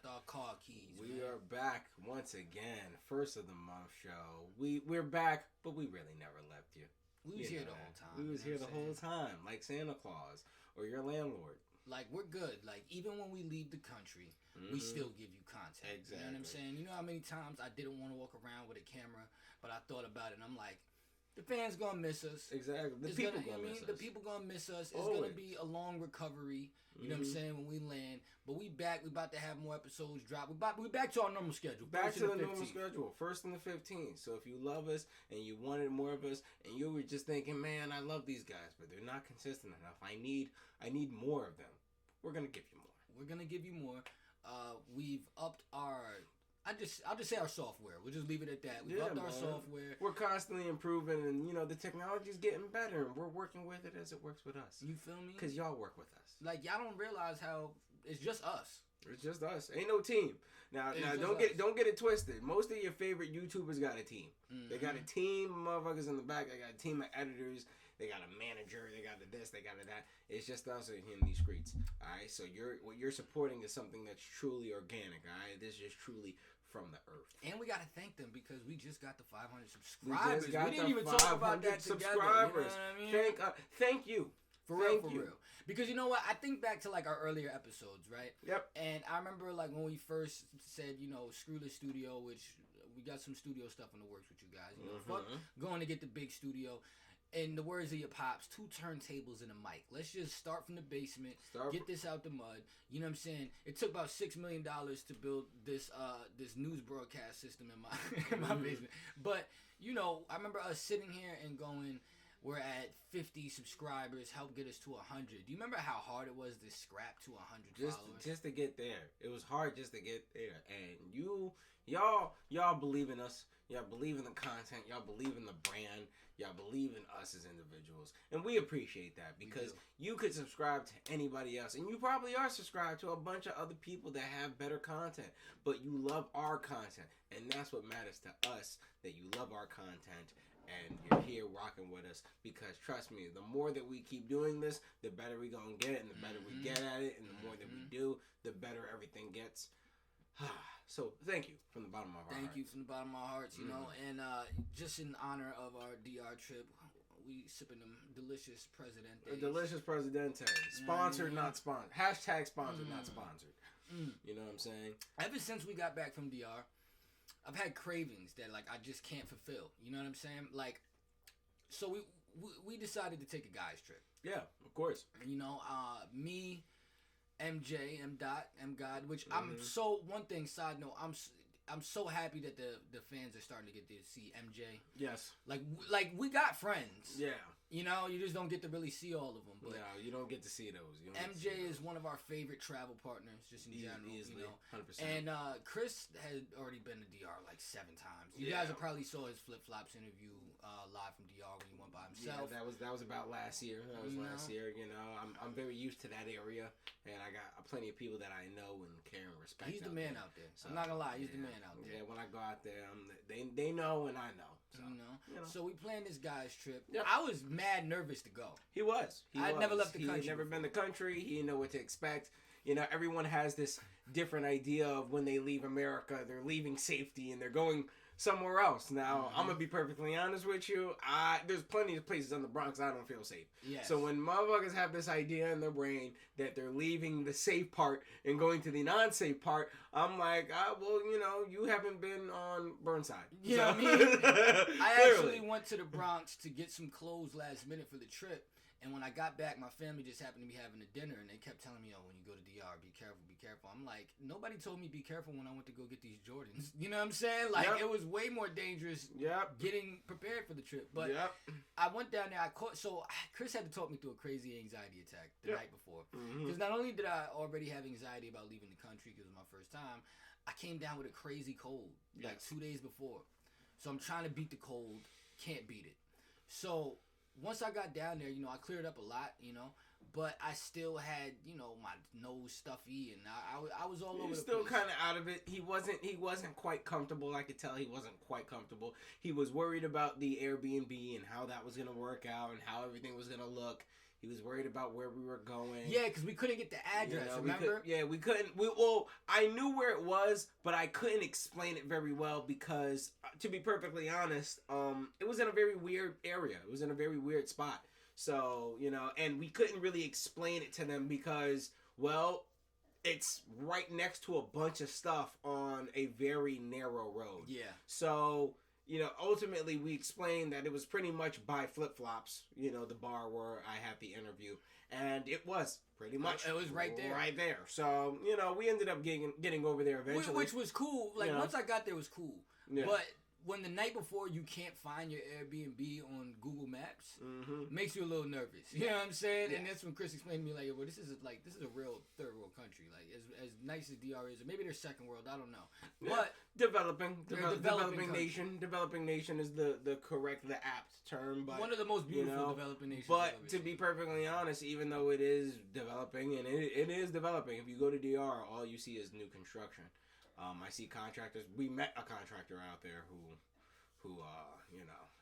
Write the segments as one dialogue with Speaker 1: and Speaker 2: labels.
Speaker 1: left our car keys.
Speaker 2: We are back once again. First of the month show. We're back, but we really never left you.
Speaker 1: We was here the whole time.
Speaker 2: We was here the whole time, like Santa Claus or your landlord.
Speaker 1: Like, we're good. Like, even when we leave the country, we still give you content.
Speaker 2: Exactly.
Speaker 1: You know what I'm saying? You know how many times I didn't want to walk around with a camera, but I thought about it and I'm like, the fans gonna miss us.
Speaker 2: Exactly. The people gonna miss us.
Speaker 1: The people gonna miss us. It's
Speaker 2: Always.
Speaker 1: gonna be a long recovery. You know what I'm saying, when we land. But we back. We about to have more episodes drop. We back to our normal schedule.
Speaker 2: Back to the normal schedule. 1st and the 15th. So if you love us and you wanted more of us and you were just thinking, man, I love these guys, but they're not consistent enough. I need more of them. We're gonna give you more.
Speaker 1: We're gonna give you more. We've upped our. I'll just say our software. We'll just leave it at that. We've upped our software.
Speaker 2: We're constantly improving, and the technology's getting better, and we're working with it as it works with us.
Speaker 1: You feel me?
Speaker 2: Because y'all work with us.
Speaker 1: Like, y'all don't realize how it's just us.
Speaker 2: It's just us. Ain't no team. Now don't get it twisted. Most of your favorite YouTubers got a team. Mm-hmm. They got a team of motherfuckers in the back. They got a team of editors. They got a manager. They got a this. They got a that. It's just us in these streets. All right. So what you're supporting is something that's truly organic. All right. This is just truly from the earth.
Speaker 1: And we got to thank them because we just got the 500 subscribers. We didn't even talk about that together.
Speaker 2: Subscribers.
Speaker 1: You know what I mean?
Speaker 2: Thank you.
Speaker 1: For real. Because you know what? I think back to like our earlier episodes, right?
Speaker 2: Yep.
Speaker 1: And I remember like when we first said, screw the studio, which we got some studio stuff in the works with you guys. Fuck going to get the big studio. In the words of your pops, 2 turntables and a mic. Let's just start from the basement, get this out the mud. You know what I'm saying? It took about $6 million to build this news broadcast system in my basement. But, I remember us sitting here and going, we're at 50 subscribers, help get us to 100. Do you remember how hard it was to scrap to 100 followers?
Speaker 2: Just to get there. It was hard just to get there. And y'all believe in us. Y'all believe in the content. Y'all believe in the brand. Y'all believe in us as individuals. And we appreciate that because you could subscribe to anybody else. And you probably are subscribed to a bunch of other people that have better content. But you love our content. And that's what matters to us, that you love our content. And you're here rocking with us because, trust me, the more that we keep doing this, the better we going to get, and the better we get at it, and the more that we do, the better everything gets. So, thank you from the bottom of our hearts.
Speaker 1: Thank you from the bottom of our hearts, and just in honor of our DR trip, we sipping them delicious Presidente.
Speaker 2: A delicious Presidente. Sponsored, not sponsored. Hashtag sponsored, not sponsored. You know what I'm saying?
Speaker 1: Ever since we got back from DR, I've had cravings that like I just can't fulfill. You know what I'm saying? Like, so we decided to take a guys trip.
Speaker 2: Yeah, of course.
Speaker 1: Me, MJ, M God, which I'm so one thing. Side note, I'm so happy that the fans are starting to get to see MJ.
Speaker 2: Yes.
Speaker 1: Like we got friends.
Speaker 2: Yeah.
Speaker 1: You just don't get to really see all of them. But
Speaker 2: no, you don't get to see those.
Speaker 1: MJ is one of our favorite travel partners, just in general.
Speaker 2: Easily, 100%.
Speaker 1: And Chris had already been to DR like 7 times. You guys have probably saw his flip flops interview live from DR when he went by himself.
Speaker 2: Yeah, that was about last year. Last year. I'm very used to that area, and I got plenty of people that I know and care and respect.
Speaker 1: He's the man out there. So, I'm not gonna lie, he's the man out there.
Speaker 2: Yeah, when I go out there, they know and I know. So,
Speaker 1: So we planned this guy's trip.
Speaker 2: Yep.
Speaker 1: I was mad nervous to go.
Speaker 2: He was.
Speaker 1: I'd never left the country.
Speaker 2: He had never been to the country. He didn't know what to expect. Everyone has this different idea of when they leave America, they're leaving safety and they're going somewhere else. Now, I'm going to be perfectly honest with you. There's plenty of places in the Bronx I don't feel safe.
Speaker 1: Yes.
Speaker 2: So when motherfuckers have this idea in their brain that they're leaving the safe part and going to the non-safe part, I'm like, you haven't been on Burnside.
Speaker 1: Yeah,
Speaker 2: so.
Speaker 1: I actually went to the Bronx to get some clothes last minute for the trip. And when I got back, my family just happened to be having a dinner, and they kept telling me, when you go to DR, be careful, be careful. I'm like, nobody told me be careful when I went to go get these Jordans. You know what I'm saying? Like, It was way more dangerous getting prepared for the trip. But I went down there, Chris had to talk me through a crazy anxiety attack the night before. Because not only did I already have anxiety about leaving the country because it was my first time, I came down with a crazy cold, like 2 days before. So I'm trying to beat the cold, can't beat it. So once I got down there, I cleared up a lot, but I still had, my nose stuffy, and I was all over the place.
Speaker 2: He was still kind of out of it. He wasn't quite comfortable. I could tell he wasn't quite comfortable. He was worried about the Airbnb and how that was going to work out and how everything was going to look. He was worried about where we were going.
Speaker 1: Yeah, because we couldn't get the address, remember?
Speaker 2: We couldn't. Well, I knew where it was, but I couldn't explain it very well because, to be perfectly honest, it was in a very weird area. It was in a very weird spot. So, and we couldn't really explain it to them because, well, it's right next to a bunch of stuff on a very narrow road.
Speaker 1: Yeah.
Speaker 2: So, ultimately we explained that it was pretty much by flip-flops, the bar where I had the interview. And it was pretty much
Speaker 1: it was right there.
Speaker 2: Right there. So, we ended up getting over there eventually.
Speaker 1: Which was cool. Like, once I got there, it was cool.
Speaker 2: Yeah.
Speaker 1: But when the night before you can't find your Airbnb on Google Maps, makes you a little nervous. You know what I'm saying? Yeah. And that's when Chris explained to me, like, well, this is a real third world country. Like, as nice as DR is, or maybe they're second world, I don't know. But
Speaker 2: developing nation is the correct, the apt term. But one
Speaker 1: of the most beautiful developing nations.
Speaker 2: But to be perfectly honest, even though it is developing, and it is developing, if you go to DR, all you see is new construction. I see contractors. We met a contractor out there who,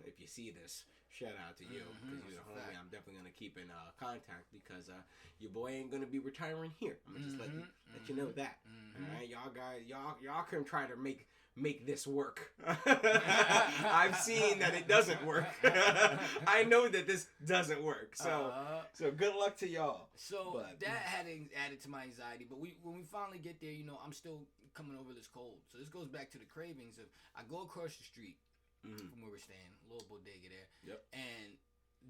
Speaker 2: if you see this, shout out to you because you're the homie. I'm definitely gonna keep in contact because your boy ain't gonna be retiring here. I'm gonna just let you know that. All right, y'all guys, y'all can try to make this work. I've seen that it doesn't work. I know that this doesn't work. So good luck to y'all.
Speaker 1: So that had added to my anxiety. But when we finally get there, I'm still coming over this cold. So this goes back to the cravings of I go across the street from where we're staying, a little bodega there.
Speaker 2: Yep.
Speaker 1: And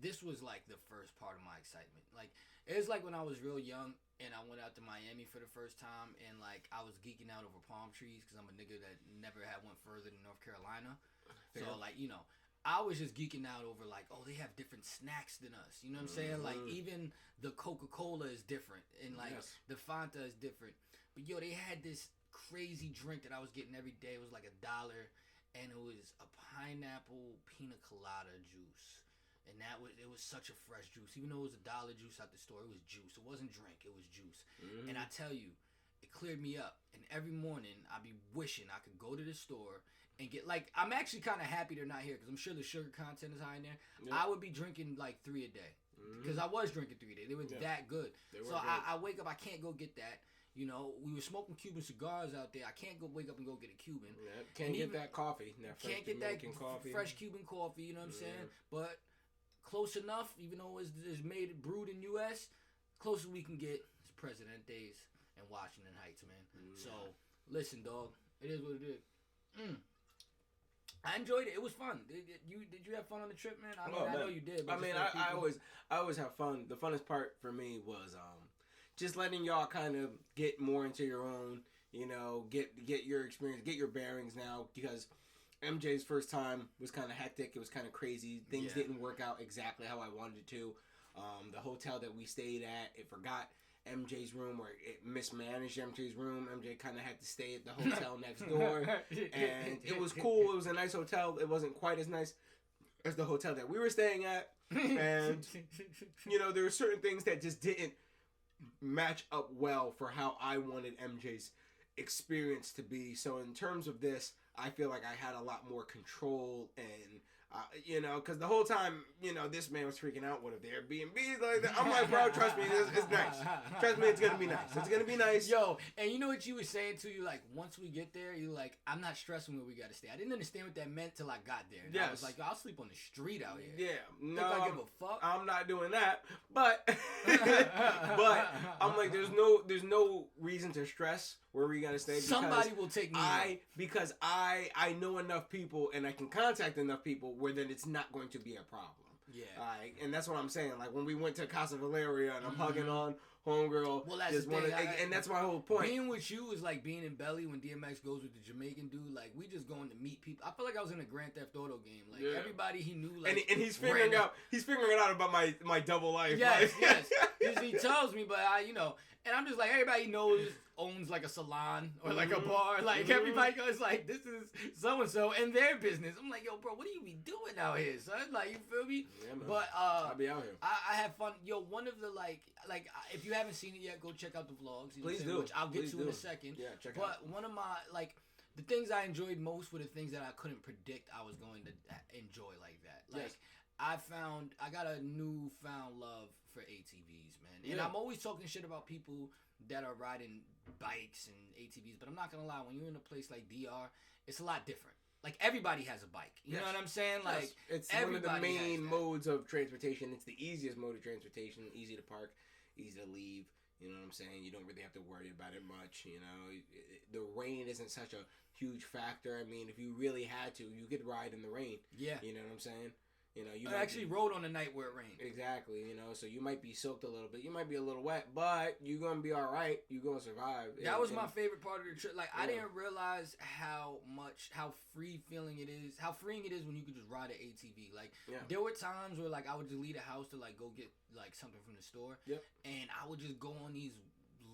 Speaker 1: this was like the first part of my excitement. Like it was like when I was real young and I went out to Miami for the first time and like I was geeking out over palm trees because I'm a nigga that never had went further than North Carolina. So like, I was just geeking out over like, oh, they have different snacks than us. You know what I'm saying? Like even the Coca-Cola is different and like the Fanta is different. But they had this crazy drink that I was getting every day. It was like $1 and it was a pineapple pina colada juice. And it was such a fresh juice. Even though it was $1 juice out the store, it was juice. It wasn't drink, it was juice. And I tell you, it cleared me up. And every morning, I'd be wishing I could go to the store and get, like, I'm actually kind of happy they're not here because I'm sure the sugar content is high in there. Yep. I would be drinking like 3 a day because I was drinking 3 a day. They were that good. So I wake up, I can't go get that. We were smoking Cuban cigars out there. I can't wake up and go get a Cuban.
Speaker 2: Yeah, can't get that coffee.
Speaker 1: Can't get that fresh Cuban coffee, you know what I'm saying? But close enough, even though it's brewed in U.S., closer we can get is Presidentes and Washington Heights, man. So, listen, dog. It is what it is. I enjoyed it. It was fun. Did you have fun on the trip, man? I know you did. But
Speaker 2: I always have fun. The funnest part for me was just letting y'all kind of get more into your own, get your experience, get your bearings now, because MJ's first time was kind of hectic. It was kind of crazy. Things didn't work out exactly how I wanted it to. The hotel that we stayed at, it forgot MJ's room, or it mismanaged MJ's room. MJ kind of had to stay at the hotel next door, and it was cool. It was a nice hotel. It wasn't quite as nice as the hotel that we were staying at, and there were certain things that just didn't match up well for how I wanted MJ's experience to be. So in terms of this, I feel like I had a lot more control and because the whole time, this man was freaking out. What if the Airbnb's like that? I'm like, bro, trust me, it's nice. Trust me, it's gonna be nice. It's gonna be nice.
Speaker 1: Yo, and you know what you were saying to you, like, once we get there, you like, I'm not stressing where we gotta stay. I didn't understand what that meant till I got there. Yeah, I was like, yo, I'll sleep on the street out here.
Speaker 2: Yeah, no,
Speaker 1: I give a fuck.
Speaker 2: I'm not doing that. But I'm like, there's no reason to stress where we gotta stay.
Speaker 1: Somebody will take me.
Speaker 2: Because I know enough people and I can contact enough people where then it's not going to be a problem.
Speaker 1: Yeah.
Speaker 2: And that's what I'm saying. Like when we went to Casa Valeria and I'm hugging on homegirl.
Speaker 1: Well, that's the thing.
Speaker 2: And that's my whole point.
Speaker 1: Being with you is like being in Belly when DMX goes with the Jamaican dude. Like we just going to meet people. I feel like I was in a Grand Theft Auto game. Like everybody he knew. Like
Speaker 2: and he's figuring out about my double life.
Speaker 1: Yes, yes. Because he tells me, but and I'm just like, everybody knows owns like a salon or like a bar. Like everybody goes like, this is so and so and their business. I'm like, yo, bro, what do you be doing out here, son? Like, you feel me?
Speaker 2: Yeah, man.
Speaker 1: But
Speaker 2: I'll be out here.
Speaker 1: I have fun. Yo, one of the like if you haven't seen it yet, go check out the vlogs.
Speaker 2: Please do.
Speaker 1: Which I'll get to in a second.
Speaker 2: Yeah, check it
Speaker 1: out.
Speaker 2: But
Speaker 1: one of my the things I enjoyed most were the things that I couldn't predict I was going to enjoy like that. Like I got a newfound love for ATVs, man. And I'm always talking shit about people that are riding bikes and ATVs, but I'm not gonna lie, when you're in a place like DR, it's a lot different. Like, everybody has a bike. You know what I'm saying? Like,
Speaker 2: it's one of the main modes of transportation. It's the easiest mode of transportation. Easy to park, easy to leave. You know what I'm saying? You don't really have to worry about it much. You know, the rain isn't such a huge factor. I mean, if you really had to, you could ride in the rain. Yeah. You know what I'm saying? You know,
Speaker 1: I actually rode on the night where it rained.
Speaker 2: Exactly, you know, so you might be soaked a little bit. You might be a little wet, but you're going to be all right. You're going to survive.
Speaker 1: That was my favorite part of the trip. Like, I didn't realize how freeing it is when you could just ride an ATV. Like, there were times where, like, I would just leave the house to, like, go get, like, something from the store. Yep. And I would just go on these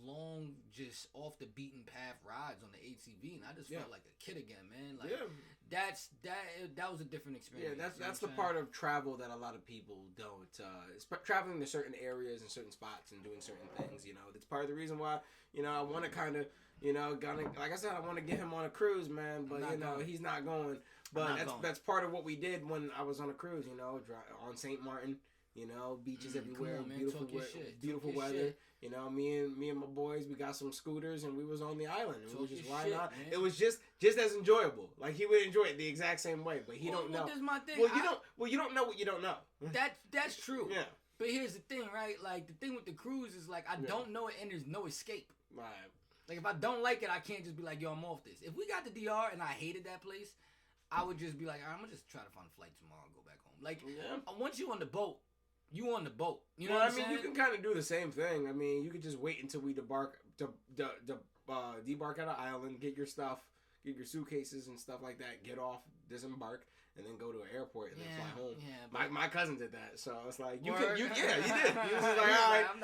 Speaker 1: long, just off the beaten path rides on the ATV, and I just felt like a kid again, man. Like, that was a different experience.
Speaker 2: Yeah, that's the part of travel that a lot of people don't. It's traveling to certain areas and certain spots and doing certain things. You know, that's part of the reason why, you know, I want to kind of, you know, like I said, I want to get him on a cruise, man. But you know, he's not going. But that's part of what we did when I was on a cruise. You know, on St. Martin. You know, beaches everywhere,
Speaker 1: on,
Speaker 2: beautiful weather. Shit. You know, me and my boys, we got some scooters and we was on the island. And we was just riding out. It was just as enjoyable. Like, he would enjoy it the exact same way, but he don't know.
Speaker 1: That's my thing.
Speaker 2: Well, you don't know what you don't know.
Speaker 1: That's true. Yeah. But here's the thing, right? Like, the thing with the cruise is, like, I don't know it and there's no escape. Right. Like, if I don't like it, I can't just be like, yo, I'm off this. If we got the DR and I hated that place, I would just be like, I'm gonna just try to find a flight tomorrow and go back home. Like, once you on the boat, you on the boat. You know what I'm saying?
Speaker 2: You can kind of do the same thing. I mean, you could just wait until we debark at an island, get your stuff, get your suitcases and stuff like that, get off, disembark, and then go to an airport and then fly home. Yeah, my cousin did that, so it's like he did. He was just like, all right, I'm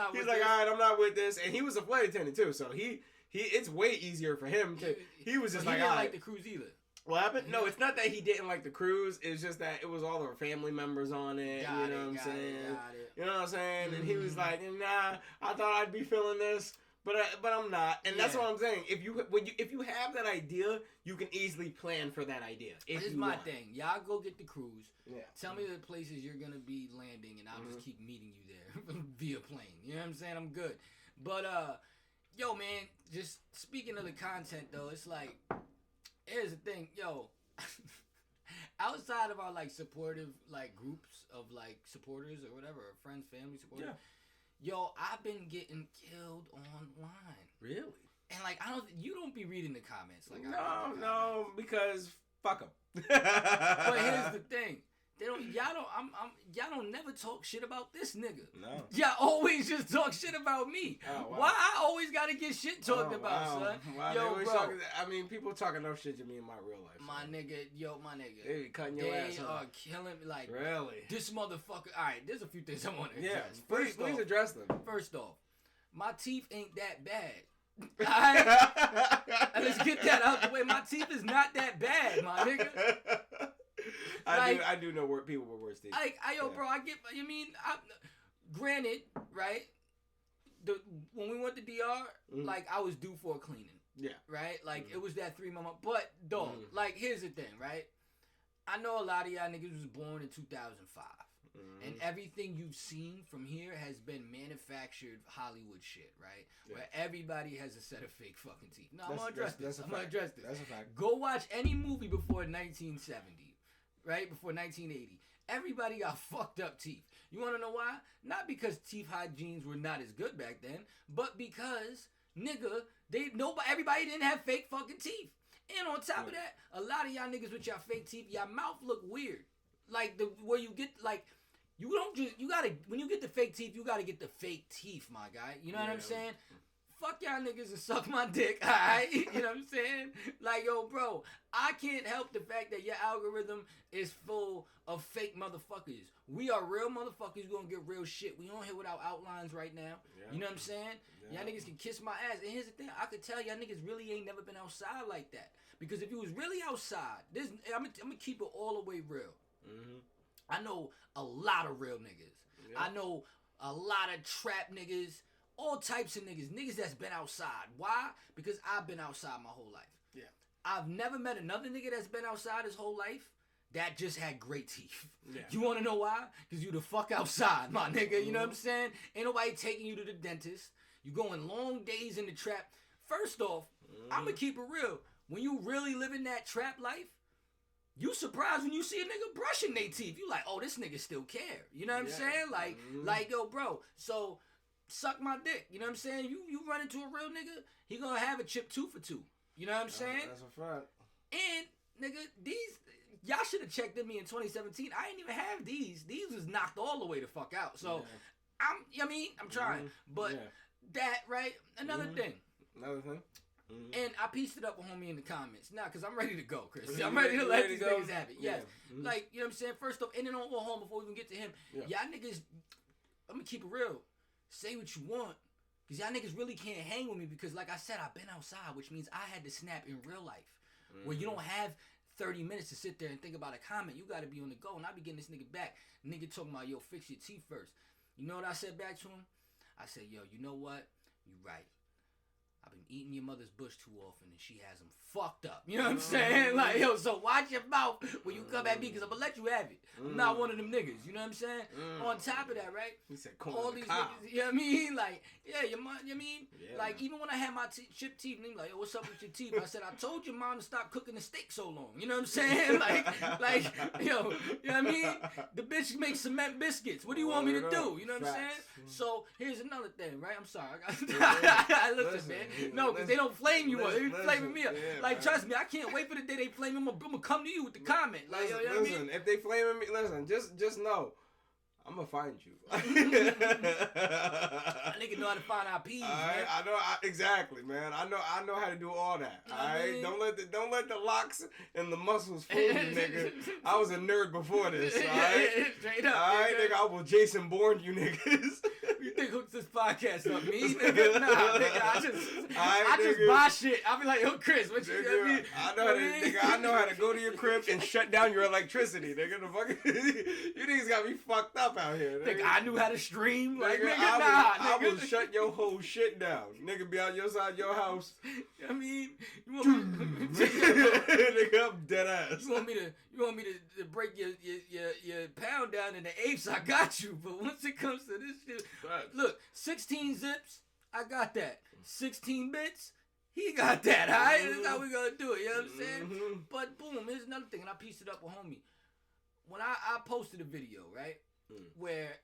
Speaker 2: not with this, and he was a flight attendant too, so it's way easier for him to. He was just
Speaker 1: like,
Speaker 2: he didn't
Speaker 1: like the cruise either.
Speaker 2: What happened? No, it's not that he didn't like the cruise. It's just that it was all our family members on it. You know what I'm saying? You know what I'm saying? And he was like, "Nah, I thought I'd be feeling this, but I'm not." And that's what I'm saying. If you have that idea, you can easily plan for that idea.
Speaker 1: This is my thing. Y'all go get the cruise. Yeah. Tell me the places you're gonna be landing, and I'll just keep meeting you there via plane. You know what I'm saying? I'm good. But yo, man, just speaking of the content though, it's like. Here's the thing, yo. Outside of our like supportive like groups of like supporters or whatever, or friends, family, supporters. Yeah. Yo, I've been getting killed online.
Speaker 2: Really?
Speaker 1: And like you don't be reading the comments like
Speaker 2: No, because fuck them.
Speaker 1: But here's the thing. Y'all don't never talk shit about this nigga. No. Y'all always just talk shit about me. Oh, wow. Why I always gotta get shit talked about, son?
Speaker 2: Wow. Yo, bro. People talk enough shit to me in my real life.
Speaker 1: My nigga.
Speaker 2: They cutting your ass.
Speaker 1: They are killing me. Like,
Speaker 2: really?
Speaker 1: This motherfucker. All right, there's a few things I want to address.
Speaker 2: Yeah, please address them.
Speaker 1: First off, my teeth ain't that bad. Alright? Let's get that out the way. My teeth is not that bad, my nigga.
Speaker 2: I do know people with worse teeth.
Speaker 1: Bro, granted, right? When we went to DR, like, I was due for a cleaning. Yeah. Right? Like, it was that 3 month. But, dog, like, here's the thing, right? I know a lot of y'all niggas was born in 2005. And everything you've seen from here has been manufactured Hollywood shit, right? Yeah. Where everybody has a set of fake fucking teeth. No, I'm gonna address this. I'm gonna address this.
Speaker 2: That's a fact.
Speaker 1: Go watch any movie before 1970. Right? Before 1980. Everybody got fucked up teeth. You want to know why? Not because teeth hygienes were not as good back then, but because, nigga, everybody didn't have fake fucking teeth. And on top of that, a lot of y'all niggas with y'all fake teeth, y'all mouth look weird. Like, where you get, like, when you get the fake teeth, you gotta get the fake teeth, my guy. You know what I'm saying? Fuck y'all niggas and suck my dick, alright? You know what I'm saying? Like, yo, bro, I can't help the fact that your algorithm is full of fake motherfuckers. We are real motherfuckers. We gonna get real shit. We on here without outlines right now. Yeah. You know what I'm saying? Yeah. Y'all niggas can kiss my ass. And here's the thing. I could tell y'all niggas really ain't never been outside like that. Because if you was really outside, I'm gonna keep it all the way real. Mm-hmm. I know a lot of real niggas. Yeah. I know a lot of trap niggas. All types of niggas that's been outside. Why? Because I've been outside my whole life. Yeah. I've never met another nigga that's been outside his whole life that just had great teeth.
Speaker 2: Yeah.
Speaker 1: You want to know why? Because you the fuck outside, my nigga. You know what I'm saying? Ain't nobody taking you to the dentist. You going long days in the trap. First off, I'm going to keep it real. When you really living that trap life, you surprised when you see a nigga brushing their teeth. You like, oh, this nigga still care. You know what I'm saying? Like, yo, bro, so suck my dick. You know what I'm saying? You run into a real nigga, he gonna have a chip 2 for 2. You know what I'm saying?
Speaker 2: That's a fact.
Speaker 1: And, nigga, y'all should have checked in me in 2017. I ain't even have these. These was knocked all the way the fuck out. So, I'm trying. But that, right? Another thing. And I pieced it up with homie in the comments. Nah, because I'm ready to go, Chris. I'm ready to let these niggas have it. Yes. Like, you know what I'm saying? First off, and then on home before we even get to him. Y'all niggas, I'm going to keep it real. Say what you want. Because y'all niggas really can't hang with me because, like I said, I've been outside, which means I had to snap in real life. Where you don't have 30 minutes to sit there and think about a comment. You got to be on the go. And I be getting this nigga back. Nigga talking about, yo, fix your teeth first. You know what I said back to him? I said, yo, you know what? You right. I've been eating your mother's bush too often and she has them fucked up. You know what I'm saying? Like, yo, so watch your mouth when you come at me because I'm going to let you have it. I'm not one of them niggas. You know what I'm saying? On top of that, right?
Speaker 2: He said,
Speaker 1: all these niggas, you know what I mean? Like, yeah, your mom, you know what I mean? Yeah, like, even when I had my chipped teeth, and they like, yo, what's up with your teeth? I said, I told your mom to stop cooking the steak so long. You know what I'm saying? Like, yo, you know what I mean? The bitch makes cement biscuits. What do you want me to do? You know what I'm saying? So, here's another thing, right? I'm sorry. Listen, man. No, because they don't flame you up. They be flaming me up. Yeah, like, trust me, I can't wait for the day they flame me. I'm going to come to you with the comment. Like,
Speaker 2: listen,
Speaker 1: you know what I mean?
Speaker 2: If they flaming me, listen, just know. I'm gonna find you.
Speaker 1: A nigga know how to find our peas, man.
Speaker 2: I know exactly, man. I know how to do all that. All right, don't let the locks and the muscles fool you, nigga. I was a nerd before this. All right,
Speaker 1: straight up.
Speaker 2: All right, nigga. I will Jason Bourne you niggas.
Speaker 1: You think hooks this podcast up? Me, nigga? Nah, nigga. I just buy shit. I'll be like, yo, Chris, what you
Speaker 2: nigga, I know how to go to your crib and shut down your electricity, nigga. The fucking you niggas got me fucked up out here.
Speaker 1: Nigga, I knew how to stream. Like, nigga,
Speaker 2: I will shut your whole shit down. Nigga, be out your side your house.
Speaker 1: I mean, you want me
Speaker 2: nigga, I'm dead ass.
Speaker 1: You want me to break your pound down in the apes? I got you. But once it comes to this shit, look, 16 zips, I got that. 16 bits, he got that. All right, that's how we gonna do it. You know what I'm saying? But boom, here's another thing, and I pieced it up with homie. When I posted a video, right, where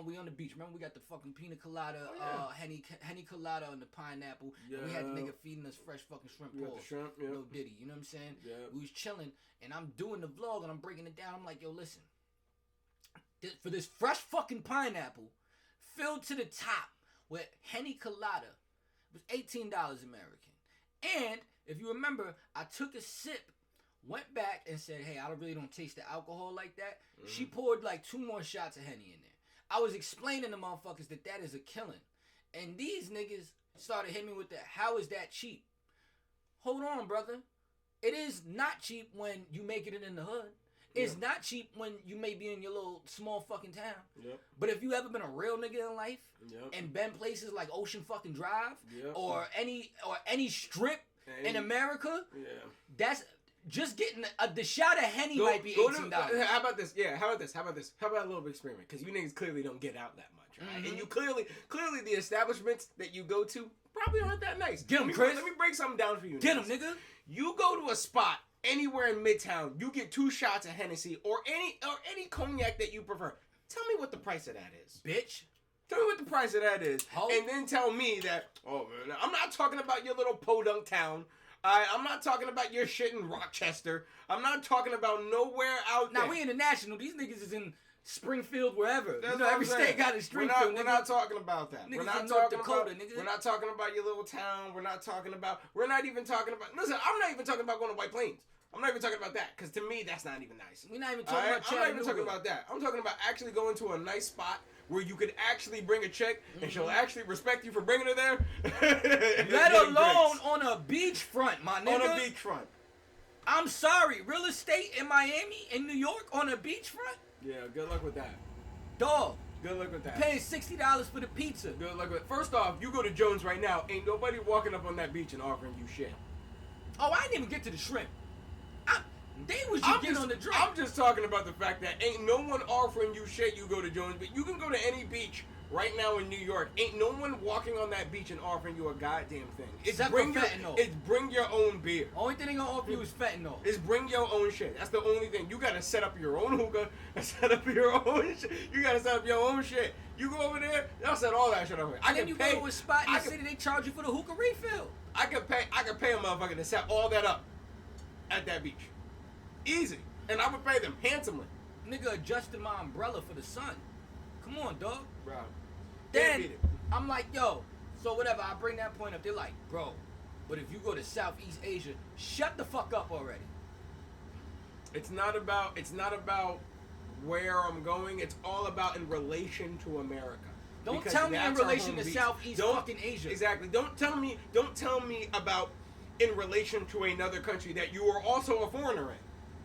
Speaker 1: we on the beach. Remember we got the fucking pina colada, henny colada and the pineapple. Yeah. And we had the nigga feeding us fresh fucking shrimp balls.
Speaker 2: Shrimp, yeah.
Speaker 1: No Diddy, you know what I'm saying?
Speaker 2: Yeah.
Speaker 1: We was chilling, and I'm doing the vlog, and I'm breaking it down. I'm like, yo, listen, for this fresh fucking pineapple, filled to the top with henny colada, it was $18 American. And if you remember, I took a sip, went back and said, hey, I really don't taste the alcohol like that. She poured like 2 more shots of Henny in there. I was explaining to motherfuckers that is a killing. And these niggas started hitting me with the, how is that cheap? Hold on, brother. It is not cheap when you make it in the hood. It's not cheap when you may be in your little small fucking town.
Speaker 2: Yep.
Speaker 1: But if you ever been a real nigga in life and been places like Ocean fucking Drive or any strip in America, that's just getting the shot of Henny might be $18.
Speaker 2: How about this? Yeah, how about this? How about a little bit experiment? Because you niggas clearly don't get out that much, right? And you clearly the establishments that you go to probably aren't that nice.
Speaker 1: Get them, Chris.
Speaker 2: Let me break something down for you.
Speaker 1: Get them, nigga.
Speaker 2: You go to a spot anywhere in Midtown, you get 2 shots of Hennessy or any cognac that you prefer. Tell me what the price of that is,
Speaker 1: bitch.
Speaker 2: Tell me what the price of that is, and then tell me that. Oh man, I'm not talking about your little podunk town. I'm not talking about your shit in Rochester. I'm not talking about nowhere out there.
Speaker 1: Now, we international. These niggas is in Springfield, wherever. That's every state got a Springfield.
Speaker 2: We're not talking about that.
Speaker 1: Niggas we're not talking Dakota,
Speaker 2: about. Nigga. We're not talking about your little town. We're not even talking about. Listen, I'm not even talking about going to White Plains. I'm not even talking about that, because to me, that's not even nice.
Speaker 1: We're not even talking about
Speaker 2: I'm not even talking about that. I'm talking about actually going to a nice spot where you could actually bring a chick and she'll actually respect you for bringing her there.
Speaker 1: Let alone on a beachfront, my nigga.
Speaker 2: On a beachfront.
Speaker 1: I'm sorry, real estate in Miami, in New York, on a beachfront?
Speaker 2: Yeah, good luck with that.
Speaker 1: Dog.
Speaker 2: Good luck with that.
Speaker 1: Paying $60 for the pizza.
Speaker 2: Good luck with it. First off, you go to Jones right now, ain't nobody walking up on that beach and offering you shit.
Speaker 1: Oh, I didn't even get to the shrimp. They was you get on the drink.
Speaker 2: I'm just talking about the fact that ain't no one offering you shit. You go to Jones, but you can go to any beach right now in New York. Ain't no one walking on that beach and offering you a goddamn thing. It's bring your own beer.
Speaker 1: Only thing they gonna offer you is fentanyl.
Speaker 2: It's bring your own shit. That's the only thing. You gotta set up your own hookah and set up your own shit. You gotta set up your own shit. You go over there, they'll set all that shit up here.
Speaker 1: And then you go to a spot in the city, they charge you for the hookah refill.
Speaker 2: I could pay a motherfucker to set all that up at that beach. Easy. And I would pay them handsomely.
Speaker 1: Nigga adjusted my umbrella for the sun. Come on, dog.
Speaker 2: Bro.
Speaker 1: Then I'm like, yo, so whatever, I bring that point up. They're like, bro, but if you go to Southeast Asia, shut the fuck up already.
Speaker 2: It's not about where I'm going. It's all about in relation to America.
Speaker 1: Don't tell me in relation to Southeast fucking Asia.
Speaker 2: Exactly. Don't tell me about in relation to another country that you are also a foreigner in.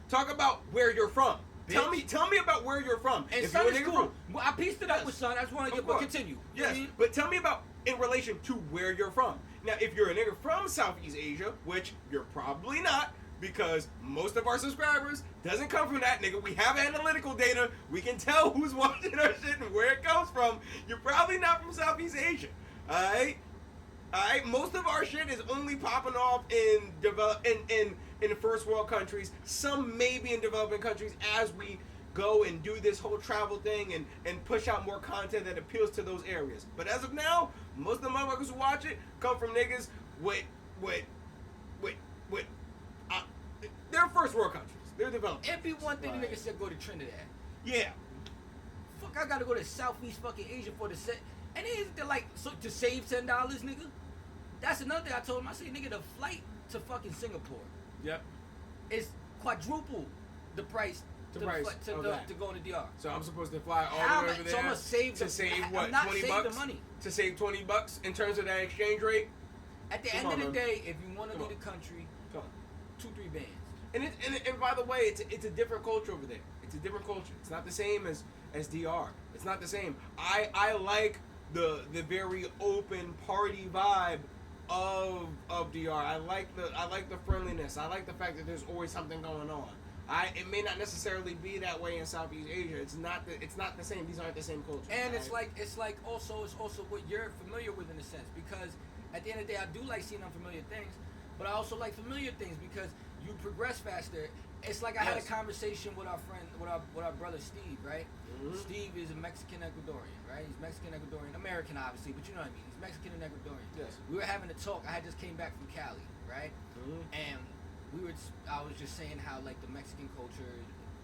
Speaker 2: Talk about where you're from. Bitch. Tell me about where you're from.
Speaker 1: And
Speaker 2: if
Speaker 1: son
Speaker 2: you're
Speaker 1: is cool. Well, I pieced it up with son. I just want to get, but continue.
Speaker 2: Yes, but tell me about in relation to where you're from. Now, if you're a nigga from Southeast Asia, which you're probably not, because most of our subscribers doesn't come from that, nigga. We have analytical data. We can tell who's watching our shit and where it comes from. You're probably not from Southeast Asia. Alright? Most of our shit is only popping off in first world countries. Some maybe in developing countries as we go and do this whole travel thing and push out more content that appeals to those areas. But as of now, most of the motherfuckers who watch it come from niggas with they're first world countries. They're developing.
Speaker 1: Every one thing the nigga said go to Trinidad.
Speaker 2: Yeah.
Speaker 1: Fuck, I gotta go to Southeast fucking Asia for the set. And isn't there like to save $10, nigga? That's another thing I told him. I said, nigga, the flight to fucking Singapore.
Speaker 2: Yep.
Speaker 1: Is quadruple the price to go to DR.
Speaker 2: So I'm supposed to fly all the way over there.
Speaker 1: So I'm gonna save
Speaker 2: what, $20?
Speaker 1: Money.
Speaker 2: To save $20 in terms of that exchange rate.
Speaker 1: At the end of the day, if you want to leave the country, 2-3 bands.
Speaker 2: And by the way, it's a different culture over there. It's a different culture. It's not the same as DR. It's not the same. I like the very open party vibe of DR. I like the friendliness. I like the fact that there's always something going on. It may not necessarily be that way in Southeast Asia. It's not the same. These aren't the same cultures.
Speaker 1: And right? it's also what you're familiar with in a sense, because at the end of the day I do like seeing unfamiliar things, but I also like familiar things because you progress faster. It's like I had a conversation with our brother Steve, right? Mm-hmm. Steve is a Mexican Ecuadorian, right? He's Mexican Ecuadorian, American obviously, but you know what I mean. He's Mexican and Ecuadorian.
Speaker 2: Yes.
Speaker 1: We were having a talk. I had just came back from Cali, right? Mm-hmm. And I was just saying how like the Mexican culture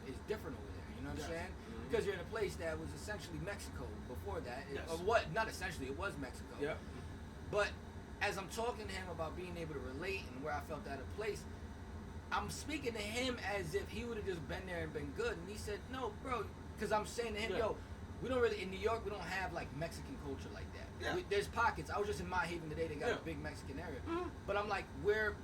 Speaker 1: is different over there. You know what I'm saying? Mm-hmm. Because you're in a place that was essentially Mexico before that.
Speaker 2: Yes.
Speaker 1: Or what? Not essentially. It was Mexico.
Speaker 2: Yep.
Speaker 1: But as I'm talking to him about being able to relate and where I felt out of place, I'm speaking to him as if he would have just been there and been good. And he said, no, bro. Because I'm saying to him, yo, we don't really, in New York, we don't have like Mexican culture like that.
Speaker 2: Yeah.
Speaker 1: There's pockets. I was just in Mott Haven today. They got a big Mexican area. Mm-hmm. But I'm like, we're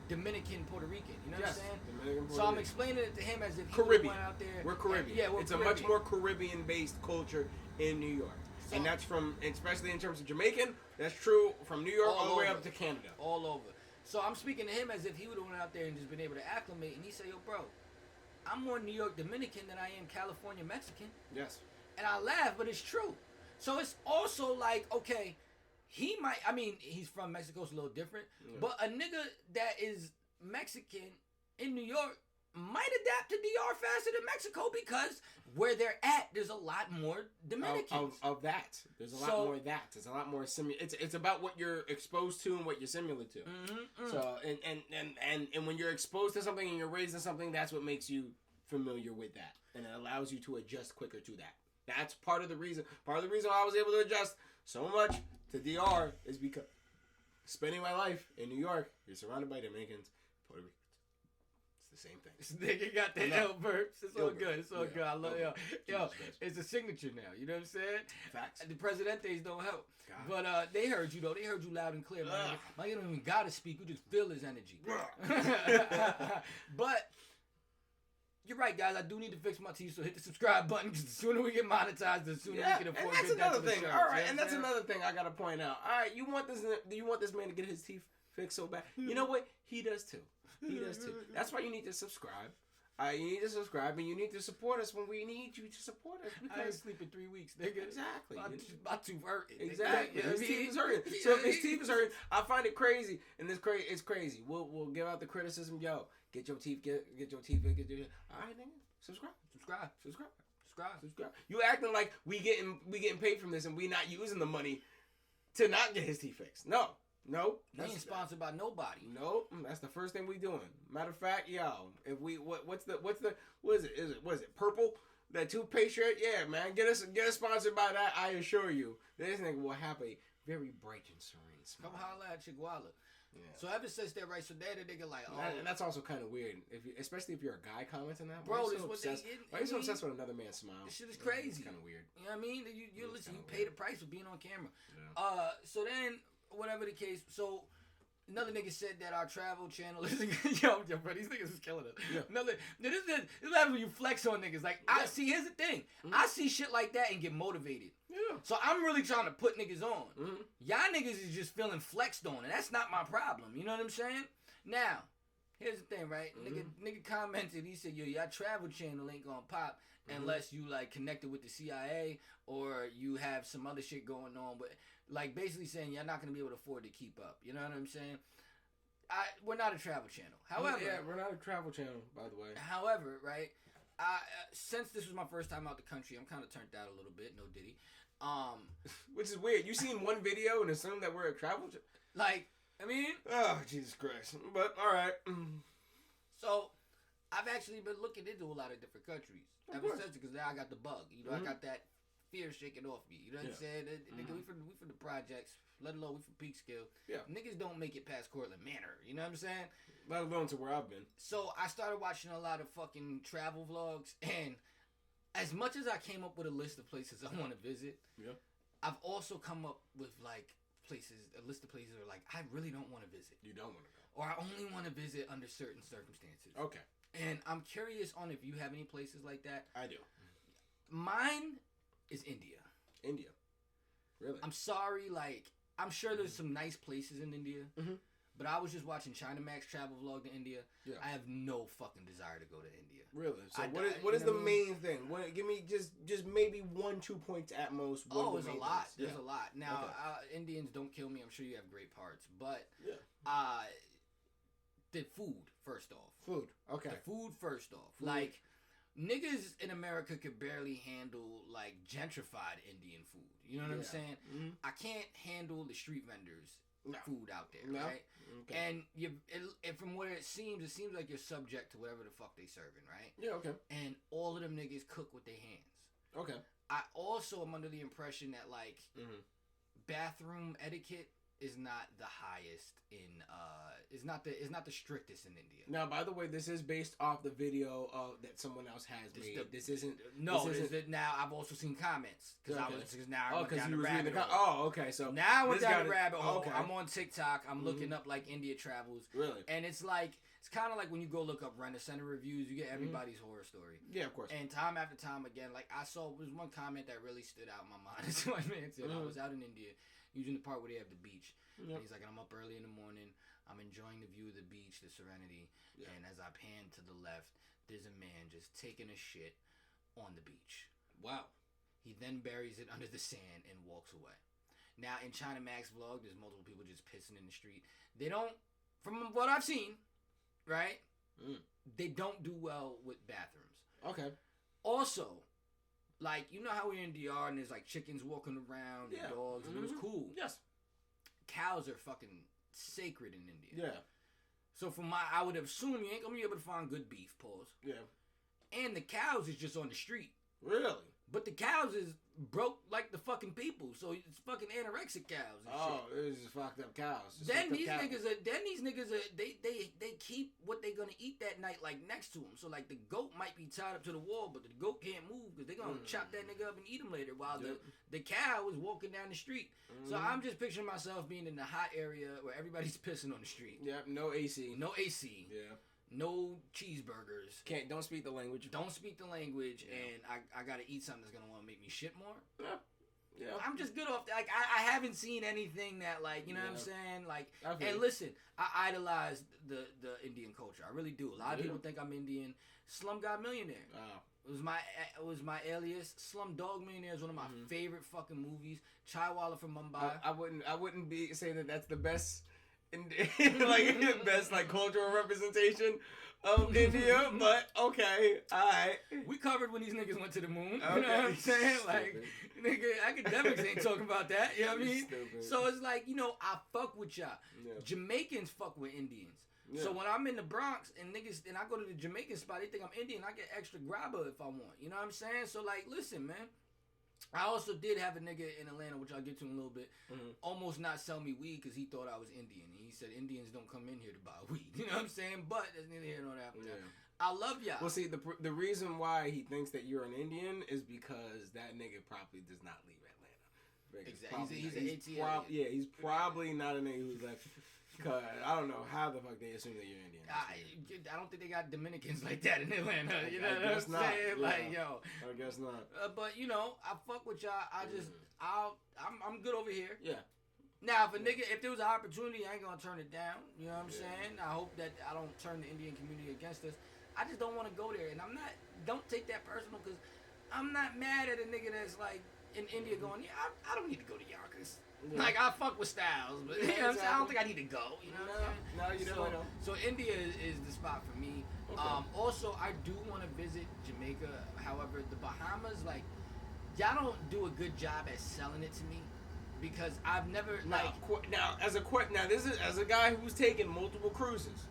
Speaker 1: Dominican, Puerto Rican. You know what I'm saying?
Speaker 2: Dominican,
Speaker 1: so I'm explaining it to him as if he
Speaker 2: Caribbean.
Speaker 1: went out there.
Speaker 2: We're Caribbean.
Speaker 1: We're
Speaker 2: it's
Speaker 1: Caribbean.
Speaker 2: A much more Caribbean-based culture in New York. So, and that's especially in terms of Jamaican, that's true from New York all the way up to Canada.
Speaker 1: All over. So I'm speaking to him as if he would have went out there and just been able to acclimate. And he said, yo, bro, I'm more New York Dominican than I am California Mexican.
Speaker 2: Yes.
Speaker 1: And I laugh, but it's true. So it's also like, okay, he's from Mexico, it's a little different. Yeah. But a nigga that is Mexican in New York might adapt to DR faster than Mexico because where they're at, there's a lot more Dominicans.
Speaker 2: Of that. There's a lot more of that. There's a lot more it's about what you're exposed to and what you're similar to. Mm-hmm. So and when you're exposed to something and you're raised in something, that's what makes you familiar with that. And it allows you to adjust quicker to that. That's part of the reason why I was able to adjust so much to DR is because spending my life in New York, you're surrounded by Dominicans, Puerto Ricans. It's the same thing.
Speaker 1: This nigga got the L burps. It's all good. It's all good. I love yo. It's a signature now. You know what I'm saying?
Speaker 2: Facts.
Speaker 1: The Presidentes don't help.
Speaker 2: God.
Speaker 1: But they heard you though. They heard you loud and clear. Man, you don't even gotta speak. You just feel his energy. But you're right, guys. I do need to fix my teeth, so hit the subscribe button. Because the sooner we get monetized, the sooner we can afford.
Speaker 2: And that's another thing.
Speaker 1: Show,
Speaker 2: all right, and that's another thing I gotta point out. All right, you want this man to get his teeth fixed so bad? You know what? He does too. He does too. That's why you need to subscribe. You need to subscribe, and you need to support us when we need you to support us.
Speaker 1: I ain't sleep in 3 weeks, nigga.
Speaker 2: Exactly.
Speaker 1: My tooth hurting.
Speaker 2: Exactly. His teeth is hurting. So if his teeth is hurting, I find it crazy, and it's crazy. We'll give out the criticism. Yo, get your teeth. All right, nigga. Subscribe. You acting like we getting paid from this, and we not using the money to not get his teeth fixed. No.
Speaker 1: We ain't sponsored by nobody.
Speaker 2: Nope, that's the first thing we doing. Matter of fact, yo, if we what is it purple? That toothpaste shirt? Yeah, man, get us sponsored by that. I assure you, this nigga will have a very bright and serene smile.
Speaker 1: Come holla at Chiguala.
Speaker 2: Yeah.
Speaker 1: So ever since that, right? So that nigga like,
Speaker 2: and that's also kind of weird, especially if you're a guy commenting that.
Speaker 1: Bro,
Speaker 2: this what they get. Why are you so obsessed with another man's smile?
Speaker 1: This shit is crazy.
Speaker 2: It's kind of weird.
Speaker 1: You know what I mean? You listen, you pay the price for being on camera.
Speaker 2: Yeah.
Speaker 1: So then. Whatever the case, so another nigga said that our travel channel is yo, bro, these niggas is killing us. Yeah. This is when you flex on niggas. Like I see, here's the thing, I see shit like that and get motivated.
Speaker 2: Yeah.
Speaker 1: So I'm really trying to put niggas on.
Speaker 2: Mm-hmm.
Speaker 1: Y'all niggas is just feeling flexed on, and that's not my problem. You know what I'm saying? Now, here's the thing, right? Nigga commented. He said, "Yo, y'all travel channel ain't gonna pop unless you like connected with the CIA or you have some other shit going on." But like basically saying you're not gonna be able to afford to keep up. You know what I'm saying? We're not a travel channel. However,
Speaker 2: we're not a travel channel, by the way.
Speaker 1: However, right? Since this was my first time out the country, I'm kind of turned out a little bit. No Diddy.
Speaker 2: Which is weird. You seen one video and assume that we're a travel channel?
Speaker 1: Like, I mean,
Speaker 2: oh Jesus Christ! But all right.
Speaker 1: So, I've actually been looking into a lot of different countries ever since, because now I got the bug. You know, I got that fear shaking off me. You know what I'm saying? Nigga, we from the projects, let alone we from Peekskill. Yeah. Niggas don't make it past Cortland Manor. You know what I'm saying?
Speaker 2: Let alone to where I've been.
Speaker 1: So I started watching a lot of fucking travel vlogs, and as much as I came up with a list of places I want to visit, I've also come up with like a list of places where like I really don't want to visit.
Speaker 2: You don't want to go.
Speaker 1: Or I only want to visit under certain circumstances.
Speaker 2: Okay.
Speaker 1: And I'm curious on if you have any places like that.
Speaker 2: I do.
Speaker 1: Mine is India.
Speaker 2: India. Really?
Speaker 1: I'm sorry, like, I'm sure there's some nice places in India, but I was just watching China Max travel vlog to India. Yeah. I have no fucking desire to go to India.
Speaker 2: Really? So what is the main thing? Give me just maybe 1-2 points at most.
Speaker 1: There's a lot. There's a lot. Now, Indians, don't kill me. I'm sure you have great parts, but the food first off.
Speaker 2: Food. Okay.
Speaker 1: The food first off. Food. Like, niggas in America could barely handle like gentrified Indian food. You know what I'm saying? Mm-hmm. I can't handle the street vendors food out there, right? Okay. And from what it seems like you're subject to whatever the fuck they serving, right?
Speaker 2: Yeah, okay.
Speaker 1: And all of them niggas cook with their hands.
Speaker 2: Okay.
Speaker 1: I also am under the impression that like bathroom etiquette is not the highest in is not the strictest in India.
Speaker 2: Now, by the way, this is based off the video that someone else has made. This isn't.
Speaker 1: Now I've also seen comments because I went down the rabbit hole.
Speaker 2: Oh, okay. So
Speaker 1: now I went down the rabbit hole. Okay. I'm on TikTok. I'm looking up like India travels.
Speaker 2: Really?
Speaker 1: And it's like it's kind of like when you go look up Rent-A-Center reviews, you get everybody's horror story.
Speaker 2: Yeah, of course.
Speaker 1: And time after time again, like I saw was one comment that really stood out in my mind. It's my man said I was out in India, using the part where they have the beach. Yep. And he's like, I'm up early in the morning. I'm enjoying the view of the beach, the serenity. Yeah. And as I pan to the left, there's a man just taking a shit on the beach.
Speaker 2: Wow.
Speaker 1: He then buries it under the sand and walks away. Now, in China Max vlog, there's multiple people just pissing in the street. They don't, from what I've seen, right? They don't do well with bathrooms.
Speaker 2: Okay.
Speaker 1: Also, like, you know how we're in DR and there's like chickens walking around and dogs, and it was cool.
Speaker 2: Yes.
Speaker 1: Cows are fucking sacred in India.
Speaker 2: Yeah.
Speaker 1: So I would assume you ain't gonna be able to find good beef, pause.
Speaker 2: Yeah.
Speaker 1: And the cows is just on the street.
Speaker 2: Really?
Speaker 1: But the cows is broke like the fucking people, so it's fucking anorexic cows and shit.
Speaker 2: It's just fucked up cows.
Speaker 1: Then these niggas are they keep what they gonna eat that night like next to them. So like the goat might be tied up to the wall, but the goat can't move because they gonna chop that nigga up and eat him later. While the cow is walking down the street. So I'm just picturing myself being in the hot area where everybody's pissing on the street.
Speaker 2: Yep. No AC.
Speaker 1: No AC.
Speaker 2: Yeah.
Speaker 1: No cheeseburgers.
Speaker 2: Don't speak the language.
Speaker 1: Don't speak the language, and I gotta eat something that's gonna want to make me shit more.
Speaker 2: Yeah. Yeah.
Speaker 1: I'm just good off. Like I haven't seen anything that like you know what I'm saying. Like and listen, I idolize the Indian culture. I really do. A lot of people think I'm Indian. Slumdog Millionaire. It was my alias. Slumdog Millionaire is one of my favorite fucking movies. Chaiwala from Mumbai.
Speaker 2: I wouldn't be saying that that's the best. Like best like cultural representation of India, but okay, alright.
Speaker 1: We covered when these niggas went to the moon. You know what I'm saying? Like, nigga, academics ain't talking about that. You know what I mean?
Speaker 2: Stupid.
Speaker 1: So it's like, you know, I fuck with y'all.
Speaker 2: Yeah.
Speaker 1: Jamaicans fuck with Indians. Yeah. So when I'm in the Bronx and niggas and I go to the Jamaican spot, they think I'm Indian. I get extra grabber if I want. You know what I'm saying? So like, listen, man. I also did have a nigga in Atlanta, which I'll get to in a little bit, almost not sell me weed because he thought I was Indian. He said Indians don't come in here to buy weed. You know what I'm saying? But there's neither here nor there. Yeah. I love y'all.
Speaker 2: Well, see, the reason why he thinks that you're an Indian is because that nigga probably does not leave Atlanta.
Speaker 1: Exactly. He's an ATL.
Speaker 2: He's probably not a nigga who's like... Cause I don't know how the fuck they assume that you're Indian.
Speaker 1: I don't think they got Dominicans like that in Atlanta. You know what I'm saying?
Speaker 2: Yeah.
Speaker 1: Like, yo.
Speaker 2: I guess not.
Speaker 1: But you know, I fuck with y'all. I'm good over here.
Speaker 2: Yeah.
Speaker 1: Now, if there was an opportunity, I ain't gonna turn it down. You know what I'm saying? I hope that I don't turn the Indian community against us. I just don't want to go there, and don't take that personal, cause I'm not mad at a nigga that's like in India going, I don't need to go to Yonkers. Yeah. Like, I fuck with Styles, but you know what I'm saying? I don't think I need to go. You know what I'm saying?
Speaker 2: No, you don't.
Speaker 1: So India is the spot for me. Okay. Also, I do want to visit Jamaica. However, the Bahamas, like, y'all don't do a good job at selling it to me because I've never
Speaker 2: as a guy who's taken multiple cruises,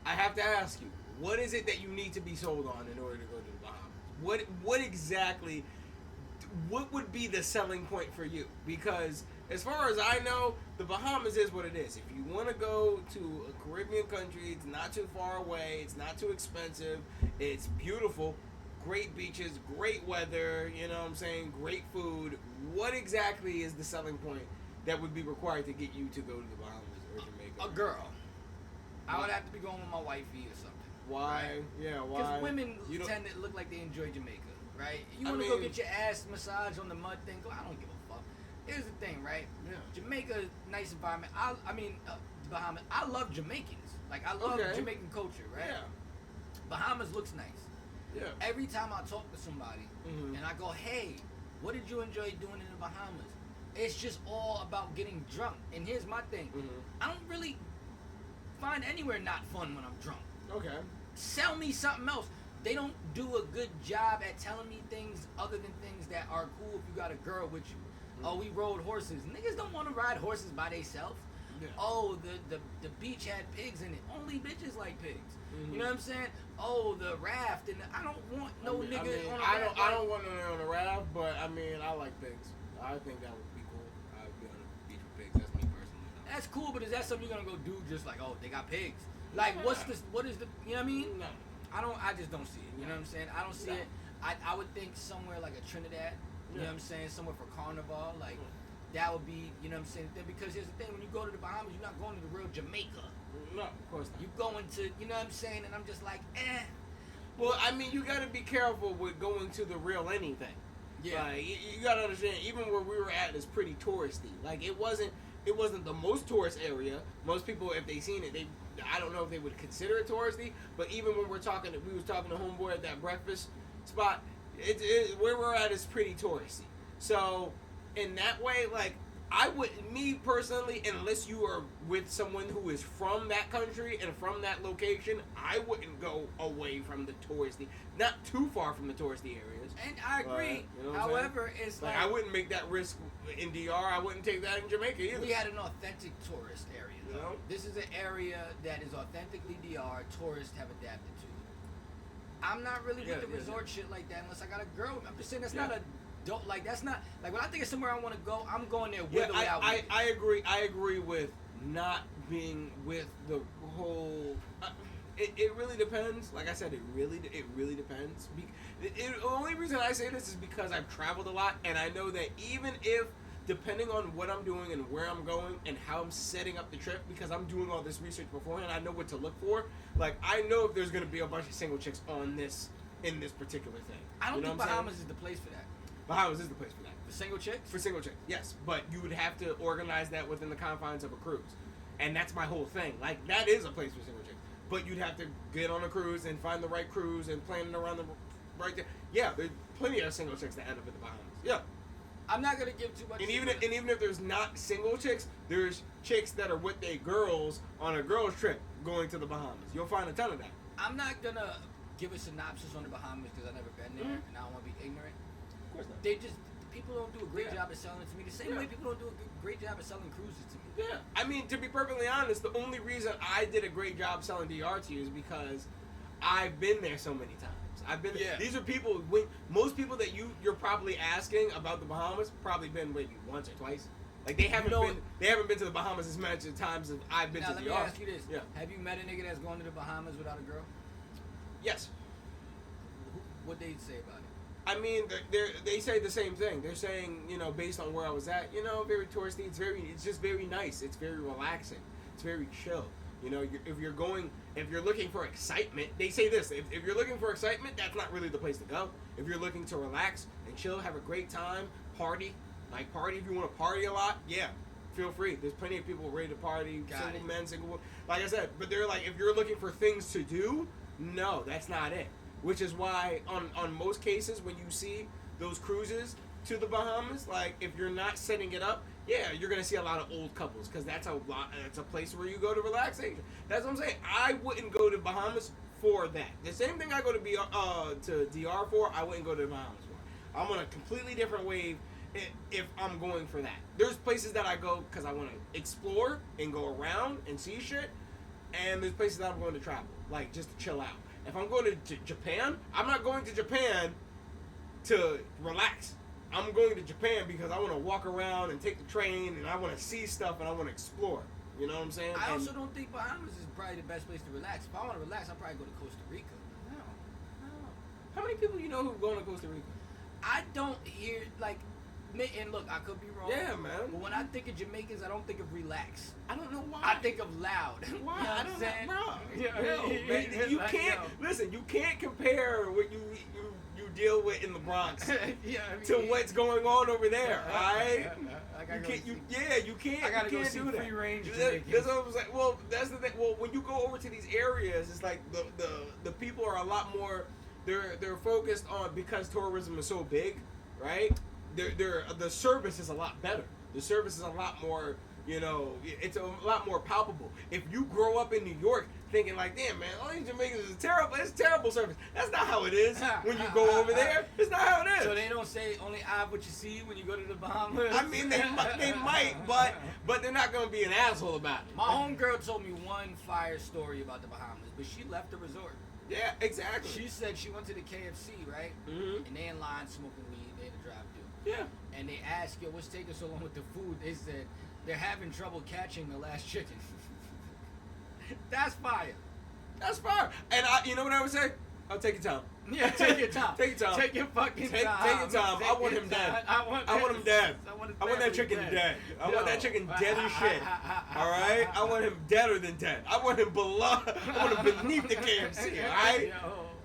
Speaker 2: I have to ask you, what is it that you need to be sold on in order to go to the Bahamas? What exactly? What would be the selling point for you? Because as far as I know, the Bahamas is what it is. If you want to go to a Caribbean country, it's not too far away, it's not too expensive, it's beautiful, great beaches, great weather, you know what I'm saying, great food. What exactly is the selling point that would be required to get you to go to the Bahamas or Jamaica?
Speaker 1: A girl. I would have to be going with my wifey or something.
Speaker 2: Why? Right? Yeah, why?
Speaker 1: Because women tend to look like they enjoy Jamaica, right? You want to go get your ass massaged on the mud thing, go, I don't give a fuck. Here's the thing, right? Yeah. Jamaica, nice environment. Bahamas. I love Jamaicans. Like, I love Jamaican culture, right? Yeah. Bahamas looks nice. Yeah. Every time I talk to somebody and I go, hey, what did you enjoy doing in the Bahamas? It's just all about getting drunk. And here's my thing. I don't really find anywhere not fun when I'm drunk.
Speaker 2: Okay.
Speaker 1: Sell me something else. They don't do a good job at telling me things other than things that are cool if you got a girl with you. Oh, we rode horses. Niggas don't want to ride horses by themselves. Yeah. Oh, the beach had pigs in it. Only bitches like pigs. You know what I'm saying? Oh, the raft, and I don't want nigga on a raft.
Speaker 2: I don't want no on a raft, but I like pigs. I think that would be cool. I'd be on the beach with pigs. That's me personally.
Speaker 1: That's cool, but is that something you're gonna go do? Just like, oh, they got pigs. Like, what is the? You know what I mean?
Speaker 2: No.
Speaker 1: I just don't see it. You know what I'm saying? I don't see it. I would think somewhere like a Trinidad. You know what I'm saying? Somewhere for Carnival, like that would be, you know what I'm saying? Because here's the thing: when you go to the Bahamas, you're not going to the real Jamaica.
Speaker 2: No, of course not.
Speaker 1: You're going to, you know what I'm saying? And I'm just like, eh.
Speaker 2: Well, I mean, you got to be careful with going to the real anything. Yeah. Like, you got to understand, even where we were at is pretty touristy. Like, it wasn't the most tourist area. Most people, if they seen it, I don't know if they would consider it touristy. But even when we was talking to homeboy at that breakfast spot. Where we're at is pretty touristy. So, in that way, like, me personally, unless you are with someone who is from that country and from that location, I wouldn't go away from the touristy, not too far from the touristy areas.
Speaker 1: And I agree. You know however, it's like,
Speaker 2: I wouldn't make that risk in DR. I wouldn't take that in Jamaica either.
Speaker 1: We had an authentic tourist area, though. You know? This is an area that is authentically DR. Tourists have adapted to. I'm not really with the resort shit like that unless I got a girl. I'm just saying that's not a don't like that's not like when I think of somewhere I want to go, I'm going there with or without.
Speaker 2: I agree with not being with the whole. It really depends. Like I said, it really depends. The only reason I say this is because I've traveled a lot, and I know that even if, depending on what I'm doing and where I'm going and how I'm setting up the trip, because I'm doing all this research beforehand, I know what to look for. Like, I know if there's going to be a bunch of single chicks in this particular thing.
Speaker 1: I don't think Bahamas is the place for that.
Speaker 2: Bahamas is the place for that.
Speaker 1: Single chicks?
Speaker 3: For single chicks, yes. But you would have to organize that within the confines of a cruise. And that's my whole thing. Like, that is a place for single chicks. But you'd have to get on a cruise and find the right cruise and plan it around the right there. Yeah, there's plenty of single chicks that end up in the Bahamas. Yeah.
Speaker 1: I'm not going to give too much.
Speaker 3: And even if there's not single chicks, there's chicks that are with their girls on a girls trip going to the Bahamas. You'll find a ton of that.
Speaker 1: I'm not going to give a synopsis on the Bahamas because I've never been there and I don't want to be ignorant.
Speaker 3: Of course not.
Speaker 1: They just, people don't do a great job at selling it to me. The same way people don't do a great job at selling cruises to me.
Speaker 3: Yeah. I mean, to be perfectly honest, the only reason I did a great job selling DR to you is because I've been there so many times. I've been.
Speaker 1: Yeah.
Speaker 3: These are people. most people that you're probably asking about the Bahamas probably been maybe once or twice. Like they haven't been. They haven't been to the Bahamas as much times as I've been
Speaker 1: now,
Speaker 3: to
Speaker 1: let
Speaker 3: DR.
Speaker 1: me ask you this.
Speaker 3: Yeah.
Speaker 1: Have you met a nigga that's going to the Bahamas without a girl?
Speaker 3: Yes.
Speaker 1: What they say about it?
Speaker 3: I mean, they say the same thing. They're saying, based on where I was at, very touristy. It's just very nice. It's very relaxing. It's very chill. If you're looking for excitement, they say this. If you're looking for excitement, that's not really the place to go. If you're looking to relax and chill, have a great time, party if you want to party a lot, yeah, feel free. There's plenty of people ready to party, single men, single women. Like I said, but they're like, if you're looking for things to do, no, that's not it. Which is why on most cases when you see those cruises to the Bahamas, like if you're not setting it up, yeah, you're gonna see a lot of old couples because that's a place where you go to relaxation. That's what I'm saying. I wouldn't go to Bahamas for that. The same thing I go to DR for, I wouldn't go to the Bahamas for. I'm on a completely different wave if I'm going for that. There's places that I go because I want to explore and go around and see shit, and there's places that I'm going to travel, like just to chill out. If I'm going to Japan, I'm not going to Japan to relax. I'm going to Japan because I want to walk around and take the train and I want to see stuff and I want to explore. You know what I'm saying?
Speaker 1: I also don't think Bahamas is probably the best place to relax. If I want to relax, I'll probably go to Costa Rica.
Speaker 3: No. How many people you know who are going to Costa Rica?
Speaker 1: I don't hear, and look, I could be wrong.
Speaker 3: Yeah, man.
Speaker 1: But when I think of Jamaicans, I don't think of relax.
Speaker 3: I don't know why.
Speaker 1: I think of loud.
Speaker 3: Why?
Speaker 1: You know
Speaker 3: I don't know, bro.
Speaker 1: Yeah.
Speaker 3: Man, you can't listen. You can't compare what you deal with in the Bronx to what's going on over there. All right? You can't. You can't.
Speaker 1: I gotta
Speaker 3: you
Speaker 1: go
Speaker 3: can't
Speaker 1: see
Speaker 3: do that.
Speaker 1: free range
Speaker 3: That's what I'm saying. Well, that's the thing. Well, when you go over to these areas, it's like the people are a lot more. They're focused on, because tourism is so big, right? The service is a lot better. The service is a lot more, it's a lot more palpable. If you grow up in New York thinking like, damn, man, all these Jamaicans is terrible. It's terrible service. That's not how it is when you go over there. It's not how it is.
Speaker 1: So they don't say only eye what you see when you go to the Bahamas?
Speaker 3: I mean, they might, but they're not going to be an asshole about it.
Speaker 1: My homegirl told me one fire story about the Bahamas, but she left the resort.
Speaker 3: Yeah, exactly.
Speaker 1: She said she went to the KFC, right?
Speaker 3: Mm-hmm.
Speaker 1: And they in line smoking weed. They in the drive-thru.
Speaker 3: Yeah.
Speaker 1: And they asked, yo, what's taking so long with the food? They said they're having trouble catching the last chicken. That's fire.
Speaker 3: That's fire. And you know what I would say? I'll take your time.
Speaker 1: Yeah, take your time.
Speaker 3: Take your time.
Speaker 1: Take your fucking time.
Speaker 3: Take your time. I want him dead. I want him dead. I want that chicken dead. I want that chicken dead as shit. All right? I want him deader than dead. I want him below. I want him beneath the KFC. All right?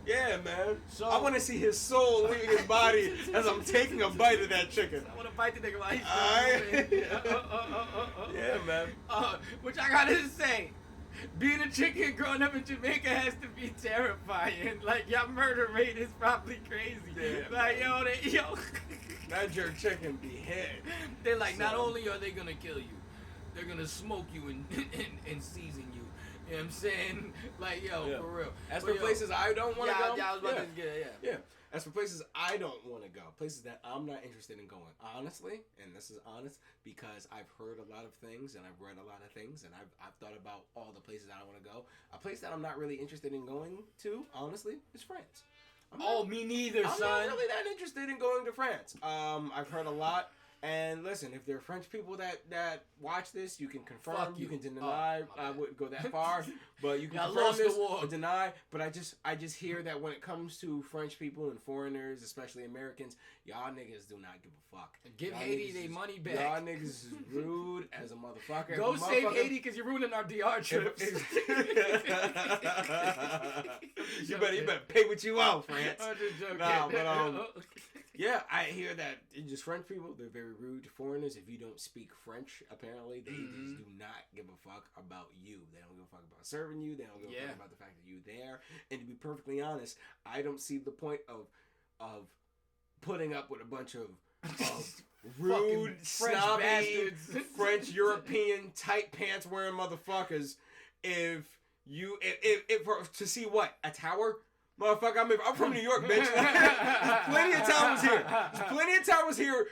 Speaker 3: Yeah, man. So I want to see his soul leaving his body as I'm taking a bite of that chicken.
Speaker 1: I want to bite the nigga while he's
Speaker 3: Yeah, man.
Speaker 1: Which I gotta say, being a chicken growing up in Jamaica has to be terrifying. Like, your murder rate is probably crazy.
Speaker 3: Yeah,
Speaker 1: like, yo.
Speaker 3: That jerk chicken be hit.
Speaker 1: They're like, not only are they gonna kill you, they're gonna smoke you and season you. You know what I'm saying? Like, for real.
Speaker 3: As for places I don't want to go.
Speaker 1: Yeah, I was about to get it,
Speaker 3: Yeah. As for places I don't want to go, places that I'm not interested in going, honestly, and this is honest, because I've heard a lot of things and I've read a lot of things and I've thought about all the places that I want to go. A place that I'm not really interested in going to, honestly, is France.
Speaker 1: Me neither, son.
Speaker 3: I'm not really that interested in going to France. I've heard a lot. And listen, if there are French people that watch this, you can confirm, you can deny. I wouldn't go that far, but you can confirm this or deny. But I just hear that when it comes to French people and foreigners, especially Americans, y'all niggas do not give a fuck.
Speaker 1: Give
Speaker 3: y'all
Speaker 1: Haiti their money back.
Speaker 3: Y'all niggas is rude as a motherfucker.
Speaker 1: Go save Haiti because you're ruining our DR trips.
Speaker 3: You better pay what you owe, France.
Speaker 1: I'm just joking.
Speaker 3: Nah, but Yeah, I hear that just French people, they're very rude to foreigners. If you don't speak French, apparently, they just do not give a fuck about you. They don't give a fuck about serving you. They don't give a fuck about the fact that you're there. And to be perfectly honest, I don't see the point of putting up with a bunch of rude, snobby, French, European, tight pants wearing motherfuckers if to see what? A tower? Motherfucker, I'm from New York, bitch. There's plenty of towers here. There's plenty of towers here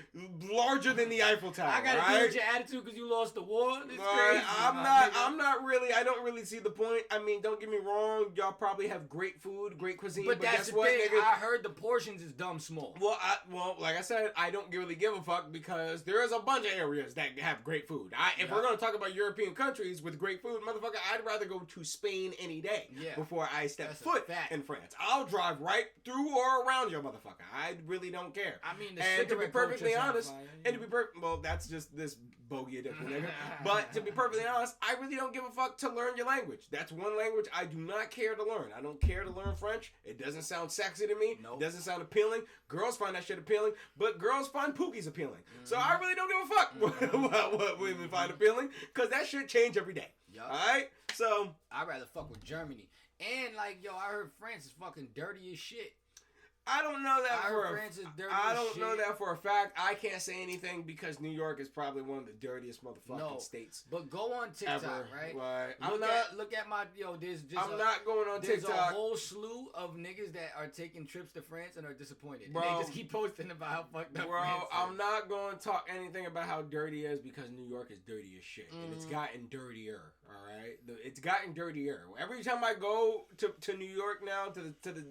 Speaker 3: larger than the Eiffel Tower.
Speaker 1: I gotta deal with your attitude because you lost the war. It's crazy.
Speaker 3: I'm not really. I don't really see the point. I mean, don't get me wrong. Y'all probably have great food, great cuisine. But
Speaker 1: that's
Speaker 3: guess
Speaker 1: the
Speaker 3: what,
Speaker 1: thing.
Speaker 3: nigga?
Speaker 1: I heard the portions is dumb small.
Speaker 3: Well, like I said, I don't really give a fuck because there is a bunch of areas that have great food. If we're gonna talk about European countries with great food, motherfucker, I'd rather go to Spain any day before I step foot in France. I'll drive right through or around your motherfucker. I really don't care.
Speaker 1: I mean,
Speaker 3: and to be perfectly honest, well, that's just this bogey a different nigga. But to be perfectly honest, I really don't give a fuck to learn your language. That's one language I do not care to learn. I don't care to learn French. It doesn't sound sexy to me. Nope. It doesn't sound appealing. Girls find that shit appealing, but girls find pookies appealing. So I really don't give a fuck what women find appealing, because that shit change every day. Yep. All right? So
Speaker 1: I'd rather fuck with Germany. And I heard France is fucking dirty as shit.
Speaker 3: I don't know that
Speaker 1: know
Speaker 3: that for a fact. I can't say anything because New York is probably one of the dirtiest motherfucking states.
Speaker 1: But go on TikTok,
Speaker 3: ever,
Speaker 1: right? Look at my There's just
Speaker 3: I'm not going on
Speaker 1: TikTok.
Speaker 3: There's
Speaker 1: a whole slew of niggas that are taking trips to France and are disappointed.
Speaker 3: Bro,
Speaker 1: and they just keep posting about how fucked up.
Speaker 3: Bro,
Speaker 1: France is.
Speaker 3: I'm not going to talk anything about how dirty it is because New York is dirty as shit, and it's gotten dirtier. All right, it's gotten dirtier. Every time I go to New York now,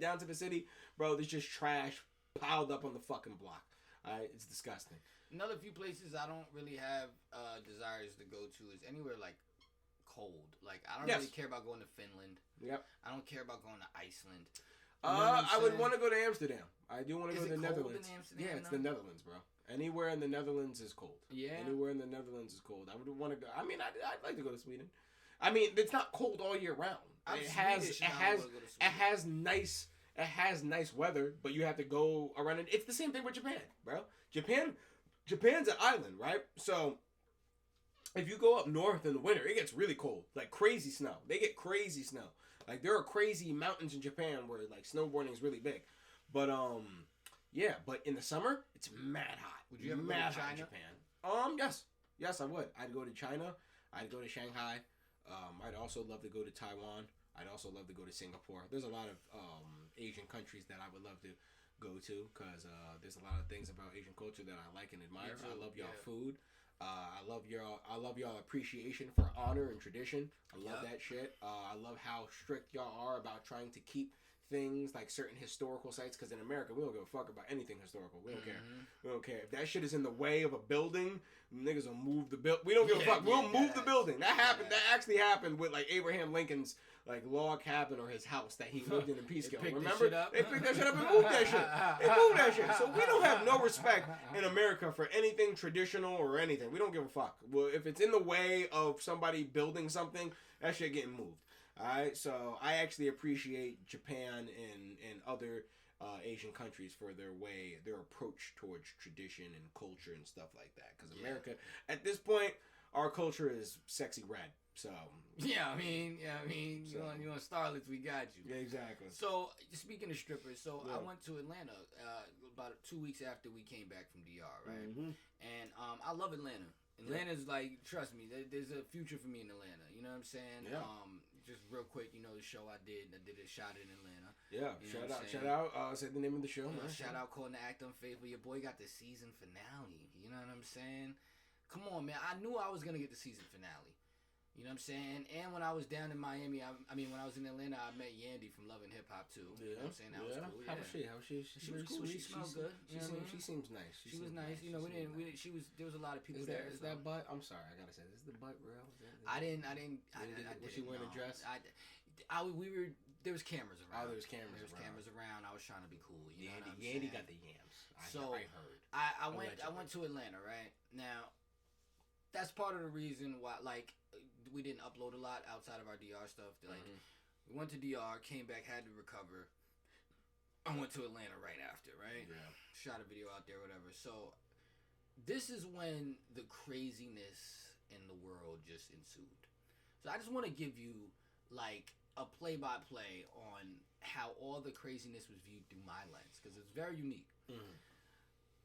Speaker 3: down to the city, bro, there's just trash piled up on the fucking block. It's disgusting.
Speaker 1: Another few places I don't really have desires to go to is anywhere like cold. Like I don't really care about going to Finland.
Speaker 3: Yep.
Speaker 1: I don't care about going to Iceland.
Speaker 3: I would want to go to Amsterdam. I do want to go to the Netherlands.
Speaker 1: In Amsterdam,
Speaker 3: yeah, it's the Netherlands, bro. Anywhere in the Netherlands is cold.
Speaker 1: Yeah.
Speaker 3: Anywhere in the Netherlands is cold. I would want to go. I mean, I'd like to go to Sweden. I mean, it's not cold all year round. It has nice weather, but you have to go around it. It's the same thing with Japan, bro. Japan's an island, right? So if you go up north in the winter, it gets really cold, like crazy snow. They get crazy snow. Like there are crazy mountains in Japan where like snowboarding is really big. But yeah, but in the summer it's mad hot.
Speaker 1: Would you ever go to China?
Speaker 3: Japan? Yes, I would. I'd go to China. I'd go to Shanghai. I'd also love to go to Taiwan. I'd also love to go to Singapore. There's a lot of Asian countries that I would love to go to because there's a lot of things about Asian culture that I like and admire. I love y'all food. I love y'all appreciation for honor and tradition. I love that shit. I love how strict y'all are about trying to keep things like certain historical sites, because in America we don't give a fuck about anything historical. We don't care. We don't care if that shit is in the way of a building. Niggas will move the building. We don't give a fuck. We'll move the building. That happened. That actually happened with like Abraham Lincoln's like log cabin or his house that he lived in Peekskill. Remember? They picked that shit up and moved that shit. They moved that shit. So we don't have no respect in America for anything traditional or anything. We don't give a fuck. Well, if it's in the way of somebody building something, that shit getting moved. Alright, so I actually appreciate Japan and other Asian countries for their approach towards tradition and culture and stuff like that. Because America, at this point, our culture is sexy red. So
Speaker 1: you want starlets, we got you.
Speaker 3: Yeah, exactly.
Speaker 1: So speaking of strippers, I went to Atlanta about 2 weeks after we came back from DR, right? Mm-hmm. And I love Atlanta. Atlanta's like, trust me, there's a future for me in Atlanta. You know what I'm saying?
Speaker 3: Yeah.
Speaker 1: Just real quick, the show I did a shot in Atlanta.
Speaker 3: Yeah, shout out. Say the name of the show.
Speaker 1: Shout out, Calling to Act Unfaithful. Your boy got the season finale. You know what I'm saying? Come on, man. I knew I was gonna get the season finale. You know what I'm saying? And when I was down in Miami, when I was in Atlanta, I met Yandy from Love and Hip Hop too.
Speaker 3: Yeah.
Speaker 1: You know what I'm saying? That was cool. Yeah.
Speaker 3: How was she?
Speaker 1: She was cool. She smelled good.
Speaker 3: She seems nice.
Speaker 1: She was nice. There was a lot of people there.
Speaker 3: Is that butt? I'm sorry, I gotta say, is the butt real?
Speaker 1: I didn't.
Speaker 3: Was she wearing a dress?
Speaker 1: There was cameras around.
Speaker 3: Oh, there was cameras
Speaker 1: around. I was trying to be cool.
Speaker 3: Yandy got the yams. I heard.
Speaker 1: I went to Atlanta, right? Now, that's part of the reason why, like, we didn't upload a lot outside of our DR stuff. Like, we went to DR, came back, had to recover. I went to Atlanta right after, right?
Speaker 2: Yeah.
Speaker 1: Shot a video out there, whatever. So this is when the craziness in the world just ensued. So I just want to give you like a play-by-play on how all the craziness was viewed through my lens because it's very unique.
Speaker 2: Mm-hmm.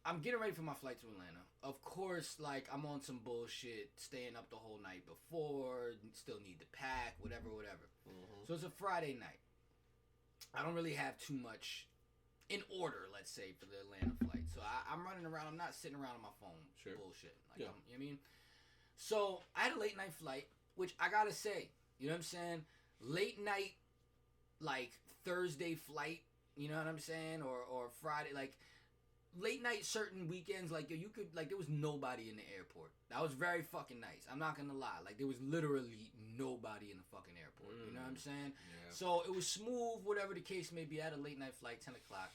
Speaker 1: I'm getting ready for my flight to Atlanta. Of course, like I'm on some bullshit, staying up the whole night before, still need to pack, whatever.
Speaker 2: Mm-hmm.
Speaker 1: So it's a Friday night. I don't really have too much in order, let's say, for the Atlanta flight. So I'm running around. I'm not sitting around on my phone bullshit. Like,
Speaker 2: Yeah.
Speaker 1: you know what I mean? So I had a late night flight, which I gotta say, you know what I'm saying? Late night, like Thursday flight, you know what I'm saying? Or Friday, like late night certain weekends, like yo, you could, like there was nobody in the airport. That was very fucking nice. I'm not gonna lie. Like there was literally nobody in the fucking airport. You know what I'm saying?
Speaker 2: Yeah.
Speaker 1: So it was smooth, whatever the case may be. I had a late night flight, 10 o'clock.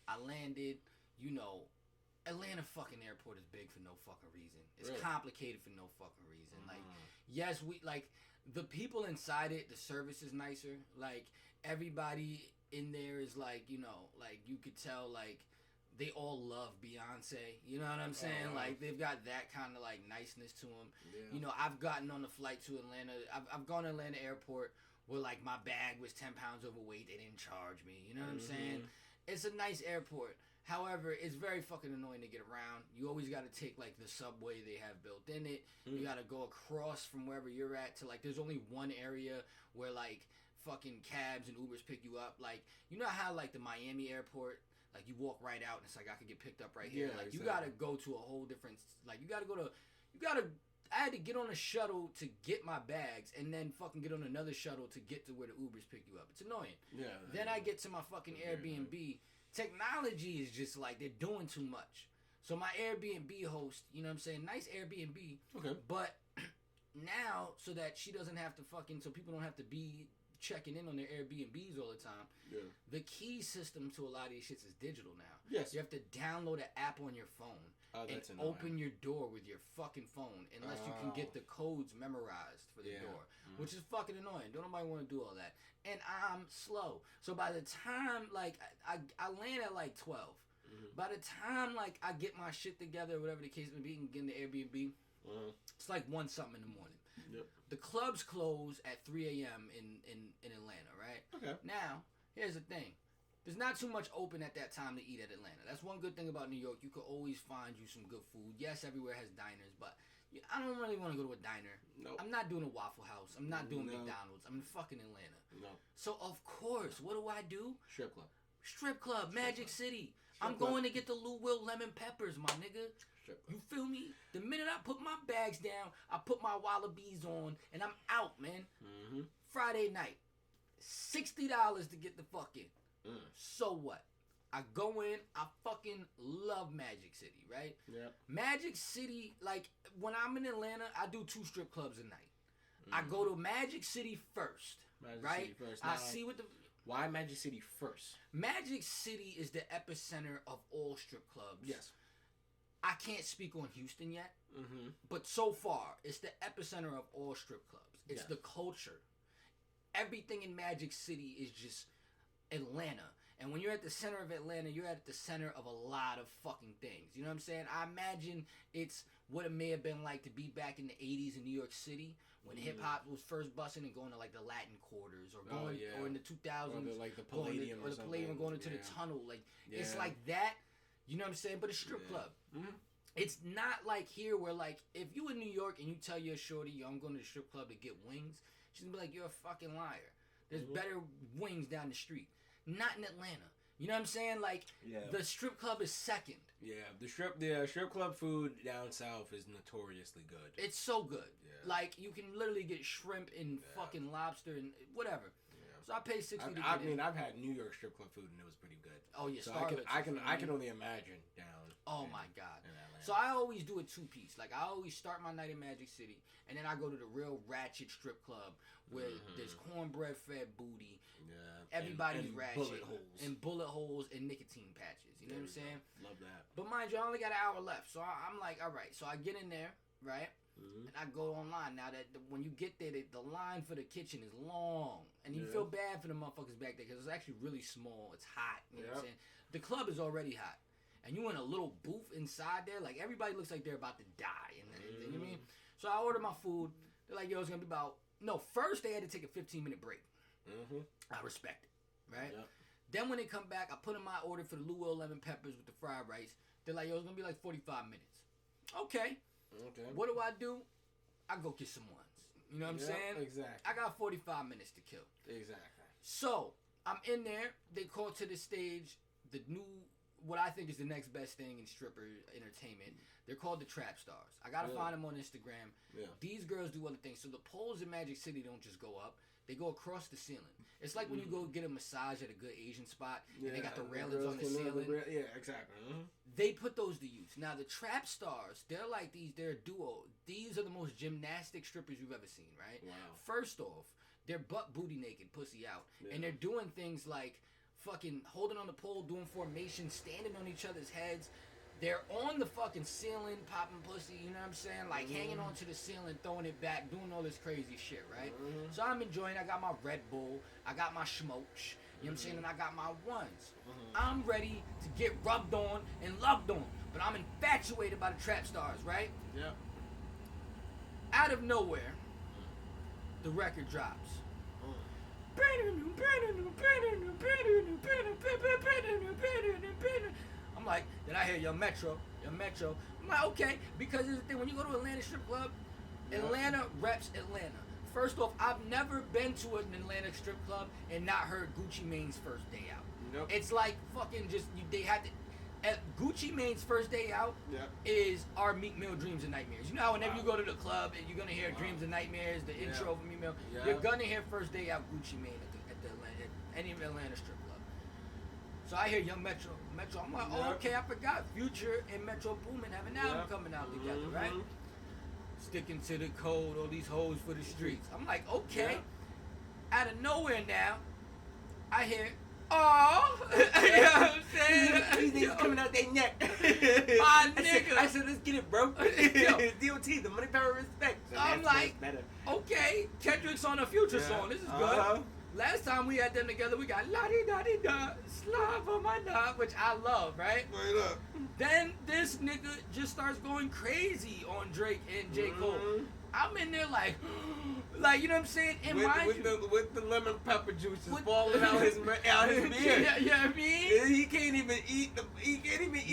Speaker 1: I landed, you know, Atlanta fucking airport is big for no fucking reason. It's
Speaker 2: Really?
Speaker 1: complicated for no fucking reason. Like, yes, we, like, the people inside it, the service is nicer. Like, everybody in there is like, you know, like, you could tell, like, they all love Beyonce. You know what I'm saying? Like, they've got that kind of, like, niceness to them.
Speaker 2: Yeah.
Speaker 1: You know, I've gotten on the flight to Atlanta. I've gone to Atlanta airport where, like, my bag was 10 pounds overweight. They didn't charge me. You know what I'm saying? It's a nice airport. However, it's very fucking annoying to get around. You always got to take, like, the subway they have built in it. You got to go across from wherever you're at to, like, there's only one area where, like, fucking cabs and Ubers pick you up. Like, you know how, like, the Miami airport, like, you walk right out and it's like, I could get picked up right here.
Speaker 2: Yeah,
Speaker 1: Like,
Speaker 2: exactly.
Speaker 1: you got to go to a whole different, like, I had to get on a shuttle to get my bags and then fucking get on another shuttle to get to where the Ubers pick you up. It's annoying.
Speaker 2: Yeah.
Speaker 1: Then I get to my fucking Airbnb. Technology is just like, they're doing too much. So my Airbnb host, you know what I'm saying? Nice Airbnb.
Speaker 2: Okay.
Speaker 1: But now, so that she doesn't have to fucking, so people don't have to be checking in on their Airbnbs all the time.
Speaker 2: Yeah.
Speaker 1: The key system to a lot of these shits is digital now.
Speaker 2: Yes.
Speaker 1: You have to download an app on your phone.
Speaker 2: Oh,
Speaker 1: And
Speaker 2: that's annoying.
Speaker 1: open your door with your fucking phone unless you can get the codes memorized for the door, which is fucking annoying. Don't nobody want to do all that. And I'm slow. So by the time, like, I land at, like, 12. By the time, like, I get my shit together, whatever the case may be, and get in the Airbnb, it's like 1 something in the morning.
Speaker 2: Yep.
Speaker 1: The clubs close at 3 a.m. in Atlanta, right?
Speaker 2: Okay.
Speaker 1: Now, here's the thing. There's not too much open at that time to eat at Atlanta. That's one good thing about New York. You could always find you some good food. Yes, everywhere has diners, but I don't really want to go to a diner.
Speaker 2: Nope.
Speaker 1: I'm not doing a Waffle House. I'm not doing
Speaker 2: No.
Speaker 1: McDonald's. I'm in fucking Atlanta.
Speaker 2: No.
Speaker 1: So, of course, what do?
Speaker 2: Strip club.
Speaker 1: Strip club, Magic
Speaker 2: club.
Speaker 1: City.
Speaker 2: Strip
Speaker 1: I'm
Speaker 2: club.
Speaker 1: going to get the Lou Will lemon peppers, my nigga.
Speaker 2: Strip club.
Speaker 1: You feel me? The minute I put my bags down, I put my wallabies on, and I'm out, man. Friday night. $60 to get the fucking. So what? I go in, I fucking love Magic City, right?
Speaker 2: Yeah.
Speaker 1: Magic City, like, when I'm in Atlanta, I do 2 strip clubs a night. I go to Magic City first,
Speaker 2: Magic
Speaker 1: right?
Speaker 2: City first.
Speaker 1: I
Speaker 2: Now,
Speaker 1: see what the...
Speaker 2: Why Magic City first?
Speaker 1: Magic City is the epicenter of all strip clubs.
Speaker 2: Yes.
Speaker 1: I can't speak on Houston yet, but so far, it's the epicenter of all strip clubs. It's the culture. Everything in Magic City is just Atlanta. And when you're at the center of Atlanta, you're at the center of a lot of fucking things. You know what I'm saying? I imagine it's what it may have been like to be back in the 80s in New York City when hip-hop was first busting and going to, like, the Latin quarters or going or in the 2000s.
Speaker 2: Or like the Palladium
Speaker 1: or the Palladium going into the tunnel. Like, it's like that. You know what I'm saying? But a strip club. It's not like here where, like, if you in New York and you tell your shorty, yo, I'm going to the strip club to get wings, she's going to be like, you're a fucking liar. There's better wings down the street. Not in Atlanta. You know what I'm saying? Like, the strip club is second.
Speaker 2: Yeah, the strip club food down south is notoriously good.
Speaker 1: It's so good.
Speaker 2: Yeah.
Speaker 1: Like, you can literally get shrimp and fucking lobster and whatever. So I paid $60 to get
Speaker 2: I
Speaker 1: in.
Speaker 2: mean, I've had New York strip club food and it was pretty good.
Speaker 1: Oh yeah,
Speaker 2: So
Speaker 1: Starbucks.
Speaker 2: I can only imagine down.
Speaker 1: Oh my god.
Speaker 2: in Atlanta.
Speaker 1: So I always do a 2-piece. Like, I always start my night in Magic City, and then I go to the real ratchet strip club where there's cornbread fed booty.
Speaker 2: Yeah.
Speaker 1: Everybody's
Speaker 2: and
Speaker 1: ratchet.
Speaker 2: bullet holes.
Speaker 1: And bullet holes and nicotine patches. You know what I'm saying?
Speaker 2: Love that.
Speaker 1: But mind you, I only got an hour left. So I'm like, all right. So I get in there, right? And I go online now that when you get there, the line for the kitchen is long, and you feel bad for the motherfuckers back there because it's actually really small. It's hot. You know what I'm saying? The club is already hot, and you in a little booth inside there. Like everybody looks like they're about to die. And you know what I mean? So I order my food. They're like, "Yo, it's gonna be about." No, first they had to take a 15-minute break. I respect it, right? Yep. Then when they come back, I put in my order for the Louisville lemon peppers with the fried rice. They're like, "Yo, it's gonna be like 45 minutes." Okay. What do? I go get some ones. You know what I'm saying?
Speaker 3: Exactly.
Speaker 1: I got 45 minutes to kill.
Speaker 3: Exactly.
Speaker 1: So I'm in there. They call to the stage the new, what I think is the next best thing in stripper entertainment. They're called the Trap Stars. I gotta find them on Instagram. These girls do other things. So the poles in Magic City don't just go up. They go across the ceiling. It's like when you go get a massage at a good Asian spot and they got the railings on the ceiling.
Speaker 3: Yeah, exactly.
Speaker 1: They put those to use. Now the Trap Stars, they're like they're a duo. These are the most gymnastic strippers you've ever seen, right?
Speaker 3: Wow.
Speaker 1: First off, they're butt booty naked, pussy out. And they're doing things like fucking holding on the pole, doing formations, standing on each other's heads. They're on the fucking ceiling, popping pussy, you know what I'm saying? Like hanging onto the ceiling, throwing it back, doing all this crazy shit, right? So I'm enjoying. I got my Red Bull, I got my smokes, you know what I'm saying? And I got my ones. I'm ready to get rubbed on and loved on, but I'm infatuated by the Trap Stars, right?
Speaker 3: Yep.
Speaker 1: Out of nowhere, the record drops. I'm like, then I hear Young Metro. I'm like, okay, because here's the thing, when you go to Atlanta strip club, Atlanta reps Atlanta. First off, I've never been to an Atlanta strip club and not heard Gucci Mane's first day out.
Speaker 3: Nope.
Speaker 1: It's like fucking just, they had to, Gucci Mane's first day out is our Meek Mill Dreams and Nightmares. You know how whenever you go to the club and you're going to hear Dreams and Nightmares, the intro of Meek Mill, you're going to hear first day out Gucci Mane at the Atlanta, any Atlanta strip club. So I hear Young Metro. I'm like, oh, okay, I forgot. Future and Metro Boomin have an album coming out together, right? Sticking to the code, all these hoes for the streets. I'm like, okay. Out of nowhere now, I hear, oh, you know what I'm saying?
Speaker 3: These niggas coming out their neck.
Speaker 1: My nigga.
Speaker 3: I said, let's get it, bro. DOT, the money, power, respect. So
Speaker 1: I'm like, okay, Kendrick's on a Future song. This is good. Last time we had them together, we got la-di-da-di-da, slide for my dog, which I love, right?
Speaker 3: Wait up.
Speaker 1: Then this nigga just starts going crazy on Drake and J. Cole. I'm in there like, you know what I'm saying? And
Speaker 3: with the lemon pepper juice just falling out his beard.
Speaker 1: Yeah, I mean?
Speaker 3: He can't even eat the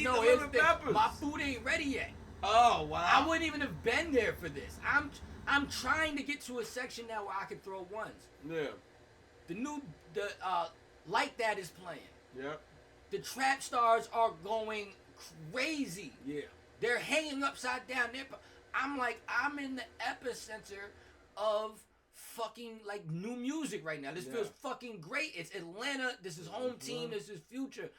Speaker 1: no,
Speaker 3: lemon peppers.
Speaker 1: My food ain't ready yet.
Speaker 3: Oh, wow.
Speaker 1: I wouldn't even have been there for this. I'm trying to get to a section now where I can throw ones.
Speaker 3: Yeah.
Speaker 1: The Like That is playing.
Speaker 3: Yep.
Speaker 1: The Trap Stars are going crazy.
Speaker 3: Yeah.
Speaker 1: They're hanging upside down. I'm like, I'm in the epicenter of fucking like new music right now. This feels fucking great. It's Atlanta. This is home team. This is Future.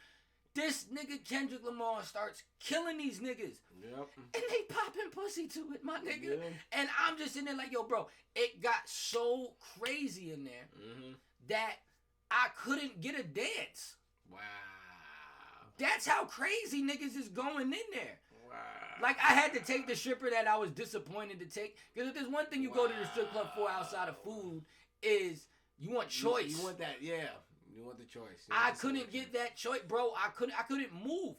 Speaker 1: This nigga Kendrick Lamar starts killing these niggas.
Speaker 3: Yep.
Speaker 1: And they popping pussy to it, my nigga. Yeah. And I'm just in there like, yo, bro, it got so crazy in there that I couldn't get a dance.
Speaker 3: Wow.
Speaker 1: That's how crazy niggas is going in there.
Speaker 3: Wow.
Speaker 1: Like, I had to take the stripper that I was disappointed to take. Because if there's one thing you go to the strip club for outside of food is you want choice.
Speaker 3: You want that, yeah. You want the choice.
Speaker 1: I couldn't get that choice, bro. I couldn't move.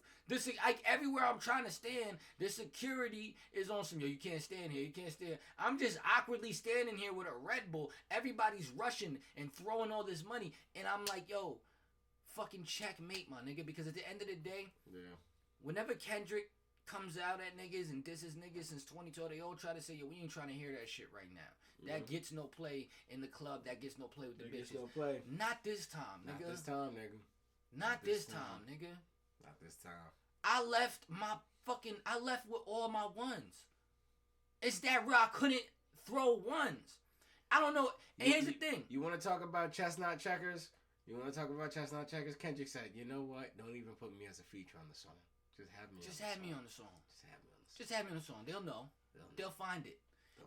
Speaker 1: Everywhere I'm trying to stand, the security is on some, yo, you can't stand here. You can't stand. I'm just awkwardly standing here with a Red Bull. Everybody's rushing and throwing all this money. And I'm like, yo, fucking checkmate, my nigga. Because at the end of the day, whenever Kendrick comes out at niggas and disses niggas since 2012, they all try to say, yo, we ain't trying to hear that shit right now. That gets no play in the club. That gets no play with the bitches.
Speaker 3: No play.
Speaker 1: Not this time, nigga.
Speaker 3: Not this time, nigga.
Speaker 1: Not this time, nigga.
Speaker 3: Not this time.
Speaker 1: I left with all my ones. It's that real. I couldn't throw ones. I don't know. And here's the thing.
Speaker 3: You want to talk about chestnut checkers? Kendrick said, you know what? Don't even put me as a feature on the song. Just have me on the song.
Speaker 1: Just have me on the song. They'll know. They'll find it.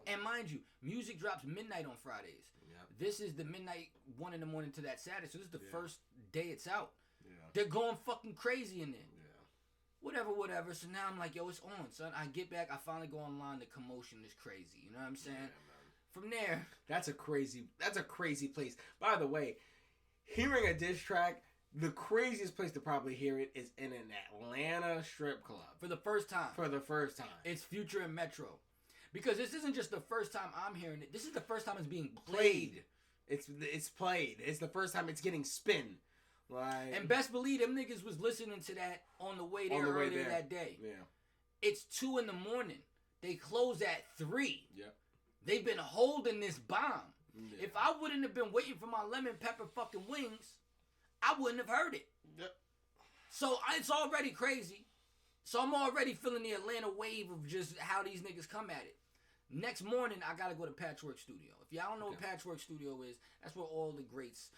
Speaker 1: And mind you, music drops midnight on Fridays. Yep. This is the midnight 1 a.m. to that Saturday. So this is the first day it's out. Yeah. They're going fucking crazy in there. Whatever. So now I'm like, yo, it's on, son. I get back. I finally go online. The commotion is crazy. You know what I'm saying?
Speaker 2: Yeah,
Speaker 1: From there,
Speaker 2: that's a crazy place. By the way, hearing a diss track, the craziest place to probably hear it is in an Atlanta strip club
Speaker 1: for the first time.
Speaker 2: It's
Speaker 1: Future and Metro, because this isn't just the first time I'm hearing it. This is the first time it's being played.
Speaker 2: It's played. It's the first time it's getting spin. Like,
Speaker 1: and best believe them niggas was listening to that on the way there earlier that day.
Speaker 2: Yeah.
Speaker 1: It's 2 a.m. They close at 3.
Speaker 2: Yep.
Speaker 1: They've been holding this bomb.
Speaker 2: Yeah.
Speaker 1: If I wouldn't have been waiting for my lemon pepper fucking wings, I wouldn't have heard it.
Speaker 2: Yep.
Speaker 1: So it's already crazy. So I'm already feeling the Atlanta wave of just how these niggas come at it. Next morning, I gotta go to Patchwork Studio. If y'all don't know what Patchwork Studio is, that's where all the greats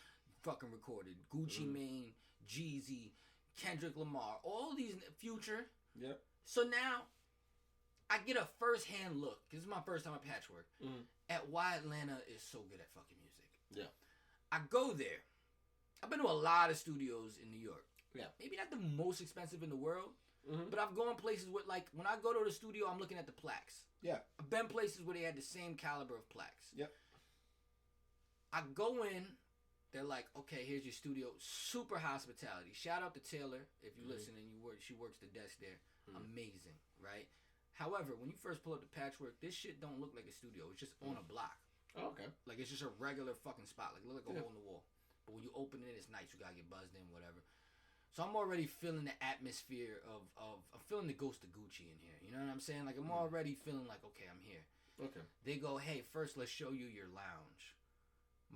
Speaker 1: fucking recorded. Gucci Mane, Jeezy, Kendrick Lamar, all these Future.
Speaker 2: Yep.
Speaker 1: So now, I get a first-hand look, because this is my first time at Patchwork, at why Atlanta is so good at fucking music.
Speaker 2: Yeah.
Speaker 1: I go there. I've been to a lot of studios in New York.
Speaker 2: Yeah.
Speaker 1: Maybe not the most expensive in the world, but I've gone places with, like, when I go to the studio, I'm looking at the plaques.
Speaker 2: Yeah.
Speaker 1: I've been places where they had the same caliber of plaques.
Speaker 2: Yep.
Speaker 1: I go in, they're like, okay, here's your studio. Super hospitality. Shout out to Taylor, if you listen and she works the desk there. Amazing, right? However, when you first pull up the Patchwork, this shit don't look like a studio. It's just on a block.
Speaker 2: Oh, okay.
Speaker 1: Like, it's just a regular fucking spot. Like, it look like a hole in the wall. But when you open it, it's nice. You gotta get buzzed in, whatever. So I'm already feeling the atmosphere of I'm feeling the ghost of Gucci in here. You know what I'm saying? Like, I'm already feeling like, okay, I'm here.
Speaker 2: Okay.
Speaker 1: They go, hey, first let's show you your lounge.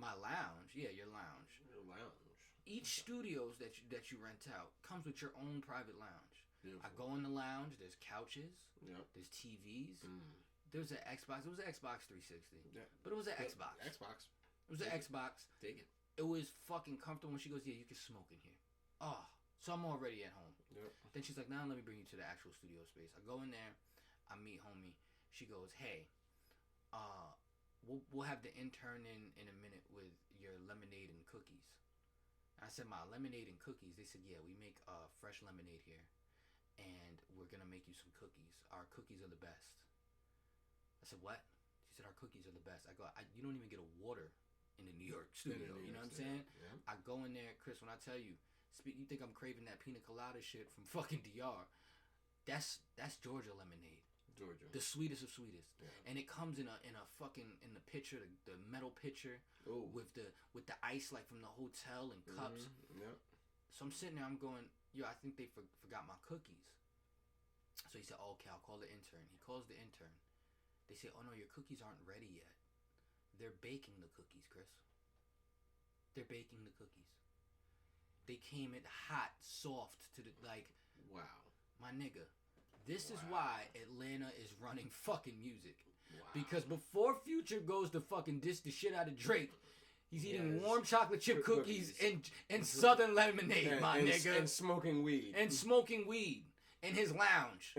Speaker 1: My lounge? Yeah, your lounge.
Speaker 2: Your lounge.
Speaker 1: Each studios that you rent out comes with your own private lounge.
Speaker 2: Beautiful.
Speaker 1: I go in the lounge. There's couches.
Speaker 2: Yep.
Speaker 1: There's TVs. There's an Xbox. It was an Xbox 360.
Speaker 2: Yeah.
Speaker 1: But it was an Xbox.
Speaker 2: Xbox.
Speaker 1: It was an Xbox.
Speaker 2: Take it.
Speaker 1: It was fucking comfortable. When she goes, yeah, you can smoke in here. Oh, so I'm already at home.
Speaker 2: Yep.
Speaker 1: Then she's like, now let me bring you to the actual studio space. I go in there. I meet homie. She goes, hey, we'll have the intern in a minute with your lemonade and cookies. I said, my lemonade and cookies? They said, yeah, we make fresh lemonade here. And we're going to make you some cookies. Our cookies are the best. I said, what? She said, our cookies are the best. I go, you don't even get a water in the New York studio. You know what I'm saying?
Speaker 2: Yeah.
Speaker 1: I go in there, Chris, when I tell you, you think I'm craving that pina colada shit from fucking DR. That's Georgia lemonade.
Speaker 2: Georgia.
Speaker 1: The sweetest of sweetest.
Speaker 2: Yeah.
Speaker 1: And it comes in a fucking, in the pitcher, the metal pitcher.
Speaker 2: Ooh.
Speaker 1: with the ice like from the hotel and cups.
Speaker 2: Yep.
Speaker 1: So I'm sitting there, I'm going, yo, I think they forgot my cookies. So he said, oh, okay, I'll call the intern. He calls the intern. They say, oh no, your cookies aren't ready yet. They're baking the cookies, Chris. They're baking the cookies. They came in hot, soft to the, like,
Speaker 2: wow.
Speaker 1: My nigga, this is why Atlanta is running fucking music.
Speaker 2: Wow.
Speaker 1: Because before Future goes to fucking diss the shit out of Drake, he's eating warm chocolate chip cookies and Southern lemonade, nigga.
Speaker 2: And smoking weed.
Speaker 1: And smoking weed in his lounge.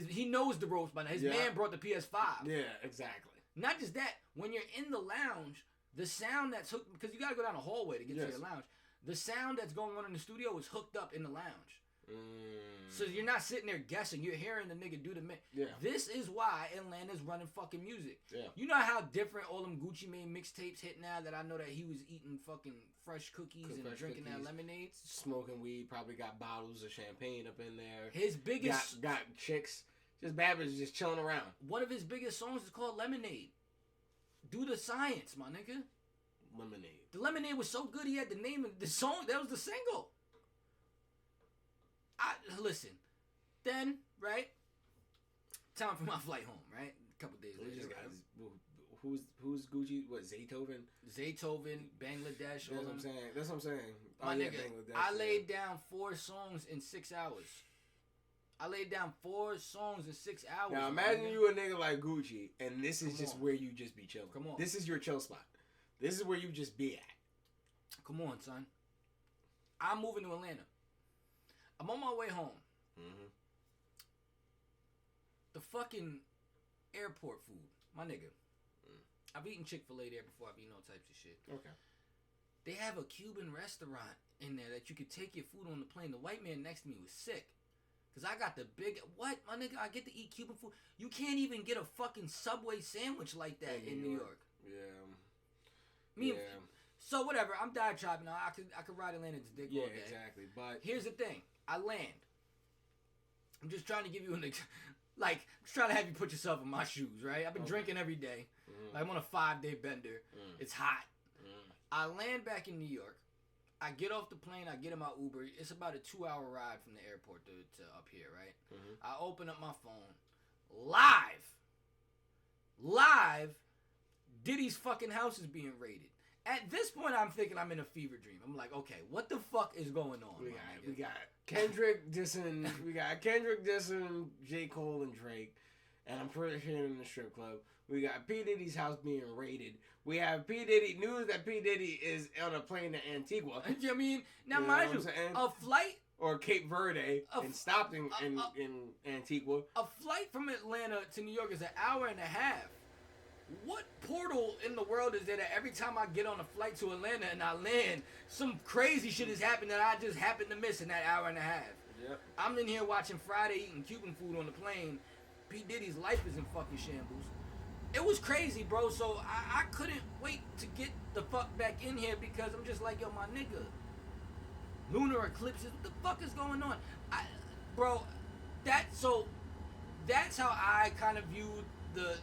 Speaker 1: He knows the ropes by now. His man brought the PS5.
Speaker 2: Yeah, exactly.
Speaker 1: Not just that, when you're in the lounge, the sound that's hooked, because you got to go down a hallway to get to your lounge. The sound that's going on in the studio is hooked up in the lounge. So you're not sitting there guessing. You're hearing the nigga do the mix.
Speaker 2: Yeah.
Speaker 1: This is why Atlanta's running fucking music.
Speaker 2: Yeah.
Speaker 1: You know how different all them Gucci Mane mixtapes hit now that I know that he was eating fucking fresh cookies and drinking that lemonade?
Speaker 2: Smoking weed, probably got bottles of champagne up in there.
Speaker 1: His biggest...
Speaker 2: Got chicks. Just bad bitches just chilling around.
Speaker 1: One of his biggest songs is called Lemonade. Do the science, my nigga.
Speaker 2: Lemonade.
Speaker 1: The Lemonade was so good he had the name of the song. That was the single. Listen, then, right? Time for my flight home, right? A couple days later.
Speaker 2: Who's Gucci? What, Zaytoven?
Speaker 1: Zaytoven, Bangladesh.
Speaker 2: That's what I'm saying.
Speaker 1: My nigga, I laid down 4 songs in 6 hours. Now
Speaker 2: imagine you a nigga like Gucci, and this is just where you just be chilling.
Speaker 1: Come on.
Speaker 2: This is your chill spot. This is where you just be at.
Speaker 1: Come on, son. I'm moving to Atlanta. I'm on my way home.
Speaker 2: Mm-hmm.
Speaker 1: The fucking airport food, my nigga. I've eaten Chick-fil-A there before. I've eaten all types of shit.
Speaker 2: Okay.
Speaker 1: They have a Cuban restaurant in there that you could take your food on the plane. The white man next to me was sick. Cause I got the big what, my nigga. I get to eat Cuban food. You can't even get a fucking Subway sandwich like that in New York.
Speaker 2: Yeah.
Speaker 1: So whatever. I'm diatribing. I could ride Atlanta's dick all day.
Speaker 2: Exactly. But
Speaker 1: here's the thing. I land. I'm just trying to give you like, just trying to have you put yourself in my shoes, right? I've been drinking every day. Like, I'm on a 5-day bender. It's hot. I land back in New York. I get off the plane. I get in my Uber. It's about a 2-hour ride from the airport to up here, right? I open up my phone. Live, Diddy's fucking house is being raided. At this point, I'm thinking I'm in a fever dream. I'm like, okay, what the fuck is going on?
Speaker 2: We got Kendrick dissing. We got Kendrick dissing J. Cole and Drake, and I'm pretty sure in the strip club. We got P. Diddy's house being raided. We have P. Diddy news that P. Diddy is on a plane to Antigua.
Speaker 1: I mean, now mind you, a flight
Speaker 2: or Cape Verde and stopped in Antigua.
Speaker 1: A flight from Atlanta to New York is an hour and a half. What portal in the world is there that every time I get on a flight to Atlanta and I land, some crazy shit has happened that I just happened to miss in that hour and a half?
Speaker 2: Yep.
Speaker 1: I'm in here watching Friday eating Cuban food on the plane. P. Diddy's life is in fucking shambles. It was crazy, bro. So I couldn't wait to get the fuck back in here because I'm just like, yo, my nigga. Lunar eclipses. What the fuck is going on? That's how I kind of viewed the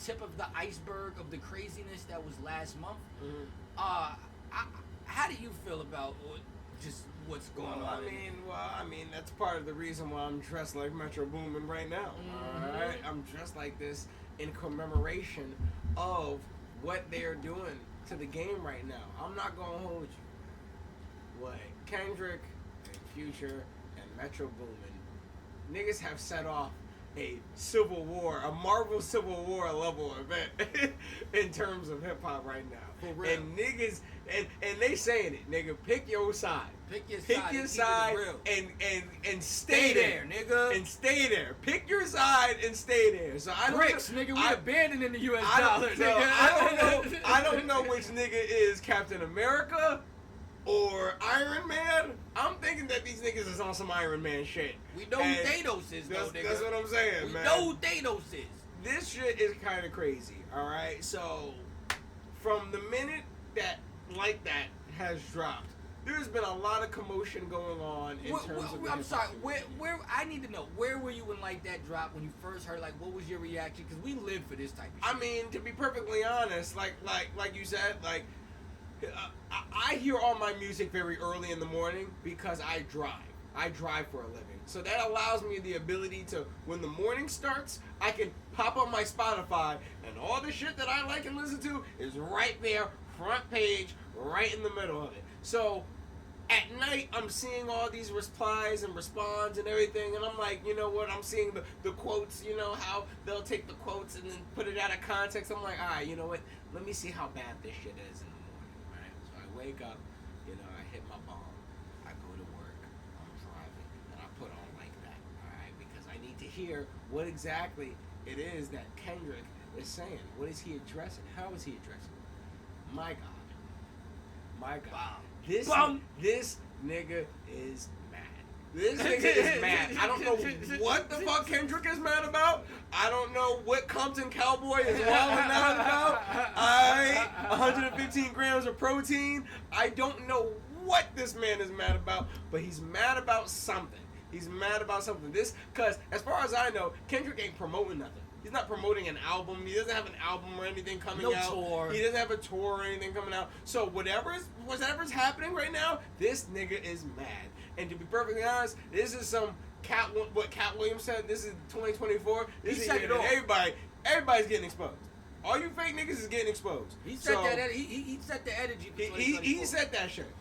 Speaker 1: tip of the iceberg of the craziness that was last month. How do you feel about just what's going on?
Speaker 2: I mean, that's part of the reason why I'm dressed like Metro Boomin right now. All right, I'm dressed like this in commemoration of what they're doing to the game right now. I'm not gonna hold you. What Kendrick and Future and Metro Boomin, niggas have set off a Civil War, a Marvel Civil War level event in terms of hip hop right now.
Speaker 1: For real.
Speaker 2: And niggas, and they saying it, nigga, pick your side.
Speaker 1: Pick your
Speaker 2: side and stay there,
Speaker 1: nigga.
Speaker 2: And stay there. Pick your side and stay there. So I don't
Speaker 1: Bricks, nigga, we abandoning the US dollar, nigga.
Speaker 2: I don't know which nigga is Captain America or Iron Man. I'm thinking that these niggas is on some Iron Man shit.
Speaker 1: We know who Thanos is, though, nigga.
Speaker 2: That's what I'm saying, man.
Speaker 1: We know who Thanos is.
Speaker 2: This shit is kind of crazy, alright? So, from the minute that Like That has dropped, there's been a lot of commotion going on in terms of...
Speaker 1: I'm sorry, where I need to know, where were you when Like That dropped, when you first heard, like, what was your reaction? Because we live for this type of shit.
Speaker 2: I mean, to be perfectly honest, like you said, like... I hear all my music very early in the morning because I drive. I drive for a living. So that allows me the ability to, when the morning starts, I can pop on my Spotify and all the shit that I like and listen to is right there, front page, right in the middle of it. So at night, I'm seeing all these replies and responds and everything, and I'm like, you know what, I'm seeing the quotes, you know, how they'll take the quotes and then put it out of context. I'm like, all right, you know what, let me see how bad this shit is in the morning, right? So I wake up, you know, I hit my bomb, I go to work, I'm driving, and I put on Like That, all right? Because I need to hear what exactly it is that Kendrick is saying. What is he addressing? How is he addressing it? My God. This nigga is mad. This nigga is mad. I don't know what the fuck Kendrick is mad about. I don't know what Compton Cowboy is wilding out about. 115 grams of protein. I don't know what this man is mad about, but he's mad about something. This, cause as far as I know, Kendrick ain't promoting nothing. He's not promoting an album. He doesn't have an album or anything coming out.
Speaker 1: No tour.
Speaker 2: He doesn't have a tour or anything coming out. So whatever's happening right now, this nigga is mad. And to be perfectly honest, this is some what Cat Williams said. This is 2024. This is everybody's getting exposed. All you fake niggas is getting exposed.
Speaker 1: He set he set the energy for 2024.
Speaker 2: He said that shit.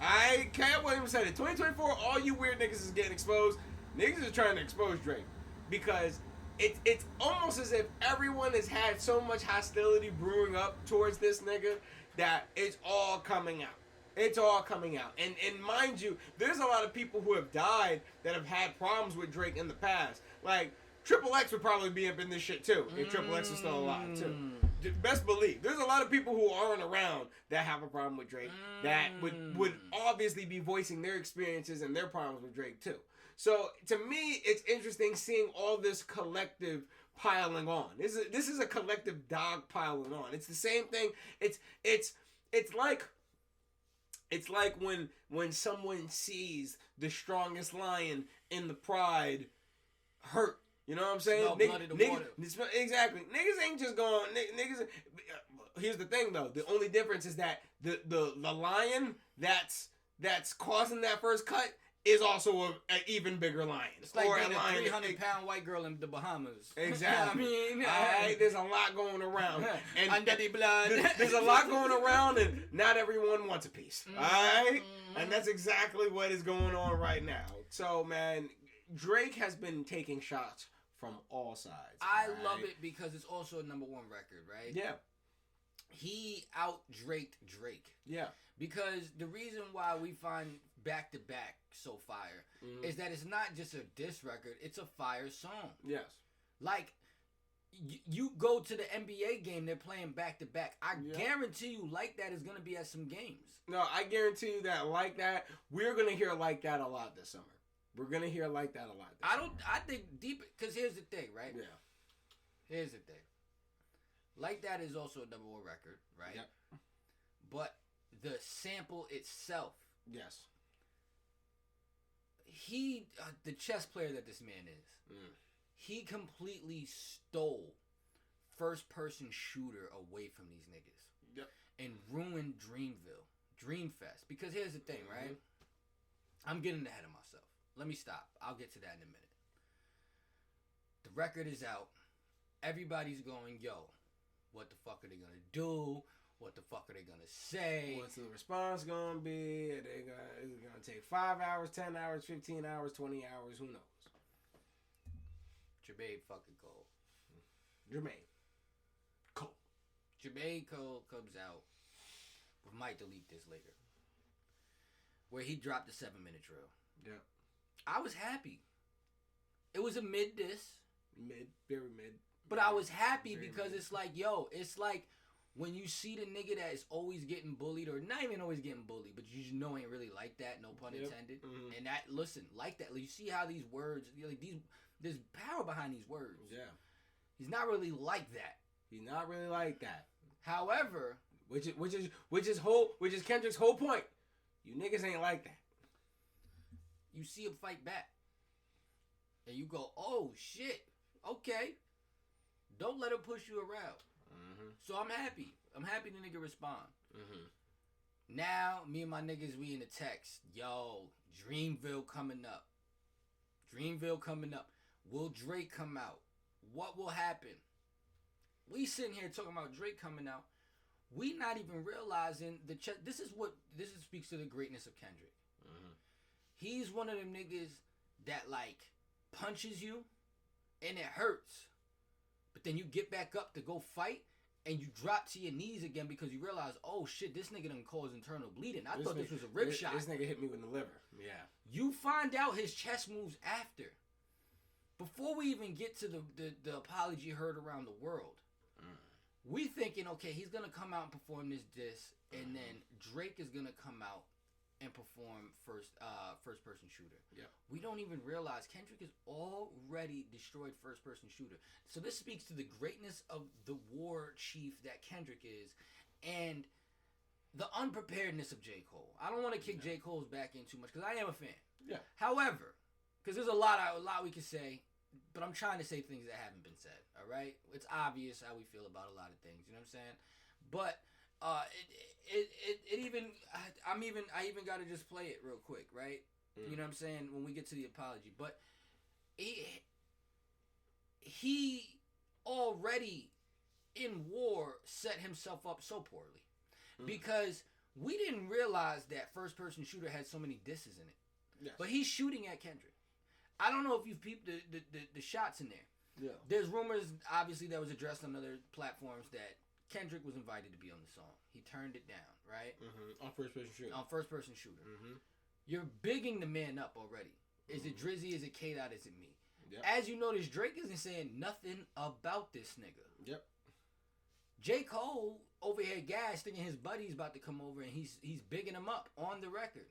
Speaker 2: Cat Williams said it. 2024, all you weird niggas is getting exposed. Niggas is trying to expose Drake. Because it's almost as if everyone has had so much hostility brewing up towards this nigga that it's all coming out. It's all coming out. And mind you, there's a lot of people who have died that have had problems with Drake in the past. Like, Triple X would probably be up in this shit too if Triple X was still alive too.
Speaker 3: best believe there's a lot of people who aren't around that have a problem with Drake that would obviously be voicing their experiences and their problems with Drake too. So to me, it's interesting seeing all this collective piling on. This is a collective dog piling on. It's the same thing. It's like when someone sees the strongest lion in the pride hurt. You know what I'm saying? Exactly. Niggas ain't just going. Niggas. Here's the thing, though. The only difference is that the lion that's causing that first cut is also an even bigger lion.
Speaker 1: It's like being a 300-pound white girl in the Bahamas.
Speaker 3: Exactly.
Speaker 1: I mean,
Speaker 3: all right. There's a lot going around, and
Speaker 1: under the blood.
Speaker 3: There's a lot going around, and not everyone wants a piece. All right, and that's exactly what is going on right now. So, man, Drake has been taking shots from all sides.
Speaker 1: I love it because it's also a #1 record, right?
Speaker 3: Yeah.
Speaker 1: He out-Draked Drake.
Speaker 3: Yeah.
Speaker 1: Because the reason why we find Back to Back so fire is that it's not just a diss record, it's a fire song.
Speaker 3: Yes.
Speaker 1: Like, you go to the NBA game, they're playing back to back. I guarantee you Like That is going to be at some games.
Speaker 3: No, I guarantee you that Like That, we're going to hear Like That a lot this summer. We're going to hear Like That a lot this summer.
Speaker 1: I think deep, because here's the thing, right?
Speaker 3: Yeah.
Speaker 1: Here's the thing. Like That is also a #1 record, right?
Speaker 3: Yep.
Speaker 1: But the sample itself.
Speaker 3: Yes.
Speaker 1: He, the chess player that this man is, he completely stole first-person shooter away from these niggas.
Speaker 3: Yep.
Speaker 1: And ruined Dreamfest. Because here's the thing, right? I'm getting ahead of myself. Let me stop. I'll get to that in a minute. The record is out. Everybody's going, yo, what the fuck are they gonna do? What the fuck are they gonna say?
Speaker 3: What's the response gonna be? Is it gonna take 5 hours, 10 hours, 15 hours, 20 hours? Who knows?
Speaker 1: Jermaine fucking Cole.
Speaker 3: Jermaine Cole.
Speaker 1: Jermaine Cole comes out. We might delete this later. Where he dropped the 7-minute drill.
Speaker 3: Yeah.
Speaker 1: I was happy. It was a mid diss.
Speaker 3: Very mid.
Speaker 1: But I was happy
Speaker 3: Very
Speaker 1: because
Speaker 3: mid.
Speaker 1: it's like, yo, it's like when you see the nigga that is always getting bullied, or not even always getting bullied, but you just know ain't really like that, no pun intended. And that, listen, like that. You see how these words, like there's power behind these words.
Speaker 3: Yeah.
Speaker 1: He's not really like that.
Speaker 3: He's not really like that.
Speaker 1: However,
Speaker 3: which is Kendrick's whole point. You niggas ain't like that.
Speaker 1: You see him fight back. And you go, oh shit, okay. Don't let him push you around. So I'm happy. I'm happy the nigga respond. Now, me and my niggas, we in the text. Yo, Dreamville coming up. Will Drake come out? What will happen? We sitting here talking about Drake coming out. We not even realizing this speaks to the greatness of Kendrick. He's one of them niggas that like punches you and it hurts. But then you get back up to go fight and you drop to your knees again because you realize, oh shit, this nigga done caused internal bleeding. I thought this was a rip shot.
Speaker 3: This nigga hit me with the liver. Yeah.
Speaker 1: You find out his chess moves after. Before we even get to the apology heard around the world. We thinking, okay, he's gonna come out and perform this diss, and then Drake is gonna come out and perform first person shooter.
Speaker 3: Yeah.
Speaker 1: We don't even realize Kendrick has already destroyed first person shooter. So this speaks to the greatness of the war chief that Kendrick is, and the unpreparedness of J. Cole. I don't want to kick J. Cole's back in too much because I am a fan.
Speaker 3: Yeah.
Speaker 1: However, because there's a lot we can say, but I'm trying to say things that haven't been said. All right, it's obvious how we feel about a lot of things. You know what I'm saying? But I even got to just play it real quick, right? You know what I'm saying? When we get to the apology, but he already in war set himself up so poorly because we didn't realize that first person shooter had so many disses in it.
Speaker 3: Yes.
Speaker 1: But he's shooting at Kendrick. I don't know if you've peeped the shots in there.
Speaker 3: Yeah.
Speaker 1: There's rumors, obviously, that was addressed on other platforms that Kendrick was invited to be on the song. He turned it down, right?
Speaker 3: On first person shooter.
Speaker 1: On first person shooter. You're bigging the man up already. Is it Drizzy? Is it K-Dot? Is it me?
Speaker 3: Yep.
Speaker 1: As you notice, Drake isn't saying nothing about this nigga.
Speaker 3: Yep.
Speaker 1: J. Cole over here gas thinking his buddy's about to come over and he's bigging him up on the record.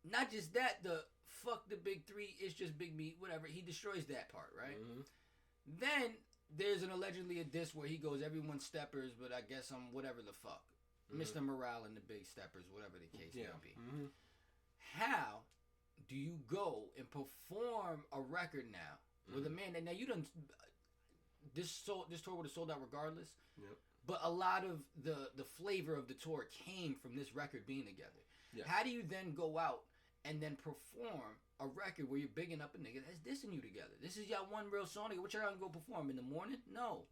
Speaker 1: Not just that, the fuck the big three, it's just Big Meat, whatever. He destroys that part, right? Mm-hmm. Then there's an allegedly a diss where he goes, everyone steppers, but I guess I'm whatever the fuck. Mm-hmm. Mr. Morale and the big steppers, whatever the case may be. Mm-hmm. How do you go and perform a record now with a man that now you done this tour would have sold out regardless. Yep. But a lot of the flavor of the tour came from this record being together. Yep. How do you then go out and then perform a record where you're bigging up a nigga that's dissing you together? This is y'all one real song. What y'all gonna go perform in the morning? No.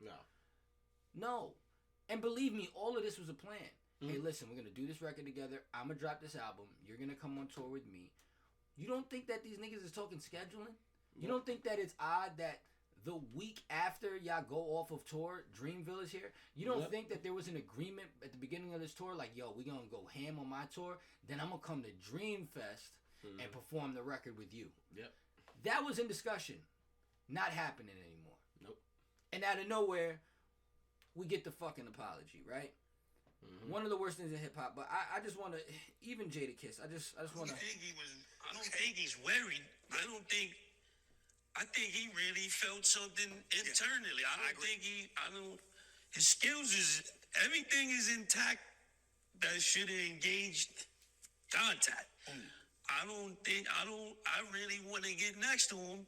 Speaker 1: And believe me, all of this was a plan. Hey, listen, we're gonna do this record together. I'm gonna drop this album. You're gonna come on tour with me. You don't think that these niggas is talking scheduling? You don't think that it's odd that the week after y'all go off of tour, Dreamville is here? You don't think that there was an agreement at the beginning of this tour, like, yo, we gonna go ham on my tour, then I'm gonna come to Dreamfest and perform the record with you. Yep. That was in discussion. Not happening anymore. Nope. And out of nowhere, we get the fucking apology, right? Mm-hmm. One of the worst things in hip hop, but I just want to, even Jadakiss, I just want to.
Speaker 4: I don't think he's worried. I think he really felt something internally. His skills everything is intact that should have engaged contact. I really want to get next to him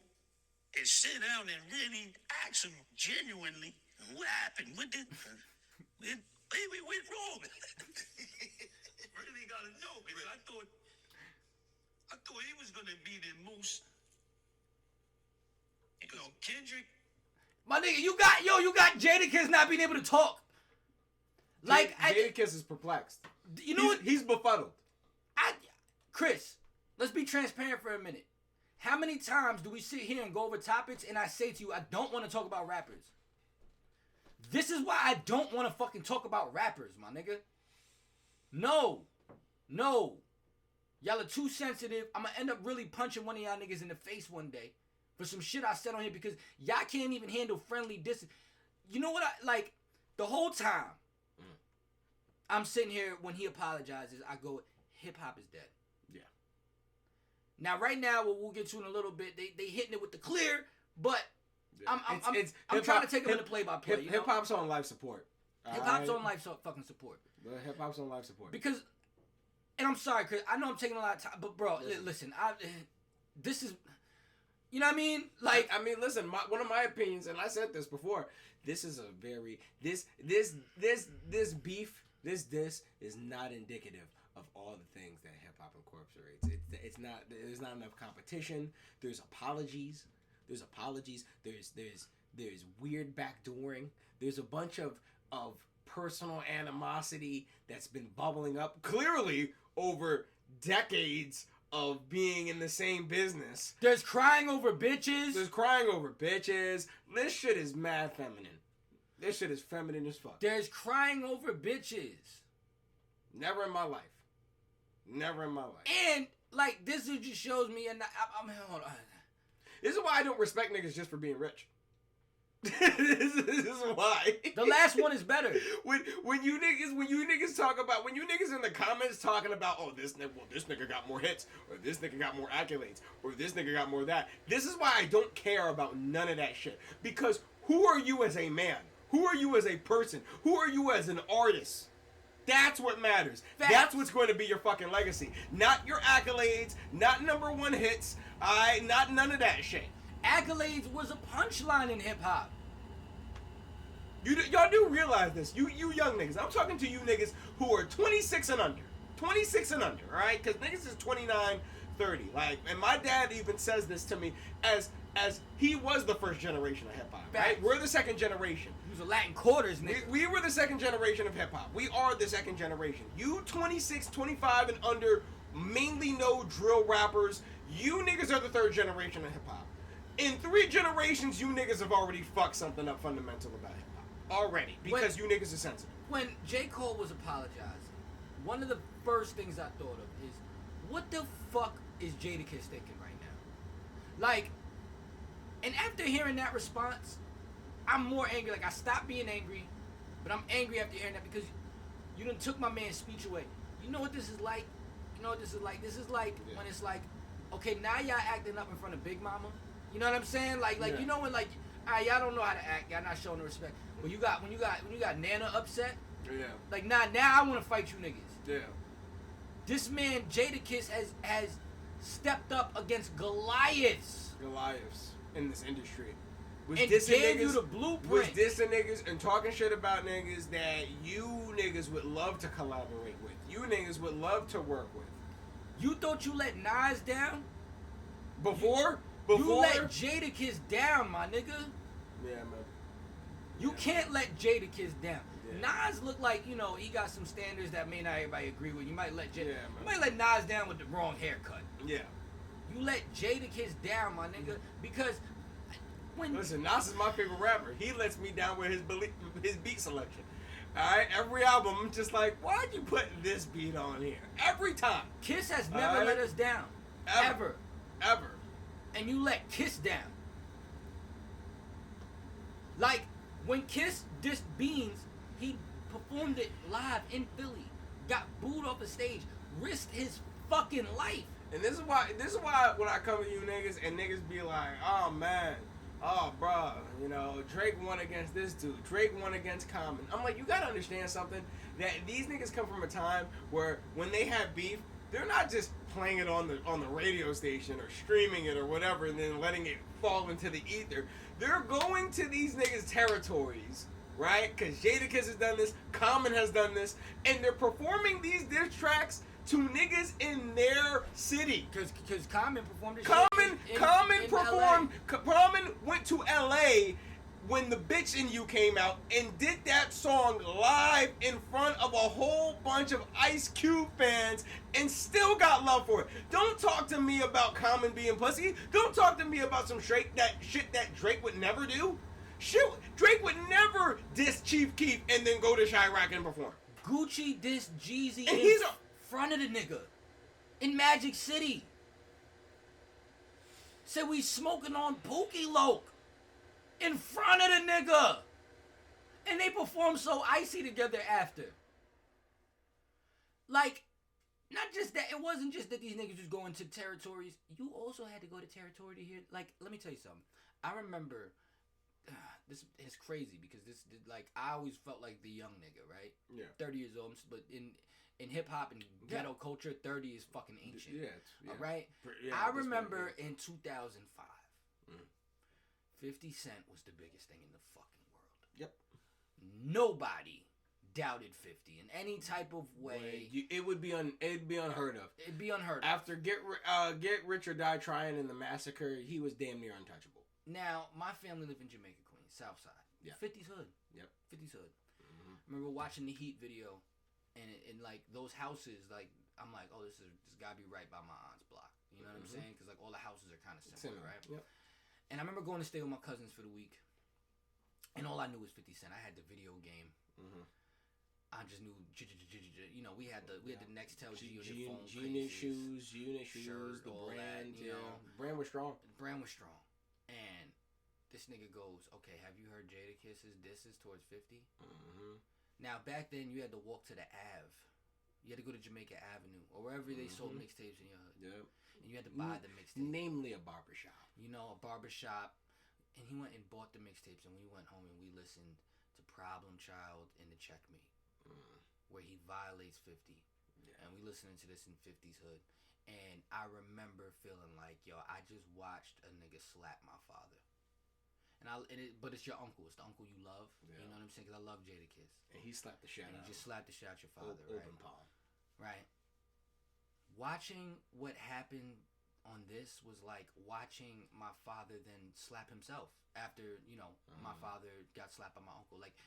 Speaker 4: and sit down and really ask him genuinely, what happened? What went wrong? Really gotta know, because I thought he was gonna be the most, Kendrick.
Speaker 1: My nigga, you got Jadakiss not being able to talk. Like
Speaker 3: Jadakiss is perplexed.
Speaker 1: You know what?
Speaker 3: He's befuddled.
Speaker 1: Chris, let's be transparent for a minute. How many times do we sit here and go over topics and I say to you, I don't want to talk about rappers? This is why I don't want to fucking talk about rappers, my nigga. No. Y'all are too sensitive. I'm going to end up really punching one of y'all niggas in the face one day for some shit I said on here because y'all can't even handle friendly distance. You know what the whole time I'm sitting here when he apologizes, I go, hip hop is dead. Yeah. Now, right now, what we'll get to in a little bit, they hitting it with the clear, but I'm trying to take them into play-by-play.
Speaker 3: Hip hop's on life support.
Speaker 1: Hip hop's on life fucking support.
Speaker 3: Hip hop's on life support.
Speaker 1: Because, and I'm sorry, Chris, I know I'm taking a lot of time, but bro, listen, this is, you know what I mean? Like,
Speaker 3: listen, one of my opinions, and I said this before, this is a very, this beef, this is not indicative of all the things that hip hop incorporates. It's not, there's not enough competition. There's apologies. There's weird backdooring. There's a bunch of personal animosity that's been bubbling up clearly over decades of being in the same business.
Speaker 1: There's crying over bitches.
Speaker 3: This shit is mad feminine. This shit is feminine as fuck.
Speaker 1: There's crying over bitches.
Speaker 3: Never in my life.
Speaker 1: And like this just shows me, and I'm hold on.
Speaker 3: This is why I don't respect niggas just for being rich. This is why.
Speaker 1: The last one is better.
Speaker 3: When you niggas talk about, when you niggas in the comments talking about, oh, this nigga got more hits, or this nigga got more accolades, or this nigga got more of that. This is why I don't care about none of that shit. Because who are you as a man? Who are you as a person? Who are you as an artist? That's what matters. Facts. That's what's going to be your fucking legacy. Not your accolades, not #1 hits, not none of that shit.
Speaker 1: Accolades was a punchline in hip hop.
Speaker 3: Y'all do realize this. You young niggas. I'm talking to you niggas who are 26 and under. 26 and under, alright? Because niggas is 29, 30. Like, and my dad even says this to me as he was the first generation of hip hop, right? We're the second generation.
Speaker 1: He was a Latin Quarters nigga.
Speaker 3: We were the second generation of hip hop. We are the second generation. You 26, 25 and under mainly know drill rappers. You niggas are the third generation of hip hop. In 3 generations, you niggas have already fucked something up fundamental about hip hop. Already. Because you niggas are sensitive.
Speaker 1: When J. Cole was apologizing, one of the first things I thought of is, what the fuck is Jadakiss thinking right now? Like, and after hearing that response, I'm more angry. Like, I stopped being angry, but I'm angry after hearing that because you done took my man's speech away. You know what this is like? You know what this is like? This is like when it's like, okay, now y'all acting up in front of Big Mama. You know what I'm saying? Like you know when like, alright, y'all don't know how to act. Y'all not showing no respect. When you got Nana upset.
Speaker 3: Yeah.
Speaker 1: Like now I want to fight you niggas.
Speaker 3: Yeah.
Speaker 1: This man Jadakiss has stepped up against Goliaths
Speaker 3: in this industry.
Speaker 1: And gave you the blueprint.
Speaker 3: Was dissing niggas and talking shit about niggas that you niggas would love to collaborate with. You niggas would love to work with.
Speaker 1: You thought you let Nas down?
Speaker 3: Before?
Speaker 1: You let Jadakiss down, my nigga.
Speaker 3: Yeah, man.
Speaker 1: You can't let Jadakiss down.
Speaker 3: Yeah.
Speaker 1: Nas look like, you know, he got some standards that may not everybody agree with. You might let
Speaker 3: man.
Speaker 1: you might let Nas down with the wrong haircut.
Speaker 3: Yeah.
Speaker 1: You let Jadakiss down, my nigga, because when
Speaker 3: listen, Nas is my favorite rapper. He lets me down with his beat selection. Alright, every album I'm just like, why'd you put this beat on here? Every time.
Speaker 1: Kiss has never let us down. Ever. And you let Kiss down. Like, when Kiss dissed Beans, he performed it live in Philly, got booed off the stage, risked his fucking life.
Speaker 3: And this is why when I come to you niggas and niggas be like, oh man, oh bruh, you know, Drake won against this dude, Drake won against Common. I'm like, you gotta understand something, that these niggas come from a time where when they have beef, they're not just playing it on the radio station or streaming it or whatever and then letting it fall into the ether. They're going to these niggas' territories, right? Because Jadakiss has done this, Common has done this, and they're performing these diss tracks to niggas in their city.
Speaker 1: Because Common performed this
Speaker 3: Common went to LA when The Bitch in You came out and did that song live in front of a whole bunch of Ice Cube fans and still got love for it. Don't talk to me about Common being pussy. Don't talk to me about some shit that Drake would never do. Shit, Drake would never diss Chief Keef and then go to Chirac and perform.
Speaker 1: Gucci dissed Jeezy
Speaker 3: and
Speaker 1: in front of the nigga in Magic City. Said we smoking on Pookie Loke in front of the nigga. And they performed so icy together after. Like, not just that, it wasn't just that these niggas was going to territories. You also had to go to territory to hear, like, let me tell you something. I remember, this is crazy because like, I always felt like the young nigga, right?
Speaker 3: Yeah.
Speaker 1: 30 years old, but in hip hop and ghetto culture, 30 is fucking ancient.
Speaker 3: Yeah.
Speaker 1: All right?
Speaker 3: Yeah,
Speaker 1: I remember in 2005, 50 Cent was the biggest thing in the fucking world.
Speaker 3: Yep.
Speaker 1: Nobody doubted 50 in any type of way.
Speaker 3: It'd be unheard of.
Speaker 1: It'd be unheard of.
Speaker 3: After Get Rich or Die Trying in the Massacre, he was damn near untouchable.
Speaker 1: Now, my family lived in Jamaica, Queens, South Side.
Speaker 3: Yeah.
Speaker 1: 50's hood.
Speaker 3: Yep.
Speaker 1: 50's hood. I remember watching the Heat video, and like those houses, like I'm like, oh, this gotta be right by my aunt's block. You know what I'm saying? Because like all the houses are kind of similar, right?
Speaker 3: Yep.
Speaker 1: And I remember going to stay with my cousins for the week, and all I knew was 50 Cent. I had the video game. I just knew, you know, we had the Nextel G-Unit phone
Speaker 3: Unit
Speaker 1: cases,
Speaker 3: shoes, the
Speaker 1: all
Speaker 3: brand,
Speaker 1: that, you know.
Speaker 3: Brand was strong.
Speaker 1: And this nigga goes, okay, have you heard Jadakiss's disses towards 50? Now, back then, you had to walk to the Ave. You had to go to Jamaica Avenue, or wherever they sold mixtapes in your hood.
Speaker 3: Yep.
Speaker 1: And you had to buy the mixtape.
Speaker 3: Namely a barbershop.
Speaker 1: You know, a barbershop. And he went and bought the mixtapes, and we went home and we listened to Problem Child and the Checkmate, where he violates 50. Yeah. And we listening to this in 50's hood. And I remember feeling like, yo, I just watched a nigga slap my father. But it's your uncle. It's the uncle you love. Yeah. You know what I'm saying? Because I love Jadakiss.
Speaker 3: And he slapped the shit out of him.
Speaker 1: He just slapped the shit out your father,
Speaker 3: Open palm.
Speaker 1: Right. Watching what happened on this was like watching my father then slap himself after, you know, my father got slapped by my uncle. Like,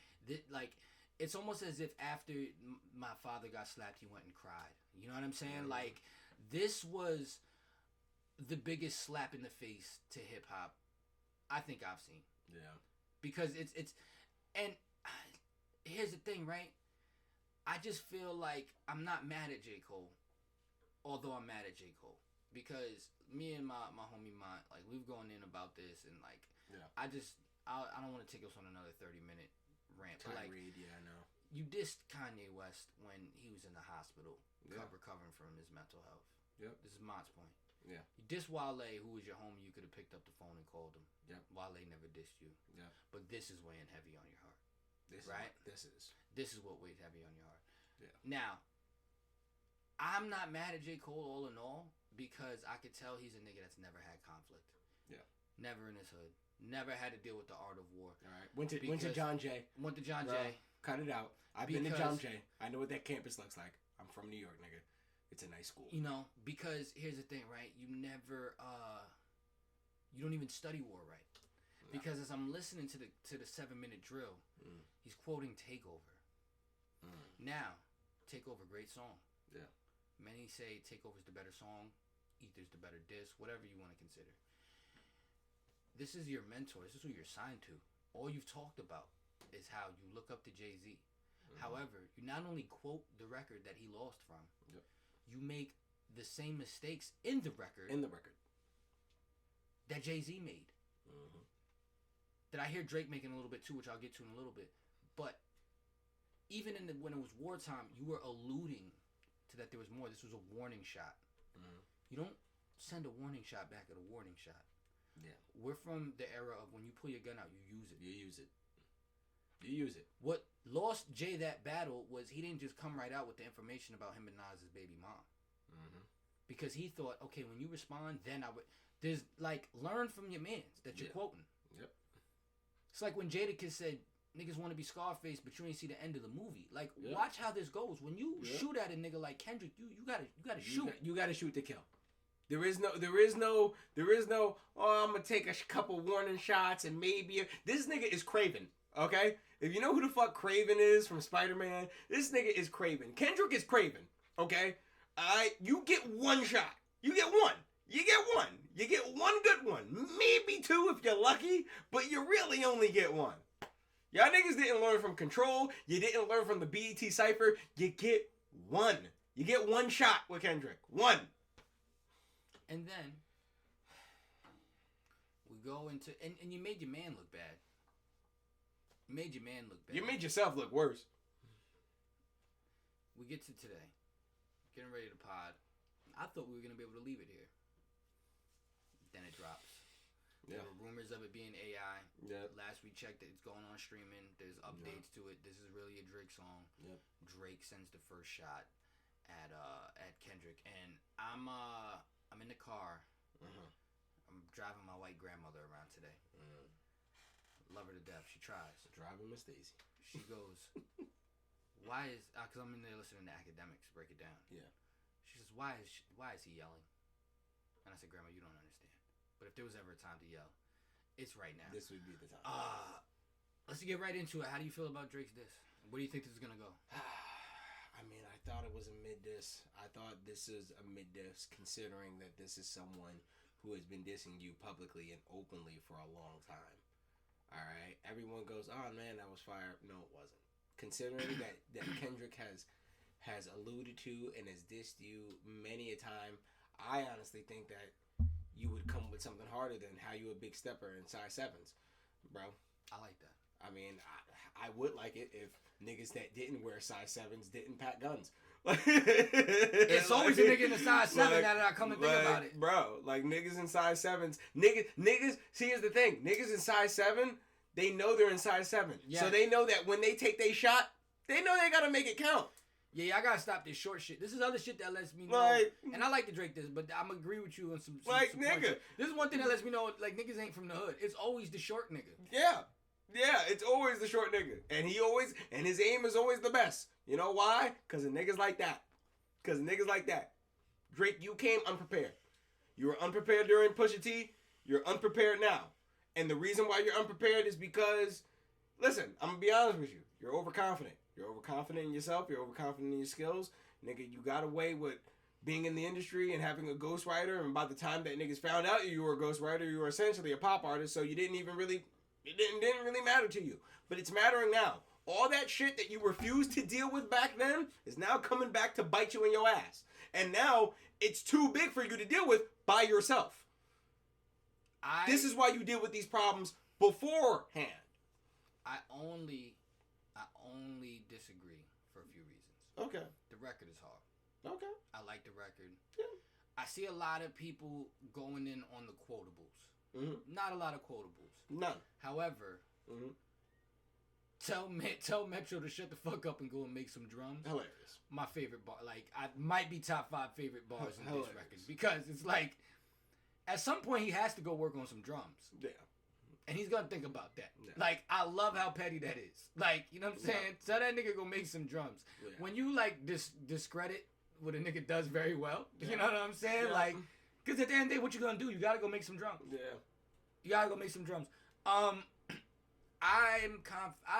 Speaker 1: it's almost as if after my father got slapped, he went and cried. You know what I'm saying? Like, this was the biggest slap in the face to hip hop I think I've seen.
Speaker 3: Yeah.
Speaker 1: Because it's and here's the thing, right? I just feel like I'm not mad at J. Cole, although I'm mad at J. Cole. Because me and my homie Mont, like, we've gone in about this, and like, I don't want to take us on another 30-minute rant. But like,
Speaker 2: Yeah, I know.
Speaker 1: you dissed Kanye West when he was in the hospital,
Speaker 2: Yeah.
Speaker 1: recovering from his mental health.
Speaker 2: Yep.
Speaker 1: This is Mott's point.
Speaker 2: Yeah.
Speaker 1: You dissed Wale, who was your homie. You could have picked up the phone and called him.
Speaker 2: Yep.
Speaker 1: Wale never dissed you.
Speaker 2: Yeah.
Speaker 1: But this is weighing heavy on your heart.
Speaker 2: This
Speaker 1: Right?
Speaker 2: This is
Speaker 1: What weighs heavy on your heart.
Speaker 2: Yeah.
Speaker 1: Now, I'm not mad at J. Cole all in all because I could tell he's a nigga that's never had conflict.
Speaker 2: Yeah.
Speaker 1: Never in his hood. Never had to deal with the art of war.
Speaker 2: All right. Went to John Jay.
Speaker 1: Went to John
Speaker 2: Bro,
Speaker 1: Jay.
Speaker 2: Cut it out. I've been to John Jay. I know what that campus looks like. I'm from New York, nigga. It's a nice school.
Speaker 1: You know, because here's the thing, right? You never, you don't even study war right. No. Because as I'm listening to the 7-minute drill, he's quoting Takeover. Now, Takeover, great song.
Speaker 2: Yeah.
Speaker 1: Many say Takeover's the better song, Ether's the better disc, whatever you want to consider. This is your mentor. This is who you're signed to. All you've talked about is how you look up to Jay-Z. However, you not only quote the record that he lost from,
Speaker 2: yep.
Speaker 1: you make the same mistakes in the record. That Jay-Z made. That I hear Drake making a little bit too, which I'll get to in a little bit. But even when it was wartime, you were alluding to that there was more. This was a warning shot. You don't send a warning shot back at a warning shot.
Speaker 2: Yeah.
Speaker 1: We're from the era of when you pull your gun out, you use it.
Speaker 2: You use it.
Speaker 1: What lost Jay that battle was he didn't just come right out with the information about him and Nas's baby mom. Because he thought, okay, when you respond, then I would. There's like, learn from your mans that you're quoting.
Speaker 2: Yep.
Speaker 1: It's like when Jadakiss said, niggas want to be Scarface, but you ain't see the end of the movie. Like, watch how this goes. When you shoot at a nigga like Kendrick, you gotta shoot.
Speaker 2: You gotta shoot to kill. There is no. Oh, I'm gonna take a couple warning shots and maybe this nigga is Craven. Okay, if you know who the fuck Craven is from Spider-Man, this nigga is Craven. Kendrick is Craven. Okay, you get one shot. You get one. You get one good one. Maybe two if you're lucky, but you really only get one. Y'all niggas didn't learn from Control. You didn't learn from the BET Cypher. You get one. You get one shot with Kendrick. One.
Speaker 1: And then we go into and you made your man look bad. You made your man look bad.
Speaker 2: You made yourself look worse.
Speaker 1: We get to today. Getting ready to pod. I thought we were gonna be able to leave it here. Then it drops.
Speaker 2: Yeah.
Speaker 1: There were rumors of it being AI.
Speaker 2: Yeah.
Speaker 1: Last we checked, it's going on streaming. There's updates to it. This is really a Drake song.
Speaker 2: Yep.
Speaker 1: Drake sends the first shot at Kendrick, and I'm in the car. I'm driving my white grandmother around today. Love her to death. She tries.
Speaker 2: Driving Miss Daisy.
Speaker 1: She goes, why is... Because I'm in there listening to academics break it down.
Speaker 2: Yeah.
Speaker 1: She says, why is he yelling? And I said, Grandma, you don't understand. But if there was ever a time to yell, it's right now.
Speaker 2: This would be the time.
Speaker 1: Let's get right into it. How do you feel about Drake's diss? Where do you think this is going to go?
Speaker 2: I mean, I thought it was a mid-diss. I thought this is a mid-diss considering that this is someone who has been dissing you publicly and openly for a long time. Alright? Everyone goes, oh man, that was fire. No, it wasn't. Considering that Kendrick has alluded to and has dissed you many a time, I honestly think that you would come with something harder than how you a big stepper in size 7s. Bro.
Speaker 1: I like that.
Speaker 2: I mean, I would like it if niggas that didn't wear size 7s didn't pack guns.
Speaker 1: It's always a nigga in a size 7 now that I come and think about it.
Speaker 2: Bro, like niggas in size 7s. Niggas, see, here's the thing. Niggas in size 7, they know they're in size 7. Yeah. So they know that when they take their shot, they know they gotta make it count.
Speaker 1: Yeah, I gotta stop this short shit. This is other shit that lets me know. And I like to Drake this, but I'm agree with you on some
Speaker 2: nigga.
Speaker 1: Shit. This is one thing that lets me know, like, niggas ain't from the hood. It's always the short nigga.
Speaker 2: Yeah. Yeah, it's always the short nigga. And his aim is always the best. You know why? Because of niggas like that. Drake, you came unprepared. You were unprepared during Pusha T. You're unprepared now. And the reason why you're unprepared is because, listen, I'm going to be honest with you. You're overconfident. You're overconfident in yourself. You're overconfident in your skills. Nigga, you got away with being in the industry and having a ghostwriter. And by the time that niggas found out you were a ghostwriter, you were essentially a pop artist. So you didn't even really... It didn't really matter to you. But it's mattering now. All that shit that you refused to deal with back then is now coming back to bite you in your ass. And now it's too big for you to deal with by yourself. This is why you deal with these problems
Speaker 3: beforehand.
Speaker 1: I only disagree for a few reasons.
Speaker 3: Okay.
Speaker 1: The record is hard.
Speaker 3: Okay.
Speaker 1: I like the record.
Speaker 3: Yeah.
Speaker 1: I see a lot of people going in on the quotables.
Speaker 3: Mm-hmm.
Speaker 1: Not a lot of quotables.
Speaker 3: None.
Speaker 1: However,
Speaker 3: Mm-hmm.
Speaker 1: tell Metro to shut the fuck up and go and make some drums.
Speaker 3: Hilarious.
Speaker 1: My favorite bar, like I might be top 5 favorite bars in
Speaker 3: Hilarious.
Speaker 1: this record, because it's like at some point he has to go work on some drums.
Speaker 3: Yeah.
Speaker 1: And he's gonna think about that.
Speaker 3: Yeah.
Speaker 1: Like, I love how petty that is. Like, you know what I'm saying? Tell that nigga go make some drums.
Speaker 3: Yeah.
Speaker 1: When you like discredit what a nigga does very well, you know what I'm saying?
Speaker 3: Yeah.
Speaker 1: Like, because at the end of the day, what you gonna do? You gotta go make some drums.
Speaker 3: Yeah.
Speaker 1: You gotta go make some drums. I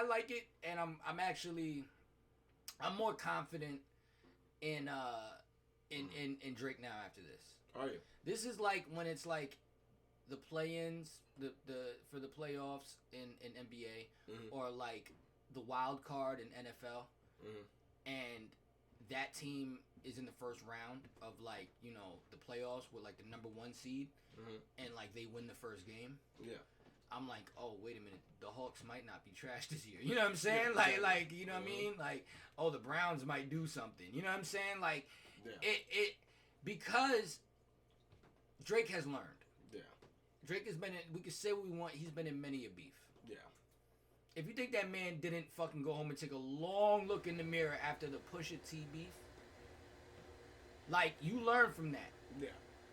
Speaker 1: like it, and I'm more confident in Drake now after this.
Speaker 3: Are you?
Speaker 1: This is like when it's like the play-ins, the for the playoffs in NBA,
Speaker 3: Mm-hmm.
Speaker 1: or like the wild card in NFL,
Speaker 3: Mm-hmm.
Speaker 1: and that team is in the first round of like, you know, the playoffs with like the number 1 seed,
Speaker 3: Mm-hmm.
Speaker 1: and like they win the first game.
Speaker 3: Yeah.
Speaker 1: I'm like, oh, wait a minute, the Hawks might not be trash this year. You know what I'm saying?
Speaker 3: Yeah,
Speaker 1: Like, you know what I mean? Like, oh, the Browns might do something. You know what I'm saying? Like,
Speaker 3: Yeah.
Speaker 1: it because Drake has learned.
Speaker 3: Yeah.
Speaker 1: Drake has been in, we can say what we want, he's been in many a beef.
Speaker 3: Yeah.
Speaker 1: If you think that man didn't fucking go home and take a long look in the mirror after the Pusha T beef, like, you learn from that.
Speaker 3: Yeah.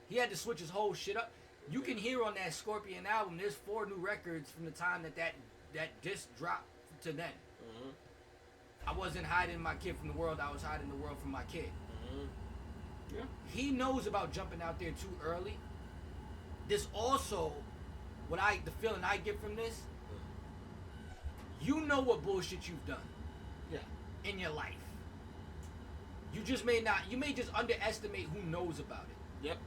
Speaker 1: He had to switch his whole shit up. You can hear on that Scorpion album, there's 4 new records from the time that disc dropped to then.
Speaker 3: Mm-hmm.
Speaker 1: I wasn't hiding my kid from the world, I was hiding the world from my kid.
Speaker 3: Mm-hmm. Yeah.
Speaker 1: He knows about jumping out there too early. This also, the feeling I get from this, you know what bullshit you've done
Speaker 3: Yeah.
Speaker 1: in your life. You may just underestimate who knows about it.
Speaker 3: Yep.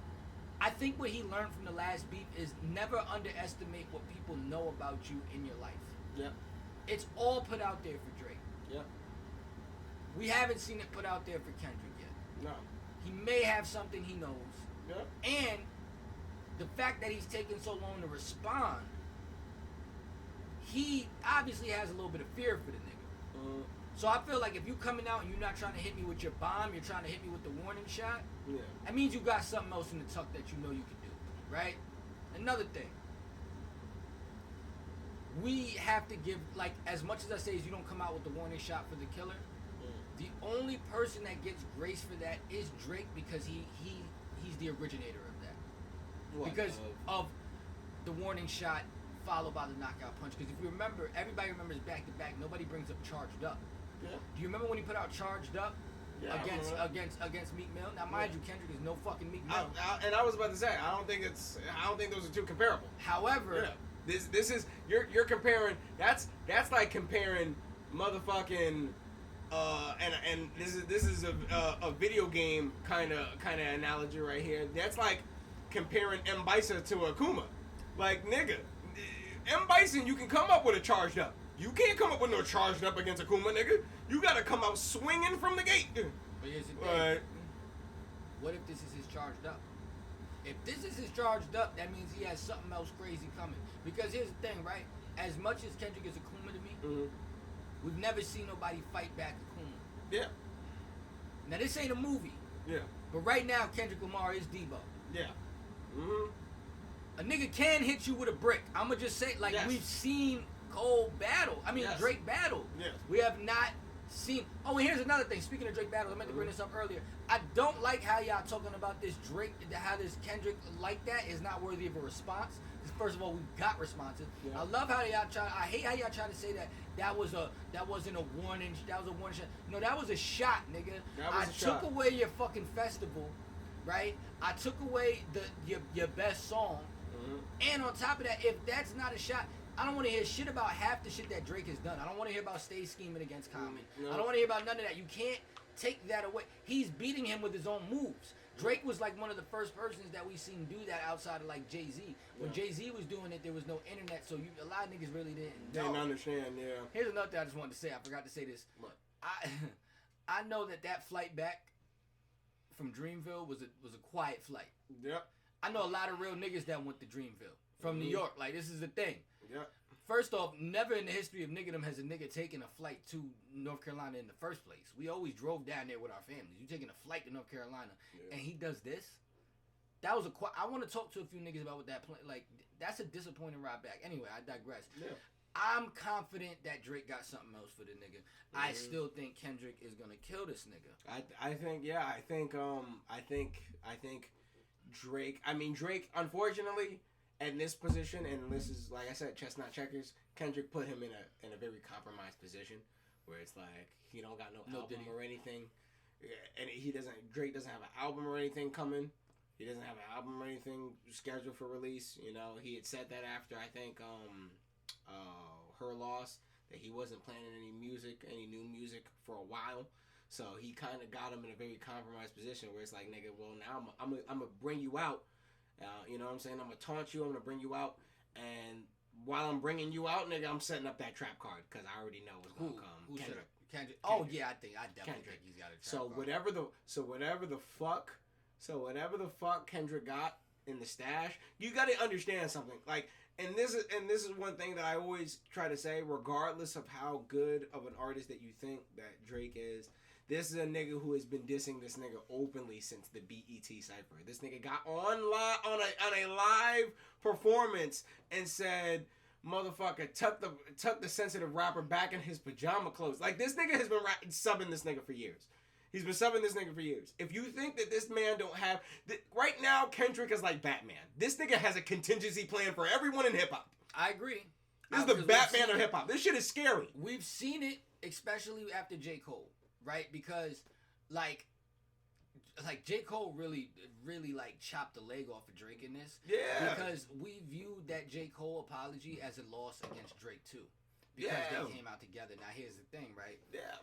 Speaker 1: I think what he learned from the last beef is never underestimate what people know about you in your life.
Speaker 3: Yep.
Speaker 1: It's all put out there for Drake.
Speaker 3: Yep.
Speaker 1: We haven't seen it put out there for Kendrick yet.
Speaker 3: No.
Speaker 1: He may have something he knows.
Speaker 3: Yep.
Speaker 1: And the fact that he's taking so long to respond, he obviously has a little bit of fear for the nigga.
Speaker 3: Mm-hmm.
Speaker 1: So I feel like if you coming out and you're not trying to hit me with your bomb, you're trying to hit me with the warning shot,
Speaker 3: Yeah.
Speaker 1: that means you got something else in the tuck that you know you can do, right? Another thing, we have to give, like, as much as I say is you don't come out with the warning shot for the killer, the only person that gets grace for that is Drake, because he's the originator of that.
Speaker 3: What?
Speaker 1: Because of the warning shot followed by the knockout punch. Because if you remember, everybody remembers back to back, nobody brings up Charged Up.
Speaker 3: Yeah.
Speaker 1: Do you remember when he put out Charged Up?
Speaker 3: Yeah, I remember.
Speaker 1: against Meek Mill? Now mind you, Kendrick is no fucking Meek Mill.
Speaker 3: And I was about to say, I don't think those are too comparable.
Speaker 1: However,
Speaker 3: Yeah. This is you're comparing, that's like comparing motherfucking and this is a video game kind of analogy right here. That's like comparing M Bison to Akuma. Like, nigga, M Bison, you can come up with a Charged Up. You can't come up with no Charged Up against Akuma, nigga. You gotta come out swinging from the gate.
Speaker 1: but here's the thing. What if this is his Charged Up? If this is his Charged Up, that means he has something else crazy coming. Because here's the thing, right? As much as Kendrick is Akuma to me,
Speaker 3: Mm-hmm.
Speaker 1: we've never seen nobody fight back Akuma.
Speaker 3: Yeah.
Speaker 1: Now this ain't a movie,
Speaker 3: Yeah.
Speaker 1: but right now Kendrick Lamar is Debo.
Speaker 3: Yeah. Mm-hmm.
Speaker 1: A nigga can hit you with a brick. I'ma just say, like,
Speaker 3: Yes.
Speaker 1: we've seen Cole battle. I mean,
Speaker 3: Yes.
Speaker 1: Drake battle.
Speaker 3: Yes.
Speaker 1: We have not seen. Oh, and here's another thing. Speaking of Drake battle, I meant to bring this up earlier. I don't like how y'all talking about this Drake, how this Kendrick like that is not worthy of a response. Because first of all, we got responses.
Speaker 3: Yeah.
Speaker 1: I love how y'all try. I hate how y'all try to say that wasn't a warning. That was a warning shot. No, that was a shot, nigga.
Speaker 3: That was
Speaker 1: I
Speaker 3: a shot.
Speaker 1: took away your fucking festival, right? I took away your best song.
Speaker 3: Mm-hmm.
Speaker 1: And on top of that, if that's not a shot, I don't want to hear shit about half the shit that Drake has done. I don't want to hear about Stay Scheming against Common.
Speaker 3: No.
Speaker 1: I don't want to hear about none of that. You can't take that away. He's beating him with his own moves. Drake was like one of the first persons that we seen do that outside of like Jay-Z. When
Speaker 3: Yeah.
Speaker 1: Jay-Z was doing it, there was no internet, so a lot of niggas really didn't know.
Speaker 3: Didn't understand, yeah.
Speaker 1: Here's another thing I just wanted to say. I forgot to say this.
Speaker 3: What?
Speaker 1: I know that flight back from Dreamville was a quiet flight.
Speaker 3: Yep.
Speaker 1: I know a lot of real niggas that went to Dreamville from New
Speaker 3: Mhm.
Speaker 1: York. Like, this is the thing.
Speaker 3: Yep.
Speaker 1: First off, never in the history of niggerdom has a nigga taken a flight to North Carolina in the first place. We always drove down there with our families. You taking a flight to North Carolina, and he does this? That was I want to talk to a few niggas about what that plan. Like, that's a disappointing ride back. Anyway, I digress. Yeah. I'm confident that Drake got something else for the nigga. I still think Kendrick is gonna kill this nigga.
Speaker 3: I think Drake. I mean, Drake, unfortunately, in this position, and this is, like I said, chestnut checkers, Kendrick put him in a very compromised position where it's like he don't got no album or anything, and Drake doesn't have an album or anything coming. He doesn't have an album or anything scheduled for release. You know, he had said that after, I think, Her Loss, that he wasn't planning any new music for a while. So he kind of got him in a very compromised position where it's like, nigga, well, now I'm gonna bring you out. You know what I'm saying? I'm gonna taunt you. I'm gonna bring you out. And while I'm bringing you out, nigga, I'm setting up that trap card because I already know what's gonna come.
Speaker 1: Kendrick. Oh yeah, I definitely think he's got a trap card. Whatever the fuck Kendrick got in the stash, you got to understand something. Like, and this is one thing that I always try to say, regardless of how good of an artist that you think that Drake is. This is a nigga who has been dissing this nigga openly since the BET Cypher. This nigga got on a live performance and said, "Motherfucker, tuck the sensitive rapper back in his pajama clothes." Like, this nigga has been subbing this nigga for years. He's been subbing this nigga for years. If you think that this man don't have... right now, Kendrick is like Batman. This nigga has a contingency plan for everyone in hip-hop. I agree.
Speaker 3: This is the Batman of hip-hop. This shit is scary.
Speaker 1: We've seen it, especially after J. Cole. Right, because like J. Cole really like chopped the leg off of Drake in this. Yeah. Because we viewed that J. Cole apology as a loss against Drake too. Because they came out together. Now here's the thing, right? Yeah.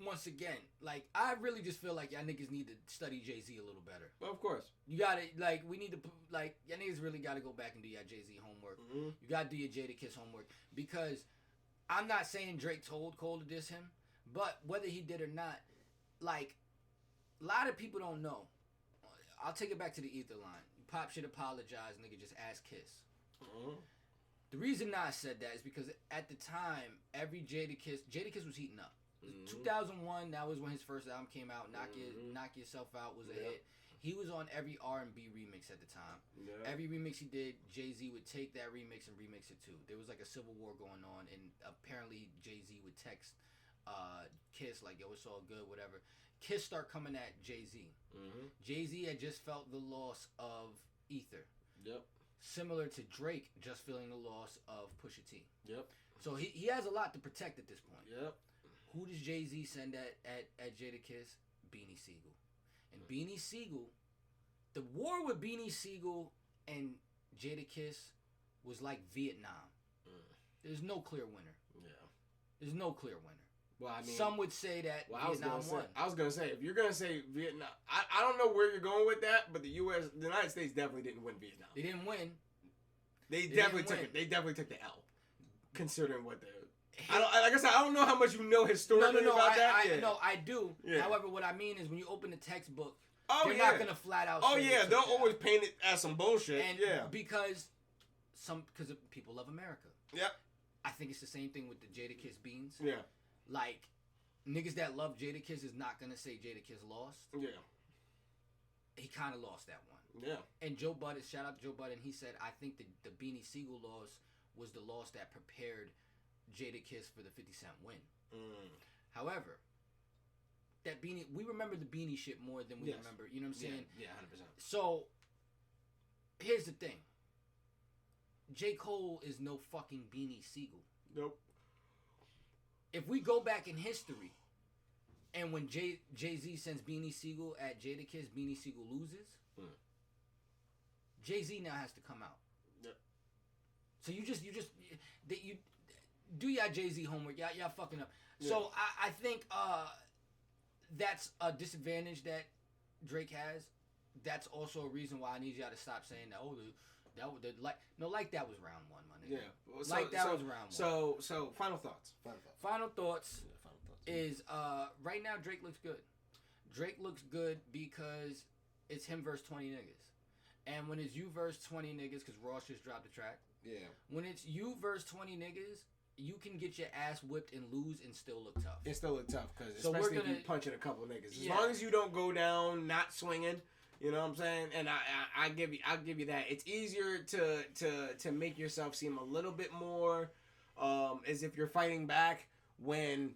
Speaker 1: Once again, like, I really just feel like y'all niggas need to study Jay-Z a little better.
Speaker 3: Well, of course.
Speaker 1: You gotta, like, we need to, like, y'all niggas really gotta go back and do your Jay-Z homework. Mm-hmm. You gotta do your Jadakiss homework. Because I'm not saying Drake told Cole to diss him. But whether he did or not, like, a lot of people don't know. I'll take it back to the ether line. Pop should apologize, nigga, just ask Kiss. Mm-hmm. The reason I said that is because at the time, every Jadakiss was heating up. Mm-hmm. 2001, that was when his first album came out. Knock Yourself Out was a hit. He was on every R&B remix at the time. Yeah. Every remix he did, Jay-Z would take that remix and remix it too. There was like a civil war going on, and apparently Jay-Z would text Kiss like, yo, it's all good, whatever. Kiss start coming at Jay-Z. Mm-hmm. Jay-Z had just felt the loss of Ether. Yep. Similar to Drake just feeling the loss of Pusha T. Yep. So he has a lot to protect at this point. Yep. Who does Jay-Z send at Jadakiss? Beanie Siegel. And Beanie Siegel, the war with Beanie Siegel and Jadakiss was like Vietnam. There's no clear winner. Yeah. There's no clear winner. Well, I mean, some would say that Vietnam won.
Speaker 3: I was gonna say, if you're gonna say Vietnam, I don't know where you're going with that, but the United States definitely didn't win Vietnam.
Speaker 1: They didn't win.
Speaker 3: They definitely took it. They definitely took the L, considering what the. Like I said, I don't know how much you know historically about that.
Speaker 1: No, I do. Yeah. However, what I mean is when you open the textbook, they're not gonna flat out.
Speaker 3: Oh yeah, they'll always paint it as some bullshit.
Speaker 1: And because people love America. Yep. I think it's the same thing with the Jadakiss beans. Yeah. Like, niggas that love Jadakiss is not gonna say Jadakiss lost. Yeah. He kind of lost that one. Yeah. And Joe Budden, shout out to Joe Budden, he said, I think the Beanie Siegel loss was the loss that prepared Jadakiss for the 50 Cent win. Mm. However, we remember the Beanie shit more than we remember, you know what I'm saying?
Speaker 3: Yeah, 100%.
Speaker 1: So, here's the thing. J. Cole is no fucking Beanie Siegel. Nope. If we go back in history, and when Jay-Z sends Beanie Siegel at Jadakiss, Beanie Siegel loses, Jay-Z now has to come out. Yep. So you do your Jay-Z homework. Y'all fucking up. Yeah. So I think that's a disadvantage that Drake has. That's also a reason why I need y'all to stop saying that. Oh, that was round one, my nigga. Yeah, well, was round one.
Speaker 3: So final thoughts.
Speaker 1: Final thoughts is right now Drake looks good. Drake looks good because it's him versus 20 niggas, and when it's you versus 20 niggas, because Ross just dropped the track.
Speaker 3: Yeah.
Speaker 1: When it's you versus 20 niggas, you can get your ass whipped and lose and still look tough.
Speaker 3: It still look tough because
Speaker 1: So
Speaker 3: especially
Speaker 1: we're gonna-
Speaker 3: if you punching a couple niggas. As
Speaker 1: Yeah.
Speaker 3: long as you don't go down not swinging, you know what I'm saying? And I'll give you that. It's easier to make yourself seem a little bit more as if you're fighting back when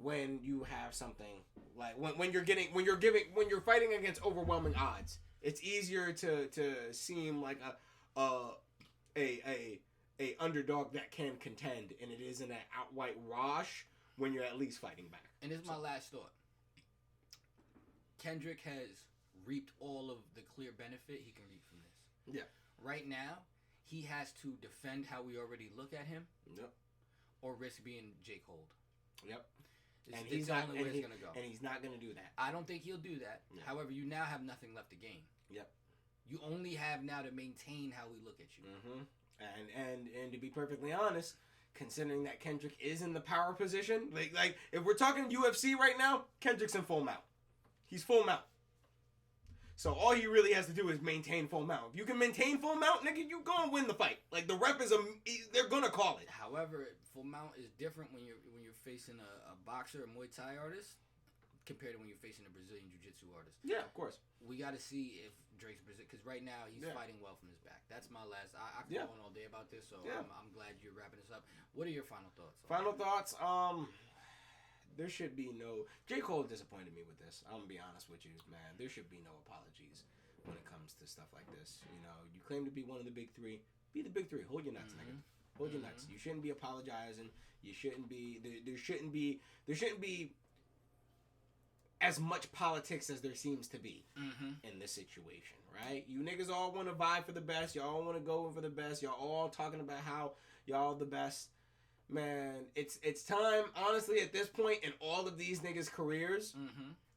Speaker 3: you have something like when you're fighting against overwhelming odds. It's easier to seem like a underdog that can contend, and it isn't an outright wash when you're at least fighting back.
Speaker 1: And this is my last thought. Kendrick has reaped all of the clear benefit he can reap from this.
Speaker 3: Yeah.
Speaker 1: Right now, he has to defend how we already look at him,
Speaker 3: Yep.
Speaker 1: or risk being J. Cole.
Speaker 3: Yep.
Speaker 1: It's,
Speaker 3: And
Speaker 1: it's
Speaker 3: he's
Speaker 1: the
Speaker 3: not.
Speaker 1: only
Speaker 3: And,
Speaker 1: way it's gonna go.
Speaker 3: and he's not gonna do that.
Speaker 1: I don't think he'll do that.
Speaker 3: Yeah.
Speaker 1: However, you now have nothing left to gain.
Speaker 3: Yep.
Speaker 1: You only have now to maintain how we look at you.
Speaker 3: Mm-hmm. And to be perfectly honest, considering that Kendrick is in the power position, like if we're talking UFC right now, Kendrick's in full mount. He's full mount. So all he really has to do is maintain full mount. If you can maintain full mount, nigga, you gonna win the fight. Like the rep is they're gonna call it.
Speaker 1: However, full mount is different when you're facing a boxer, a Muay Thai artist, compared to when you're facing a Brazilian Jiu-Jitsu artist.
Speaker 3: Yeah, of course.
Speaker 1: We got to see if Drake's Brazil, because right now he's fighting well from his back. That's my last. I could go on all day about this, so I'm glad you're wrapping this up. What are your final thoughts?
Speaker 3: Final thoughts. There should be no. J. Cole disappointed me with this. I'm gonna be honest with you, man. There should be no apologies when it comes to stuff like this. You know, you claim to be one of the big three. Be the big three. Hold your nuts, nigga. Hold your nuts. You shouldn't be apologizing. You shouldn't be. There shouldn't be as much politics as there seems to be in this situation, right? You niggas all want to vie for the best. Y'all all want to go for the best. Y'all all talking about how y'all the best. Man, it's time, honestly, at this point in all of these niggas' careers,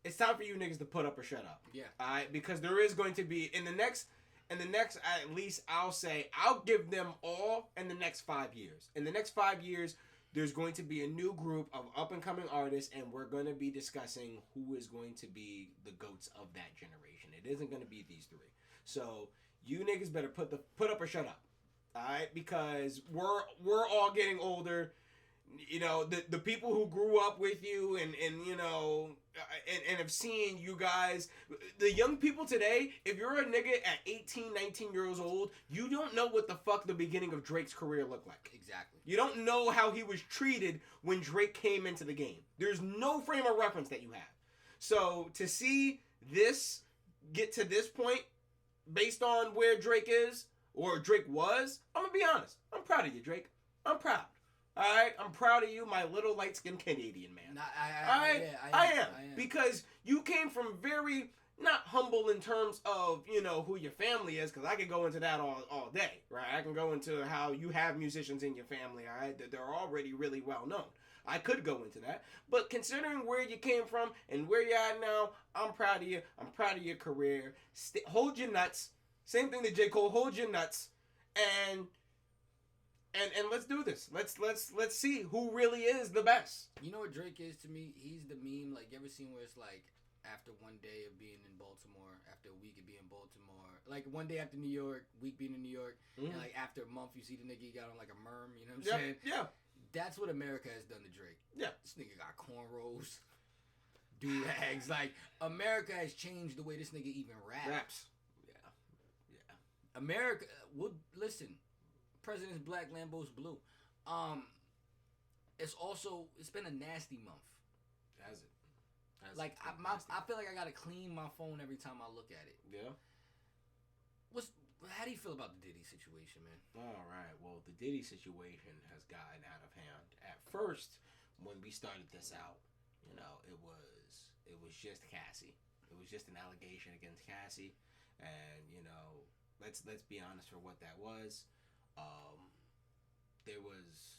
Speaker 3: it's time for you niggas to put up or shut up.
Speaker 1: Yeah.
Speaker 3: All right? Because there is going to be, in the next, at least I'll give them all in the next 5 years. In the next 5 years, there's going to be a new group of up-and-coming artists, and we're going to be discussing who is going to be the GOATs of that generation. It isn't going to be these three. So, you niggas better put up or shut up. Alright? Because we're all getting older. You know, the people who grew up with you and you know, and have seen you guys, the young people today, if you're a nigga at 18, 19 years old, you don't know what the fuck the beginning of Drake's career looked like.
Speaker 1: Exactly.
Speaker 3: You don't know how he was treated when Drake came into the game. There's no frame of reference that you have. So to see this get to this point based on where Drake is or Drake was, I'm gonna be honest. I'm proud of you, Drake. I'm proud. Alright? I'm proud of you, my little light-skinned Canadian man. I am. Because you came from very, not humble in terms of, you know, who your family is, because I could go into that all day, right? I can go into how you have musicians in your family, alright? That they're already really well known. I could go into that. But considering where you came from and where you're at now, I'm proud of you. I'm proud of your career. Hold your nuts. Same thing to J. Cole. Hold your nuts. And let's do this. Let's see who really is the best.
Speaker 1: You know what Drake is to me? He's the meme. Like, you ever seen where it's like after one day of being in Baltimore, after a week of being in Baltimore, like one day after New York, week being in New York, and like after a month you see the nigga he got on like a merm. You know what I'm saying?
Speaker 3: Yeah.
Speaker 1: That's what America has done to Drake.
Speaker 3: Yeah.
Speaker 1: This nigga got cornrows, do-rags. Like, America has changed the way this nigga even raps.
Speaker 3: Yeah.
Speaker 1: America, well, listen, President's black, Lambo's blue. It's been a nasty month.
Speaker 3: Has it?
Speaker 1: Like, I feel like I gotta clean my phone every time I look at it.
Speaker 3: Yeah.
Speaker 1: How do you feel about the Diddy situation, man?
Speaker 3: All right. Well, the Diddy situation has gotten out of hand. At first, when we started this out, you know, it was just Cassie. It was just an allegation against Cassie, and you know, let's be honest for what that was. There was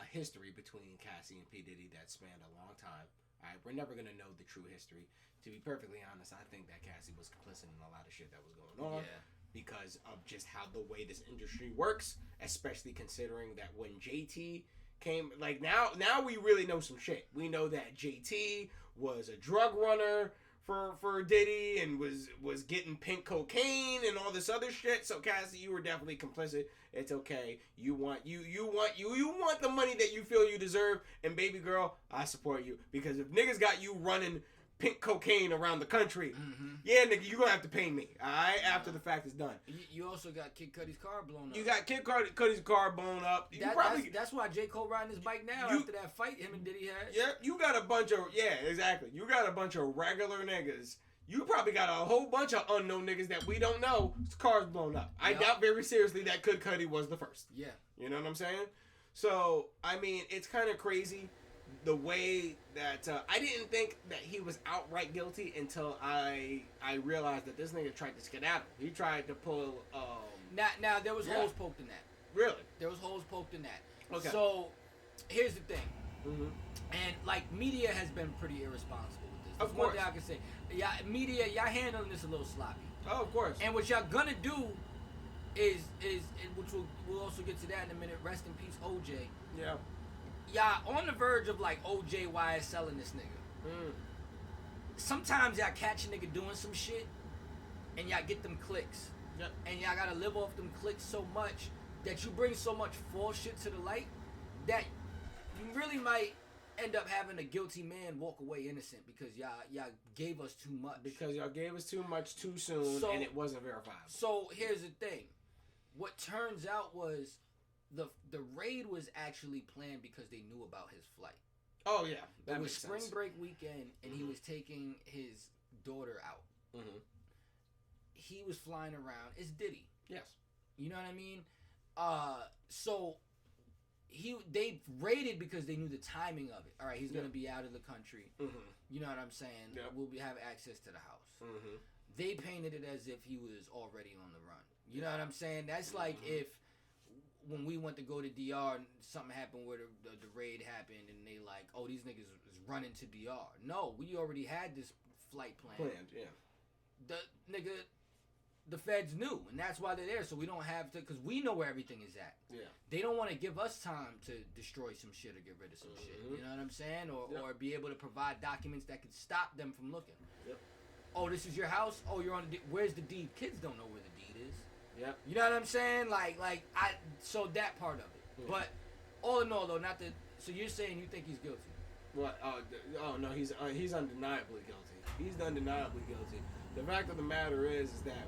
Speaker 3: a history between Cassie and P. Diddy that spanned a long time. All right, we're never gonna know the true history. To be perfectly honest, I think that Cassie was complicit in a lot of shit that was going on.
Speaker 1: Yeah.
Speaker 3: Because of just how the way this industry works, especially considering that when JT came, like now we really know some shit. We know that JT was a drug runner for Diddy and was getting pink cocaine and all this other shit. So Cassie, you were definitely complicit. It's okay. You want the money that you feel you deserve, and baby girl, I support you, because if niggas got you running pink cocaine around the country, yeah, nigga, you gonna have to pay me, alright, after the fact is done.
Speaker 1: You also got Kid Cudi's car blown up.
Speaker 3: You got Kid Cudi's car blown up.
Speaker 1: That's why J. Cole riding his bike now after that fight him and Diddy had.
Speaker 3: Yeah, you got a bunch of, exactly. You got a bunch of regular niggas. You probably got a whole bunch of unknown niggas that we don't know. His car's blown up. I doubt very seriously that Kid Cudi was the first.
Speaker 1: Yeah.
Speaker 3: You know what I'm saying? So, I mean, it's kind of crazy the way that I didn't think that he was outright guilty until I realized that this nigga tried to skedaddle. He tried to pull.
Speaker 1: Now there was holes poked in that.
Speaker 3: Really?
Speaker 1: There was holes poked in that.
Speaker 3: Okay.
Speaker 1: So here's the thing,
Speaker 3: Mm-hmm.
Speaker 1: and media has been pretty irresponsible with this.
Speaker 3: Of
Speaker 1: That's one
Speaker 3: course.
Speaker 1: thing I can say. Yeah, media, y'all handling this a little sloppy.
Speaker 3: Oh, of course.
Speaker 1: And what y'all gonna do is which we'll also get to that in a minute. Rest in peace, OJ.
Speaker 3: Yeah.
Speaker 1: Y'all on the verge of like OJ YSLing this nigga. Sometimes y'all catch a nigga doing some shit, and y'all get them clicks.
Speaker 3: Yep.
Speaker 1: And y'all gotta live off them clicks so much that you bring so much false shit to the light that you really might end up having a guilty man walk away innocent because y'all gave us too much.
Speaker 3: Because y'all gave us too much too soon, and it wasn't verifiable.
Speaker 1: So here's the thing. What turns out was the raid was actually planned because they knew about his flight.
Speaker 3: Oh yeah, that
Speaker 1: it was
Speaker 3: makes
Speaker 1: spring
Speaker 3: sense.
Speaker 1: break weekend, and he was taking his daughter out.
Speaker 3: Mm-hmm.
Speaker 1: He was flying around. It's Diddy.
Speaker 3: Yes.
Speaker 1: You know what I mean? So they raided because they knew the timing of it. All right, he's gonna be out of the country.
Speaker 3: Mm-hmm.
Speaker 1: You know what I'm saying?
Speaker 3: Yep.
Speaker 1: We'll have access to the house.
Speaker 3: Mm-hmm.
Speaker 1: They painted it as if he was already on the run. You know what I'm saying? That's like if when we went to go to DR and something happened where the raid happened and they like, oh, these niggas is running to DR. No, we already had this flight planned. The feds knew, and that's why they're there, so we don't have to, because we know where everything is at.
Speaker 3: Yeah.
Speaker 1: They don't want to give us time to destroy some shit or get rid of some shit. You know what I'm saying? Or be able to provide documents that could stop them from looking.
Speaker 3: Yep.
Speaker 1: Oh, this is your house? Oh, you're on the where's the deed? Kids don't know where the deed is.
Speaker 3: Yep.
Speaker 1: You know what I'm saying? So that part of it.
Speaker 3: Yeah.
Speaker 1: But all in all, though, so you're saying you think he's guilty?
Speaker 3: What? Oh no, he's undeniably guilty. He's undeniably guilty. The fact of the matter is that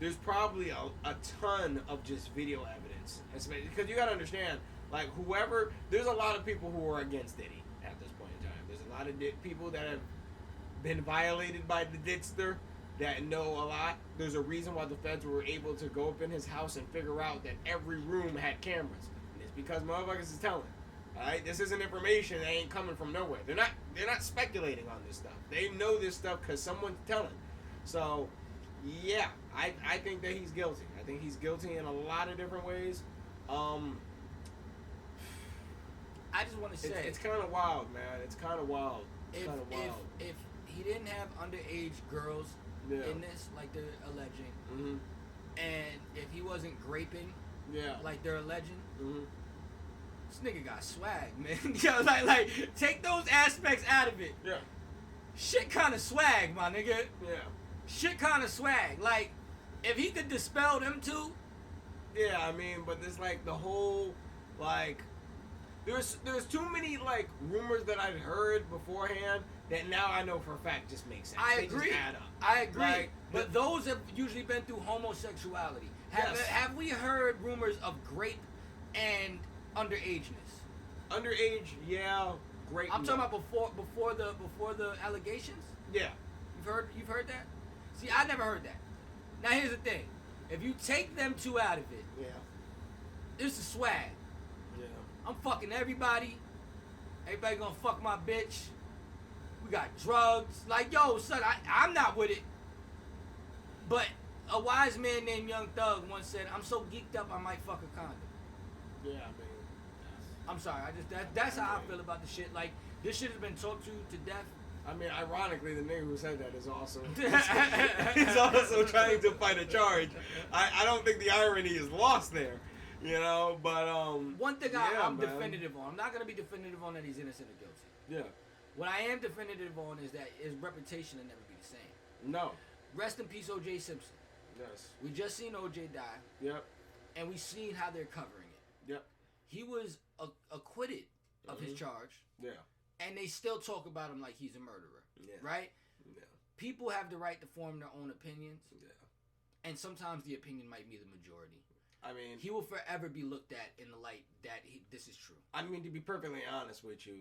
Speaker 3: there's probably a ton of just video evidence, because you gotta understand, like there's a lot of people who are against Diddy at this point in time. There's a lot of people that have been violated by the Didster that know a lot. There's a reason why the feds were able to go up in his house and figure out that every room had cameras. And it's because motherfuckers is telling. Alright? This isn't information that ain't coming from nowhere. They're not speculating on this stuff. They know this stuff because someone's telling. So, yeah, I think that he's guilty. I think he's guilty in a lot of different ways.
Speaker 1: I just want to say
Speaker 3: it's kind of wild, man. It's kind of wild.
Speaker 1: If he didn't have underage girls in this, like they're alleging, and if he wasn't graping, like they're alleging, this nigga got swag, man. Yo, like take those aspects out of it.
Speaker 3: Yeah.
Speaker 1: Shit kind of swag, my nigga.
Speaker 3: Yeah.
Speaker 1: Shit kind of swag. Like, if he could dispel them two.
Speaker 3: Yeah, I mean, but there's like the whole, like, there's too many like rumors that I'd heard beforehand that now I know for a fact just makes sense.
Speaker 1: I
Speaker 3: They
Speaker 1: agree.
Speaker 3: Just add up.
Speaker 1: I agree.
Speaker 3: Like,
Speaker 1: but those have usually been through homosexuality. Have we heard rumors of grape and underageness?
Speaker 3: Underage, yeah, great.
Speaker 1: I'm talking about before the allegations.
Speaker 3: Yeah.
Speaker 1: You've heard that? See, I never heard that. Now here's the thing: if you take them two out of it, this is swag.
Speaker 3: Yeah.
Speaker 1: I'm fucking everybody. Everybody gonna fuck my bitch. We got drugs. Like, yo, son, I'm not with it. But a wise man named Young Thug once said, "I'm so geeked up, I might fuck a condom."
Speaker 3: Yeah, I mean,
Speaker 1: I'm sorry. That's how I feel about the shit. Like, this shit has been talked to death.
Speaker 3: I mean, ironically, the nigga who said that is also he's also trying to fight a charge. I don't think the irony is lost there, you know. But
Speaker 1: one thing I'm
Speaker 3: man.
Speaker 1: definitive on. I'm not gonna be definitive on that he's innocent or guilty. What I am definitive on is that his reputation will never be the same.
Speaker 3: No.
Speaker 1: Rest in peace, O.J. Simpson.
Speaker 3: Yes.
Speaker 1: We just seen O.J. die.
Speaker 3: Yep.
Speaker 1: And we seen how they're covering it.
Speaker 3: Yep.
Speaker 1: He was acquitted of his charge.
Speaker 3: Yeah.
Speaker 1: And they still talk about him like he's a murderer.
Speaker 3: Yeah.
Speaker 1: Right?
Speaker 3: Yeah.
Speaker 1: People have the right to form their own opinions.
Speaker 3: Yeah.
Speaker 1: And sometimes the opinion might be the majority.
Speaker 3: I mean,
Speaker 1: he will forever be looked at in the light that this is true.
Speaker 3: I mean, to be perfectly honest with you,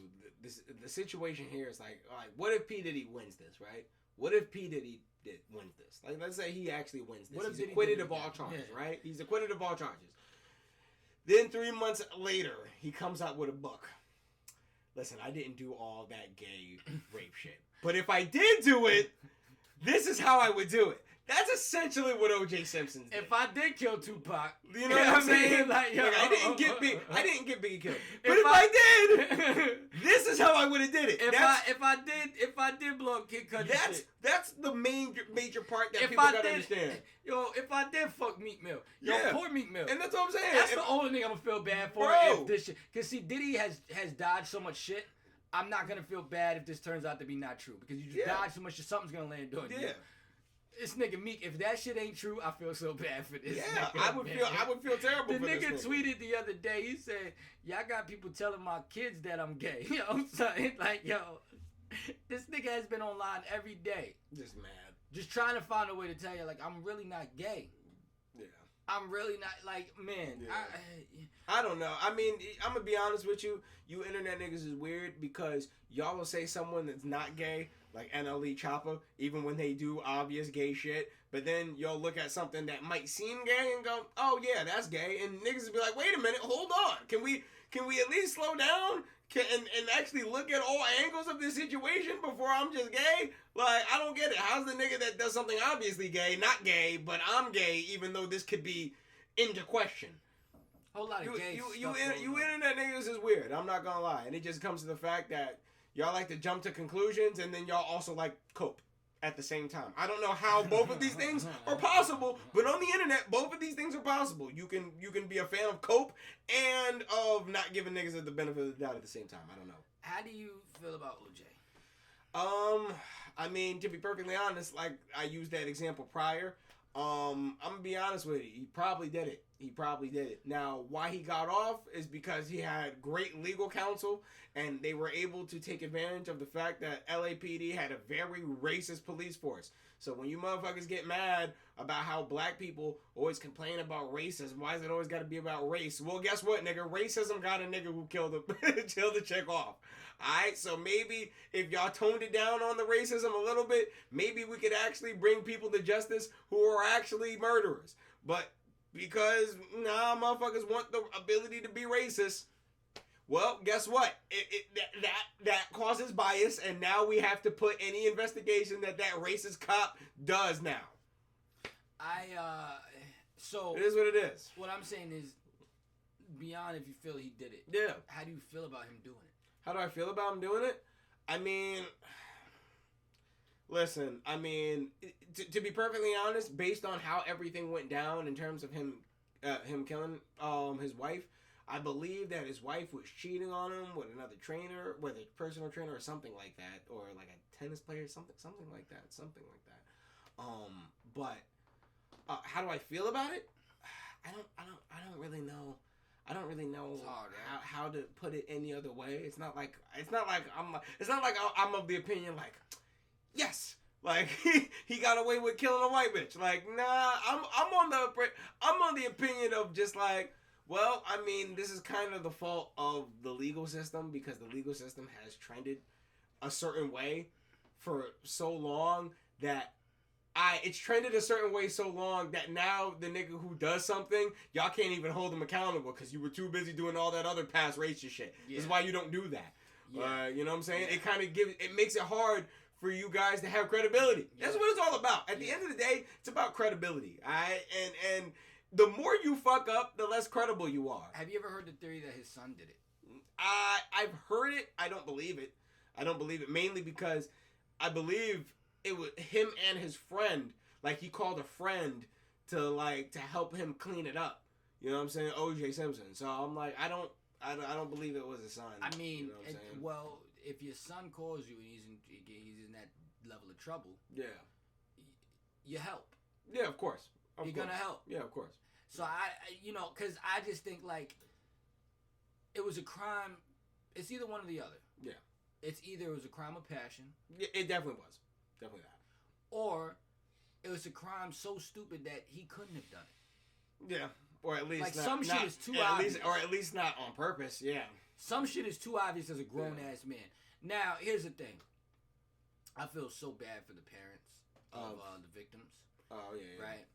Speaker 3: the situation here is like, what if P. Diddy wins this, right? What if P. Diddy wins this? Like, let's say he actually wins this. He's acquitted of all charges, right? He's acquitted of all charges. Then 3 months later, he comes out with a book. Listen, I didn't do all that gay rape shit. But if I did do it, this is how I would do it. That's essentially what O.J. Simpson did.
Speaker 1: If I did kill Tupac,
Speaker 3: you know what I'm saying?
Speaker 1: Like, yo,
Speaker 3: I didn't get Biggie killed. But if I did, this is how I would have did it.
Speaker 1: If I did blow up Kid Cudi,
Speaker 3: that's the major part that people gotta understand.
Speaker 1: Yo, if I did fuck Meek Mill, poor Meek Mill,
Speaker 3: and that's what I'm saying.
Speaker 1: That's the only thing I'm gonna feel bad for.
Speaker 3: Bro.
Speaker 1: If this shit, cause see, Diddy has dodged so much shit. I'm not gonna feel bad if this turns out to be not true because you just dodged so much shit. Something's gonna land on you. This nigga Meek, if that shit ain't true, I feel so bad for this.
Speaker 3: Yeah,
Speaker 1: nigga,
Speaker 3: I would feel terrible.
Speaker 1: The
Speaker 3: for
Speaker 1: nigga
Speaker 3: this
Speaker 1: tweeted the other day. He said, "Y'all got people telling my kids that I'm gay." You know what I'm saying? Like, yo, this nigga has been online every day,
Speaker 3: just mad,
Speaker 1: just trying to find a way to tell you, like, I'm really not gay.
Speaker 3: Yeah,
Speaker 1: I'm really not, like, man.
Speaker 3: Yeah. I don't know. I mean, I'm gonna be honest with you. You internet niggas is weird because y'all will say someone that's not gay, like NLE Choppa, even when they do obvious gay shit. But then you'll look at something that might seem gay and go, "Oh yeah, that's gay," and niggas will be like, "Wait a minute, hold on. Can we at least slow down and actually look at all angles of this situation before I'm just gay?" Like, I don't get it. How's the nigga that does something obviously gay not gay, but I'm gay, even though this could be into question?
Speaker 1: Whole lot of gay
Speaker 3: you internet niggas is weird. I'm not gonna lie, and it just comes to the fact that y'all like to jump to conclusions, and then y'all also like cope at the same time. I don't know how both of these things are possible, but on the internet, both of these things are possible. You can be a fan of cope and of not giving niggas the benefit of the doubt at the same time. I don't know.
Speaker 1: How do you feel about OJ?
Speaker 3: I mean, to be perfectly honest, like I used that example prior. I'm gonna be honest with you. He probably did it. Now, why he got off is because he had great legal counsel, and they were able to take advantage of the fact that LAPD had a very racist police force. So when you motherfuckers get mad about how black people always complain about racism, why is it always got to be about race? Well, guess what, nigga? Racism got a nigga who killed the chick off. Alright, so maybe if y'all toned it down on the racism a little bit, maybe we could actually bring people to justice who are actually murderers. But because, motherfuckers want the ability to be racist, well, guess what? That causes bias, and now we have to put any investigation that racist cop does now.
Speaker 1: So...
Speaker 3: It is what it is.
Speaker 1: What I'm saying is, beyond if you feel he did it.
Speaker 3: Yeah.
Speaker 1: How do you feel about him doing it?
Speaker 3: How do I feel about him doing it? I mean... Listen, I mean, to be perfectly honest, based on how everything went down in terms of him killing his wife, I believe that his wife was cheating on him with another trainer, whether personal trainer or something like that, or like a tennis player, something like that. But how do I feel about it? I don't really know. I don't really know how to put it any other way. It's not like I'm of the opinion like, yes, like he got away with killing a white bitch. Like, nah, I'm on the opinion of just like, well, I mean, this is kind of the fault of the legal system because the legal system has trended a certain way for so long that it's trended a certain way so long that now the nigga who does something, y'all can't even hold him accountable because you were too busy doing all that other past racist shit. Yeah. This is why you don't do that. Yeah. You know what I'm saying? Yeah. It makes it hard for you guys to have credibility. Yeah. That's what it's all about. At the end of the day, it's about credibility. Alright? And the more you fuck up, the less credible you are.
Speaker 1: Have you ever heard the theory that his son did it?
Speaker 3: I've heard it. I don't believe it. Mainly because I believe it was him and his friend. Like, he called a friend to help him clean it up. You know what I'm saying? O.J. Simpson. So I'm like, I don't believe it was his son.
Speaker 1: I mean,
Speaker 3: you know what I'm saying?
Speaker 1: Well, if your son calls you and he's in that level of trouble,
Speaker 3: Yeah.
Speaker 1: You help.
Speaker 3: Yeah, of course.
Speaker 1: You're gonna help.
Speaker 3: Yeah, of course.
Speaker 1: So because I just think like it was a crime. It's either one or the other.
Speaker 3: Yeah.
Speaker 1: It's either it was a crime of passion.
Speaker 3: Yeah, it definitely was. Definitely that.
Speaker 1: Or it was a crime so stupid that he couldn't have done it.
Speaker 3: Yeah. Or at least
Speaker 1: like some shit is too obvious.
Speaker 3: Or at least not on purpose. Yeah.
Speaker 1: Some shit is too obvious as a grown ass man. Now, here's the thing. I feel so bad for the parents of the victims.
Speaker 3: Oh yeah.
Speaker 1: Right.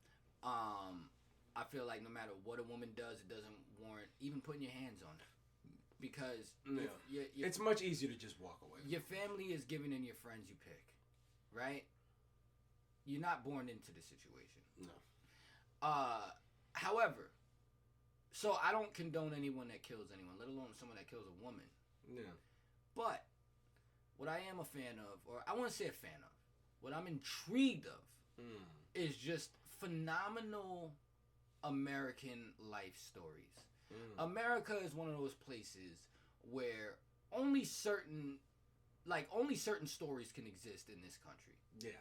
Speaker 1: I feel like no matter what a woman does, it doesn't warrant even putting your hands on it. Because
Speaker 3: it's much easier to just walk away.
Speaker 1: Your family is giving in your friends you pick, right? You're not born into the situation.
Speaker 3: No.
Speaker 1: However, so I don't condone anyone that kills anyone, let alone someone that kills a woman.
Speaker 3: Yeah.
Speaker 1: But what I am a fan of, or I want to say a fan of, what I'm intrigued of, is just phenomenal American life stories. America is one of those places where only certain stories can exist in this country.
Speaker 3: Yeah.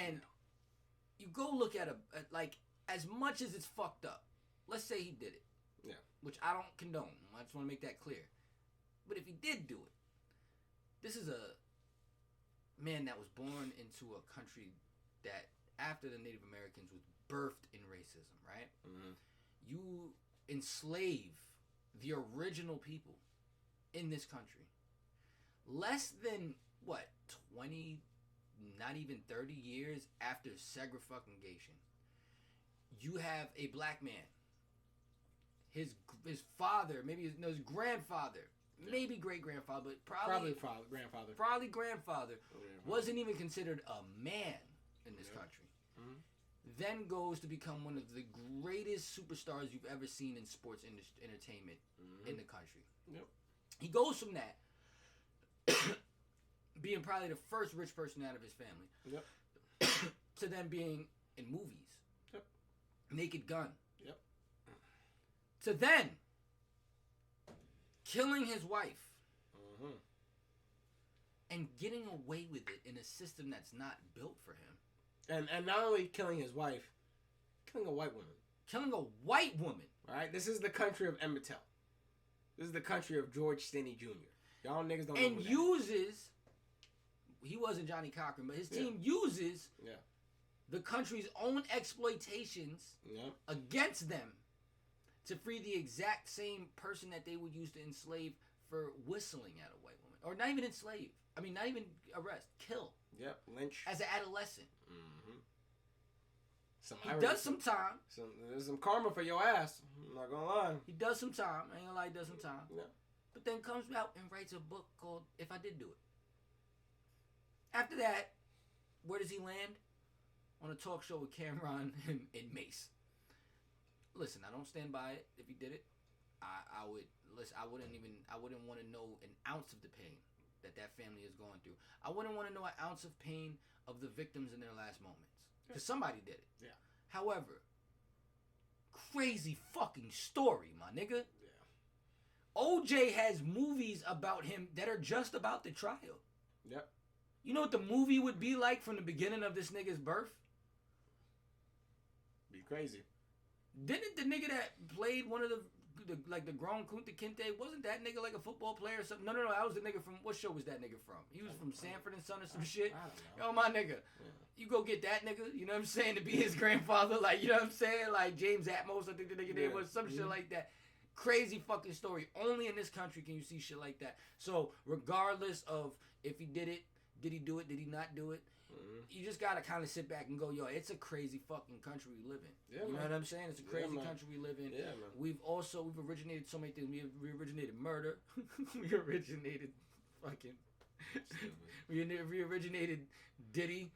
Speaker 1: And you go look at like as much as it's fucked up. Let's say he did it.
Speaker 3: Yeah.
Speaker 1: Which I don't condone. I just want to make that clear. But if he did do it, this is a man that was born into a country that after the Native Americans was birthed in racism, right?
Speaker 3: Mm-hmm.
Speaker 1: You enslave the original people in this country. Less than, 20, not even 30 years after segregation, you have a black man. His father, maybe his grandfather, maybe great-grandfather, but probably grandfather, wasn't even considered a man in this country.
Speaker 3: Mm-hmm.
Speaker 1: Then goes to become one of the greatest superstars you've ever seen in sports entertainment in the country.
Speaker 3: Yep.
Speaker 1: He goes from that, being probably the first rich person out of his family,
Speaker 3: Yep.
Speaker 1: to then being in movies.
Speaker 3: Yep.
Speaker 1: Naked Gun.
Speaker 3: Yep.
Speaker 1: To then killing his wife.
Speaker 3: Mm-hmm.
Speaker 1: And getting away with it in a system that's not built for him.
Speaker 3: And not only killing his wife, killing a white woman.
Speaker 1: Killing a white woman.
Speaker 3: Right? This is the country of Emmett Till. This is the country of George Stinney Jr. Y'all niggas don't know
Speaker 1: and uses, he wasn't Johnny Cochran, but his team uses the country's own exploitations against them to free the exact same person that they would use to enslave for whistling at a white woman. Or not even enslave. I mean, not even arrest. Kill.
Speaker 3: Yep. Lynch.
Speaker 1: As an adolescent.
Speaker 3: Mm-hmm.
Speaker 1: He does some time.
Speaker 3: There's some karma for your ass. I'm not gonna lie.
Speaker 1: He does some time. I ain't gonna lie, he does some time.
Speaker 3: Yeah.
Speaker 1: But then comes out and writes a book called If I Did Do It. After that, where does he land? On a talk show with Cameron and Mace. Listen, I don't stand by it. If he did it, I would listen. I wouldn't want to know an ounce of the pain that family is going through. I wouldn't want to know an ounce of pain of the victims in their last moments. Because somebody did it.
Speaker 3: Yeah.
Speaker 1: However, crazy fucking story, my nigga. Yeah. OJ has movies about him that are just about the trial.
Speaker 3: Yep.
Speaker 1: You know what the movie would be like from the beginning of this nigga's birth?
Speaker 3: Be crazy.
Speaker 1: Didn't the nigga that played one of the grown Kunta Kinte, wasn't that nigga like a football player or something? No, that was the nigga from, what show was that nigga from? He was from Sanford and Son or some shit.
Speaker 3: I don't know.
Speaker 1: Yo, my nigga. Yeah. You go get that nigga, you know what I'm saying, to be his grandfather, like, you know what I'm saying? Like James Atmos, I think the nigga name was, some shit like that. Crazy fucking story. Only in this country can you see shit like that. So, regardless of if he did it, did he do it, did he not do it, you just gotta kind of sit back and go, yo, it's a crazy fucking country we live in. Yeah, you know what I'm saying? It's a crazy country we live in. Yeah, man. We've originated so many things. We originated murder. We originated fucking. we originated Diddy.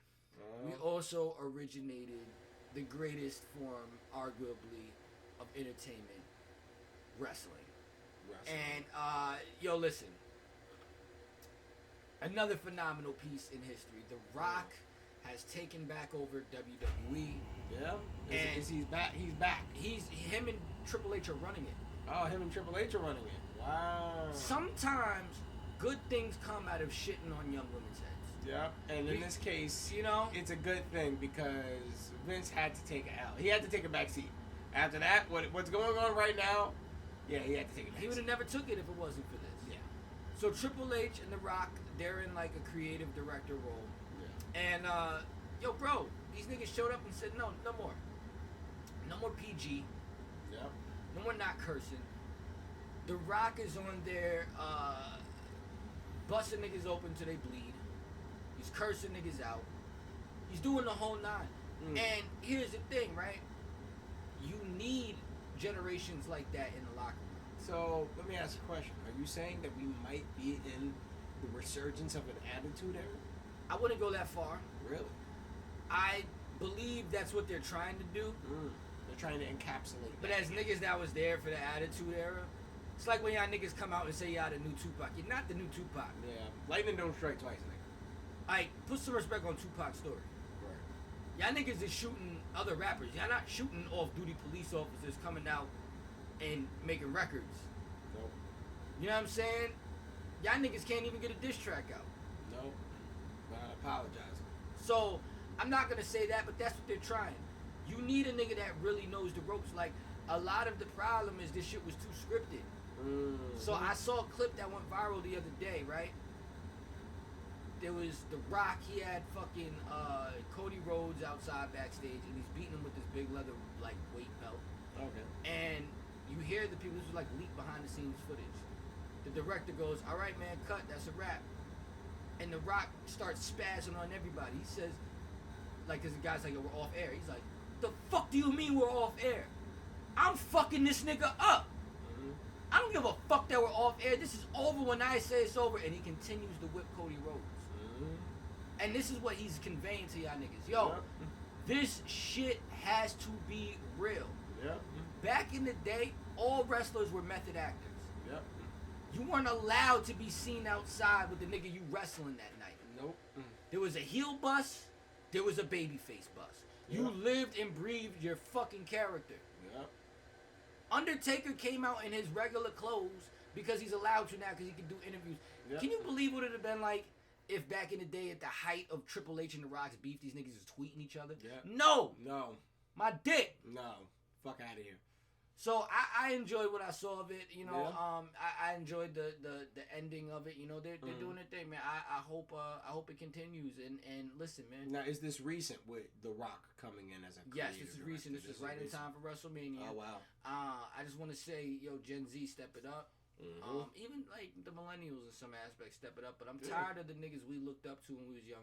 Speaker 1: We also originated the greatest form, arguably, of entertainment, wrestling. And yo, listen. Another phenomenal piece in history. The Rock has taken back over WWE.
Speaker 3: Yeah.
Speaker 1: He's back. He's back. Him and Triple H are running it.
Speaker 3: Oh, him and Triple H are running it. Wow.
Speaker 1: Sometimes good things come out of shitting on young women's heads.
Speaker 3: Yeah, and in this case,
Speaker 1: You know?
Speaker 3: it's a good thing because Vince had to take a L. He had to take a back seat. After that, what's going on right now? Yeah, he had to take a back
Speaker 1: He would
Speaker 3: seat.
Speaker 1: have never took it if it wasn't for this.
Speaker 3: Yeah.
Speaker 1: So Triple H and The Rock, they're in like a creative director role.
Speaker 3: Yeah.
Speaker 1: And yo, bro, these niggas showed up and said no more. No more PG.
Speaker 3: Yep.
Speaker 1: No more not cursing. The Rock is on there busting niggas open till they bleed. He's cursing niggas out. He's doing the whole nine. And here's the thing, right? You need generations like that in the locker room.
Speaker 3: So let me ask a question. Are you saying that we might be in the resurgence of an attitude era?
Speaker 1: I wouldn't go that far.
Speaker 3: Really?
Speaker 1: I believe that's what they're trying to do.
Speaker 3: They're trying to encapsulate.
Speaker 1: But
Speaker 3: that.
Speaker 1: as niggas that was there for the attitude era, it's like when y'all niggas come out and say y'all the new Tupac. You're not the new Tupac.
Speaker 3: Yeah. Lightning don't strike twice, nigga.
Speaker 1: Like, put some respect on Tupac's story.
Speaker 3: Right.
Speaker 1: Y'all niggas is shooting other rappers. Y'all not shooting off-duty police officers coming out and making records.
Speaker 3: Nope.
Speaker 1: You know what I'm saying? Y'all niggas can't even get a diss track out.
Speaker 3: Nope. But I apologize.
Speaker 1: So, I'm not gonna say that, but that's what they're trying. You need a nigga that really knows the ropes. Like, a lot of the problem is this shit was too scripted. So I saw a clip that went viral the other day, right? There was The Rock, he had fucking Cody Rhodes outside backstage, and he's beating him with this big leather, like, weight belt.
Speaker 3: Okay.
Speaker 1: And you hear the people, this was like leaked behind the scenes footage. The director goes, all right, man, cut, that's a wrap. And The Rock starts spazzing on everybody. He says, like, because the guy's like, we're off air. He's like, the fuck do you mean we're off air? I'm fucking this nigga up. I don't give a fuck that we're off air. This is over when I say it's over. And he continues to whip Cody Rhodes. And this is what he's conveying to y'all niggas. Yo, this shit has to be real.
Speaker 3: Yep.
Speaker 1: Back in the day, all wrestlers were method actors.
Speaker 3: Yep.
Speaker 1: You weren't allowed to be seen outside with the nigga you wrestling that night.
Speaker 3: Nope.
Speaker 1: There was a heel bus. There was a babyface bus. You lived and breathed your fucking character.
Speaker 3: Yep.
Speaker 1: Undertaker came out in his regular clothes because he's allowed to now because he can do interviews.
Speaker 3: Yep.
Speaker 1: Can you believe what it would have been like if back in the day at the height of Triple H and The Rock's beef, these niggas was tweeting each other?
Speaker 3: Yep.
Speaker 1: No!
Speaker 3: No.
Speaker 1: My dick!
Speaker 3: No. Fuck out of here.
Speaker 1: So I enjoyed what I saw of it. You know,
Speaker 3: Yeah.
Speaker 1: I enjoyed the ending of it. You know, they're doing their thing, man. I hope it continues. And listen, man.
Speaker 3: Now, is this recent with The Rock coming in as a
Speaker 1: Yes,
Speaker 3: creative
Speaker 1: this is
Speaker 3: director?
Speaker 1: recent. This is right in time for WrestleMania.
Speaker 3: Oh, wow.
Speaker 1: I just want to say, yo, Gen Z, step it up. Even like the millennials in some aspects, step it up. But I'm tired of the niggas we looked up to when we was young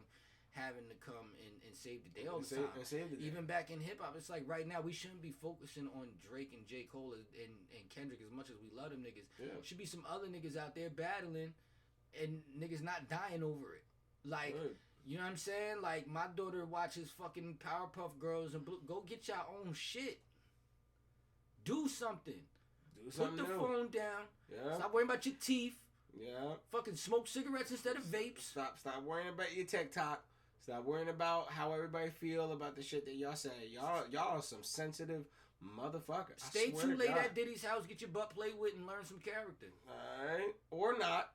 Speaker 1: having to come and save the day all the time. Even back in hip hop, it's like right now we shouldn't be focusing on Drake and J. Cole and Kendrick as much as we love them niggas.
Speaker 3: Yeah.
Speaker 1: Should be some other niggas out there battling and niggas not dying over it. Like, you know what I'm saying? Like, my daughter watches fucking Powerpuff Girls and go get your own shit. Do something. Put the phone down.
Speaker 3: Yeah.
Speaker 1: Stop worrying about your teeth.
Speaker 3: Yeah.
Speaker 1: Fucking smoke cigarettes instead of vapes.
Speaker 3: Stop worrying about your TikTok. Stop worrying about how everybody feel about the shit that y'all say. Y'all are some sensitive motherfuckers.
Speaker 1: Stay too late at Diddy's house, get your butt played with, and learn some character.
Speaker 3: Alright. Or not.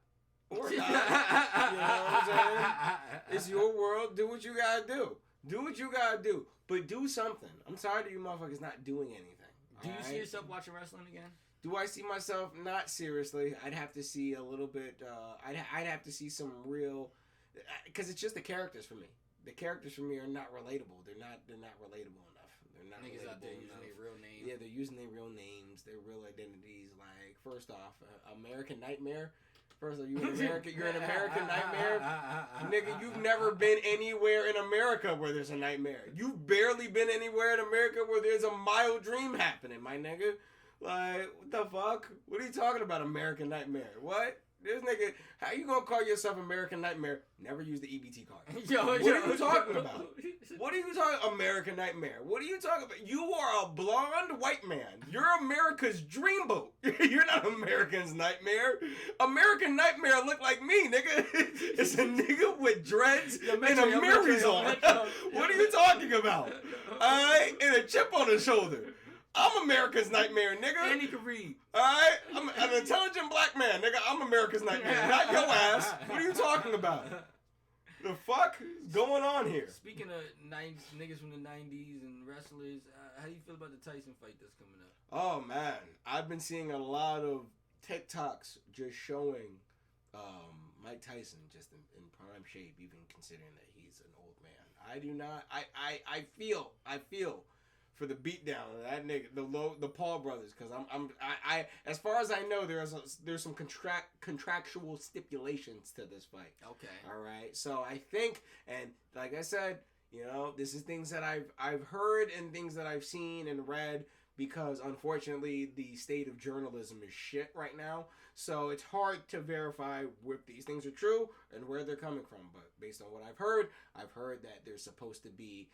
Speaker 3: You know what I'm saying? It's your world. Do what you gotta do. Do what you gotta do. But do something. I'm tired of you motherfuckers not doing anything.
Speaker 1: Do you see yourself watching wrestling again?
Speaker 3: Do I see myself? Not seriously. I'd have to see a little bit. I'd have to see some real, because it's just the characters for me. The characters for me are not relatable. They're not relatable enough. They're not
Speaker 1: niggas out there
Speaker 3: relatable
Speaker 1: using
Speaker 3: enough.
Speaker 1: their real name.
Speaker 3: Yeah, they're using their real names, their real identities. Like, first off, American Nightmare. First off, you're an American Nightmare. Nigga, you've never been anywhere in America where there's a nightmare. You've barely been anywhere in America where there's a mild dream happening, my nigga. Like, what the fuck? What are you talking about, American Nightmare? What? This nigga, how you gonna call yourself American Nightmare? Never use the EBT card. What are you talking about? What are you talking American Nightmare? What are you talking about? You are a blonde white man. You're America's dreamboat. You're not American's nightmare. American Nightmare look like me, nigga. It's a nigga with dreads and a Mary's on. What are you talking about? Alright? And a chip on his shoulder. I'm America's nightmare, nigga.
Speaker 1: And he can read.
Speaker 3: All right, I'm an intelligent black man, nigga. I'm America's nightmare, not your ass. What are you talking about? The fuck is going on here?
Speaker 1: Speaking of niggas from the 90s and wrestlers, how do you feel about the Tyson fight that's coming up?
Speaker 3: Oh man, I've been seeing a lot of TikToks just showing Mike Tyson just in prime shape, even considering that he's an old man. I do not. I feel for the beatdown of that nigga, the Paul brothers, because I as far as I know, there's some contractual stipulations to this fight.
Speaker 1: Okay.
Speaker 3: All right. So I think, and like I said, you know, this is things that I've heard and things that I've seen and read, because unfortunately the state of journalism is shit right now. So it's hard to verify if these things are true and where they're coming from. But based on what I've heard that it's supposed to be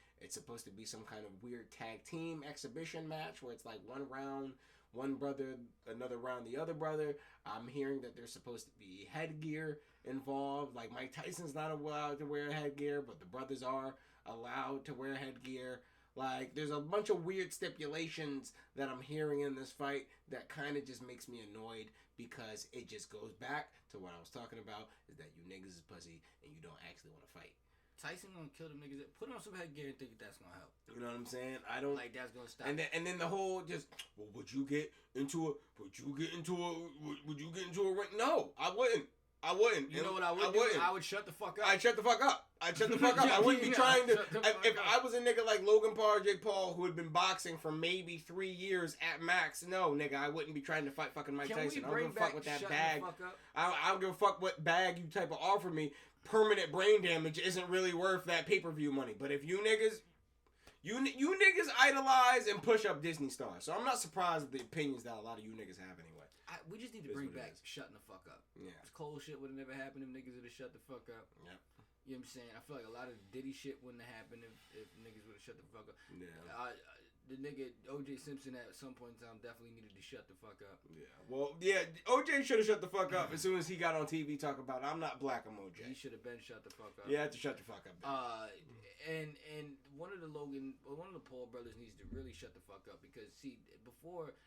Speaker 3: some kind of weird tag team exhibition match where it's like one round one brother, another round the other brother. I'm hearing that there's supposed to be headgear involved. Like Mike Tyson's not allowed to wear headgear, but the brothers are allowed to wear headgear. Like, there's a bunch of weird stipulations that I'm hearing in this fight that kind of just makes me annoyed, because it just goes back to what I was talking about, is that you niggas is pussy and you don't actually want to fight.
Speaker 1: Tyson gonna kill them niggas. Put on some headgear and think that's gonna help.
Speaker 3: You know what I'm saying? I don't
Speaker 1: like that's gonna stop.
Speaker 3: And then the whole just, well, would you get into a ring? No, I wouldn't.
Speaker 1: You know what I would do? I would shut the fuck up.
Speaker 3: I'd shut the fuck up. I wouldn't be trying to. If I was a nigga like Logan Paul or Jake Paul who had been boxing for maybe 3 years at max, no, nigga, I wouldn't be trying to fight fucking Mike Tyson. I don't give a fuck with that bag. I don't give a fuck what bag you type of offer me. Permanent brain damage isn't really worth that pay-per-view money. But if you niggas, you niggas idolize and push up Disney stars, so I'm not surprised at the opinions that a lot of you niggas have anyway.
Speaker 1: We just need to bring back shutting the fuck up.
Speaker 3: Yeah.
Speaker 1: This cold shit would have never happened if niggas would have shut the fuck up.
Speaker 3: Yep.
Speaker 1: You know what I'm saying? I feel like a lot of Diddy shit wouldn't have happened if niggas would have shut the fuck up.
Speaker 3: Yeah.
Speaker 1: The nigga O.J. Simpson at some point in time definitely needed to shut the fuck up.
Speaker 3: Yeah. Well, yeah, O.J. should have shut the fuck up as soon as he got on TV talking about, I'm not black, I'm O.J.
Speaker 1: He should have been shut the fuck up.
Speaker 3: Yeah, had to shut the fuck up.
Speaker 1: And one of the Paul brothers needs to really shut the fuck up, because see, before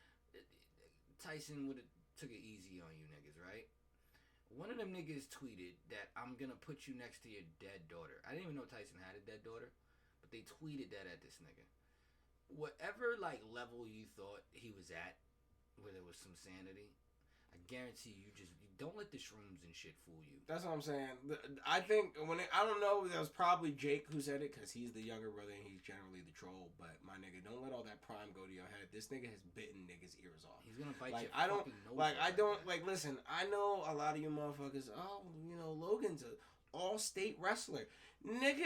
Speaker 1: Tyson would have took it easy on you niggas, right? One of them niggas tweeted that I'm gonna put you next to your dead daughter. I didn't even know Tyson had a dead daughter, but they tweeted that at this nigga. Whatever like level you thought he was at, where there was some sanity, I guarantee you don't let the shrooms and shit fool you.
Speaker 3: That's what I'm saying. I think I don't know, that was probably Jake who said it, because he's the younger brother and he's generally the troll. But my nigga, don't let all that prime go to your head. This nigga has bitten niggas' ears off.
Speaker 1: He's gonna bite
Speaker 3: like,
Speaker 1: your
Speaker 3: I don't
Speaker 1: fucking nose.
Speaker 3: Listen, I know a lot of you motherfuckers. Oh, you know, Logan's an all-state wrestler, nigga.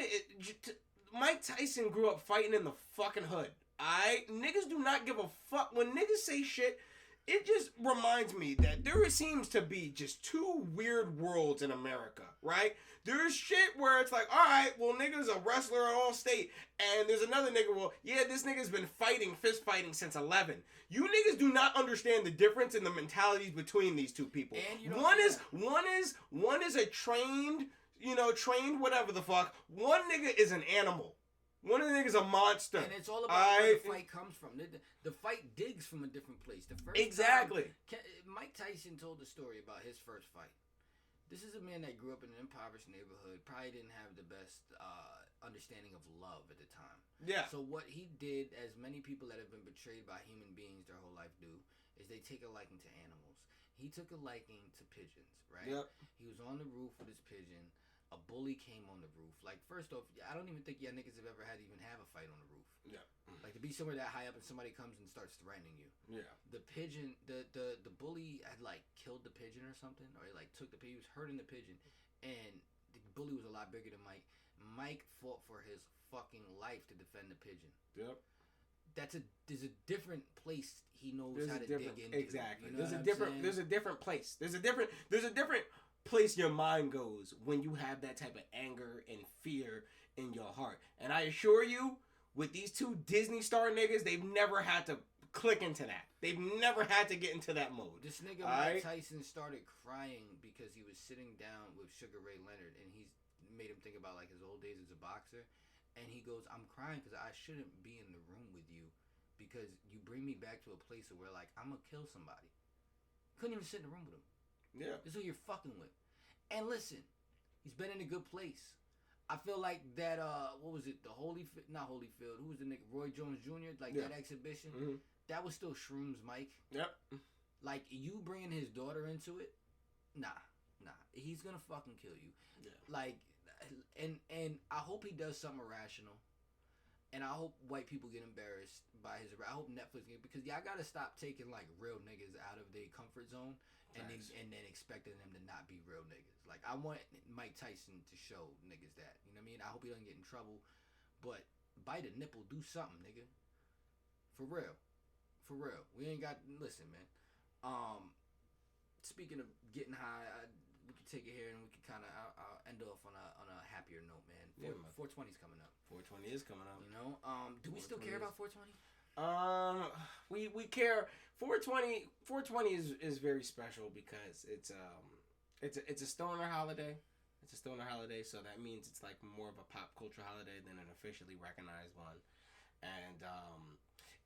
Speaker 3: Mike Tyson grew up fighting in the fucking hood. Niggas do not give a fuck when niggas say shit. It just reminds me that there seems to be just two weird worlds in America, right? There's shit where it's like, all right, well, nigga's a wrestler at All-State, and there's another nigga, well, yeah, this nigga's been fist fighting since 11. You niggas do not understand the difference in the mentalities between these two people.
Speaker 1: And
Speaker 3: one is a trained whatever the fuck. One nigga is an animal. One of the niggas a monster.
Speaker 1: And it's all about where the fight comes from. The fight digs from a different place. The first
Speaker 3: exactly.
Speaker 1: Mike Tyson told the story about his first fight. This is a man that grew up in an impoverished neighborhood, probably didn't have the best understanding of love at the time.
Speaker 3: Yeah.
Speaker 1: So what he did, as many people that have been betrayed by human beings their whole life do, is they take a liking to animals. He took a liking to pigeons, right?
Speaker 3: Yep. He
Speaker 1: was on the roof with his pigeon. A bully came on the roof. Like, first off, I don't even think y'all niggas have ever had to even have a fight on the roof.
Speaker 3: Yeah.
Speaker 1: Like, to be somewhere that high up and somebody comes and starts threatening you.
Speaker 3: Yeah.
Speaker 1: The pigeon, the bully had, like, killed the pigeon or something. Or, he, like, took the pigeon. He was hurting the pigeon. And the bully was a lot bigger than Mike. Mike fought for his fucking life to defend the pigeon.
Speaker 3: Yep.
Speaker 1: There's a different place he knows how to dig into.
Speaker 3: Exactly.
Speaker 1: You know
Speaker 3: There's a different place. There's a different place your mind goes when you have that type of anger and fear in your heart. And I assure you, with these two Disney star niggas, they've never had to click into that. They've never had to get into that mode.
Speaker 1: This nigga Mike Tyson started crying because he was sitting down with Sugar Ray Leonard, and he's made him think about like his old days as a boxer. And he goes, I'm crying because I shouldn't be in the room with you because you bring me back to a place where like I'm gonna kill somebody. Couldn't even sit in the room with him.
Speaker 3: Yeah.
Speaker 1: This is who you're fucking with. And listen, he's been in a good place. I feel like that. What was it? Not Holyfield. Who was the nigga? Roy Jones Jr. Like that exhibition.
Speaker 3: Mm-hmm.
Speaker 1: That was still shrooms, Mike.
Speaker 3: Yep.
Speaker 1: Like you bringing his daughter into it. Nah. He's gonna fucking kill you.
Speaker 3: Yeah.
Speaker 1: Like, and I hope he does something irrational. And I hope white people get embarrassed by his. I hope Netflix because y'all gotta stop taking like real niggas out of their comfort zone and then expecting them to not be real niggas. Like I want Mike Tyson to show niggas that. You know what I mean? I hope he doesn't get in trouble, but bite a nipple, do something, nigga. For real. We ain't got. Listen, man. Speaking of getting high, we can take it here and we can kind of I'll end off on a happier note, man. 420's coming up.
Speaker 3: 420 is coming up.
Speaker 1: You know, do we still care about 420?
Speaker 3: We care. 420 is very special because it's a stoner holiday. It's a stoner holiday, so that means it's like more of a pop culture holiday than an officially recognized one, and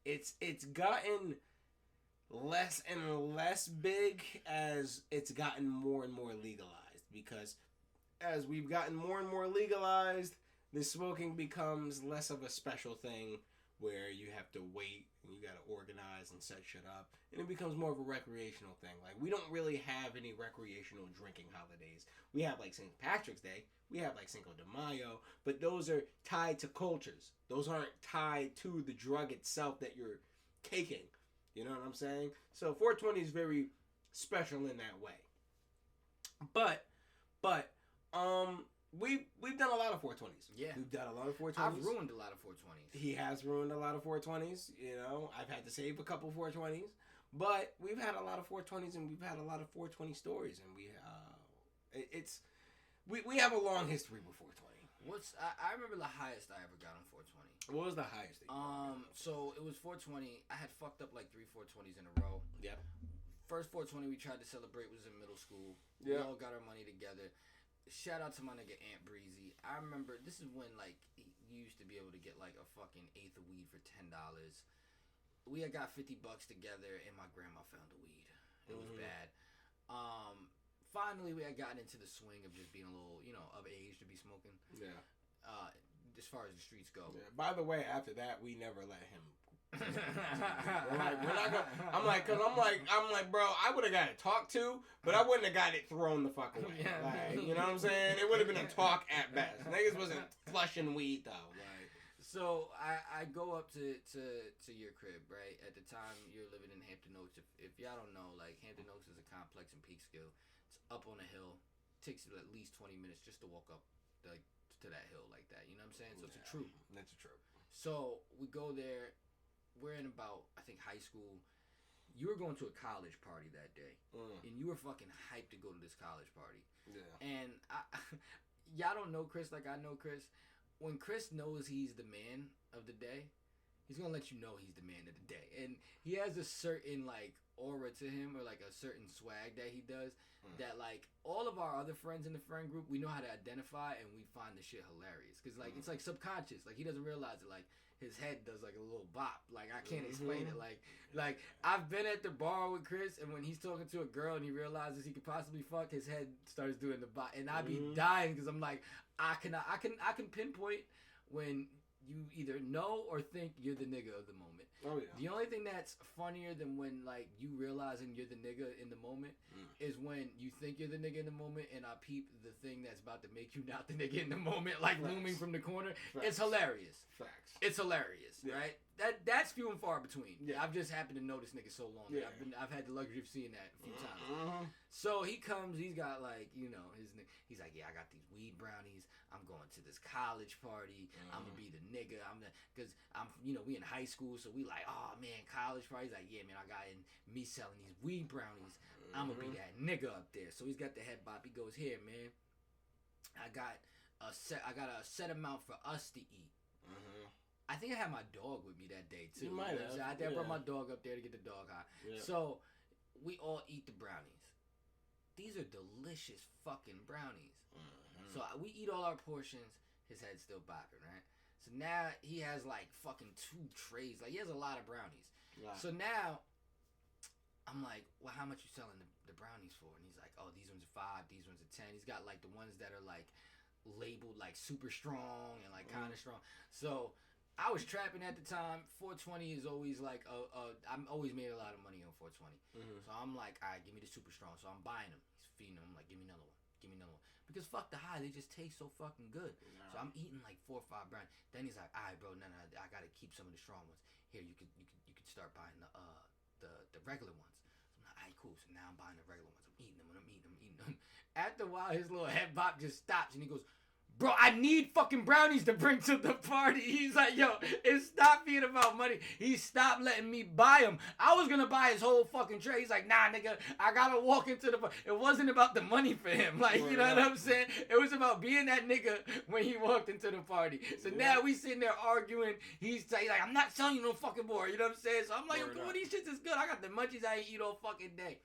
Speaker 3: it's gotten less and less big as it's gotten more and more legalized, because as we've gotten more and more legalized, the smoking becomes less of a special thing where you have to wait and you gotta organize and set shit up, and it becomes more of a recreational thing. Like, we don't really have any recreational drinking holidays. We have like St. Patrick's Day, we have like Cinco de Mayo, but those are tied to cultures. Those aren't tied to the drug itself that you're taking. You know what I'm saying? So 420 is very special in that way. But we've done a lot of 420s.
Speaker 1: Yeah.
Speaker 3: We've done a lot of 420s.
Speaker 1: I've ruined a lot of 420s.
Speaker 3: He has ruined a lot of 420s. You know, I've had to save a couple 420s. But we've had a lot of 420s and we've had a lot of 420 stories, and we have a long history with 420.
Speaker 1: I remember the highest I ever got on 420.
Speaker 3: What was the highest that you got?
Speaker 1: So it was 420. I had fucked up like 3 420s in a row.
Speaker 3: Yep.
Speaker 1: First 420 we tried to celebrate was in middle school.
Speaker 3: Yeah.
Speaker 1: We all got our money together. Shout out to my nigga Aunt Breezy. I remember this is when like you used to be able to get like a fucking eighth of weed for $10. We had got $50 together and my grandma found the weed. It was bad. Finally we had gotten into the swing of just being a little, of age to be smoking.
Speaker 3: Yeah.
Speaker 1: As far as the streets go.
Speaker 3: Yeah. By the way, after that, we never let him. we're not gonna. I'm like, bro, I would have got it talked to, but I wouldn't have got it thrown the fuck away.
Speaker 1: Yeah.
Speaker 3: Like, you know what I'm saying? It would have been a talk at best. Niggas wasn't flushing weed though. Like,
Speaker 1: so I go up to your crib, right? At the time you're living in Hampton Oaks. If y'all don't know, like Hampton Oaks is a complex in Peekskill. It's up on a hill. It takes at least 20 minutes just to walk up like to that hill like that. You know what I'm saying? So it's a troop.
Speaker 3: That's a troop.
Speaker 1: So we go there. We're in about, I think, high school. You were going to a college party that day. And you were fucking hyped to go to this college party.
Speaker 3: Yeah.
Speaker 1: And y'all don't know Chris like I know Chris. When Chris knows he's the man of the day, he's going to let you know he's the man of the day. And he has a certain, like, aura to him, or, like, a certain swag that he does that, like, all of our other friends in the friend group, we know how to identify, and we find the shit hilarious. Because, like, it's, like, subconscious. Like, he doesn't realize it. Like, his head does like a little bop. Like, I can't explain it. Like I've been at the bar with Chris, and when he's talking to a girl and he realizes he could possibly fuck, his head starts doing the bop, and I be dying because I'm like, I can pinpoint when you either know or think you're the nigga of the moment.
Speaker 3: Oh yeah.
Speaker 1: The only thing that's funnier than when like you realizing you're the nigga in the moment is when you think you're the nigga in the moment, and I peep the thing that's about to make you not the nigga in the moment, like looming from the corner. It's hilarious.
Speaker 3: Facts.
Speaker 1: It's hilarious, right? That's few and far between.
Speaker 3: Yeah.
Speaker 1: I've just happened to know this nigga so long.
Speaker 3: Yeah.
Speaker 1: I've had the luxury of seeing that a few times. So he comes, he's got like, he's like, yeah, I got these weed brownies. I'm going to this college party. I'm gonna be the nigga. Cause we in high school, so we like, oh man, college party. He's like, yeah, man, I got in me selling these weed brownies. I'm gonna be that nigga up there. So he's got the head bop. He goes, here, man, I got a set amount for us to eat. I think I had my dog with me that day too.
Speaker 3: You might have.
Speaker 1: I brought my dog up there to get the dog high.
Speaker 3: Yeah.
Speaker 1: So we all eat the brownies. These are delicious fucking brownies. So we eat all our portions. His head's still bopping, right? So now he has like fucking 2 trays. Like he has a lot of brownies.
Speaker 2: Wow.
Speaker 1: So now I'm like, well, how much you selling the brownies for? And he's like, oh, these ones are 5, these ones are 10. He's got like the ones that are like labeled like super strong and like kind of strong. So I was trapping at the time. 420 is always like I'm always made a lot of money on 420. So I'm like, all right, give me the super strong. So I'm buying them. He's feeding them. I'm like, give me another one. Give me another one. Because fuck the high, they just taste so fucking good. No. So I'm eating like 4 or 5 brownies. Then he's like, all right, bro, no, I gotta keep some of the strong ones. Here, you could start buying the regular ones. So I'm like, all right, cool. So now I'm buying the regular ones. I'm eating them. After a while, his little head bop just stops and he goes, bro, I need fucking brownies to bring to the party. He's like, yo, it stopped being about money. He stopped letting me buy them. I was going to buy his whole fucking tray. He's like, nah, nigga, I got to walk into the... It wasn't about the money for him. Like, you know what I'm saying? It was about being that nigga when he walked into the party. So now we sitting there arguing. He's like, I'm not selling you no fucking more. You know what I'm saying? So I'm like, yo, these shits is good. I got the munchies I ain't eat all fucking day.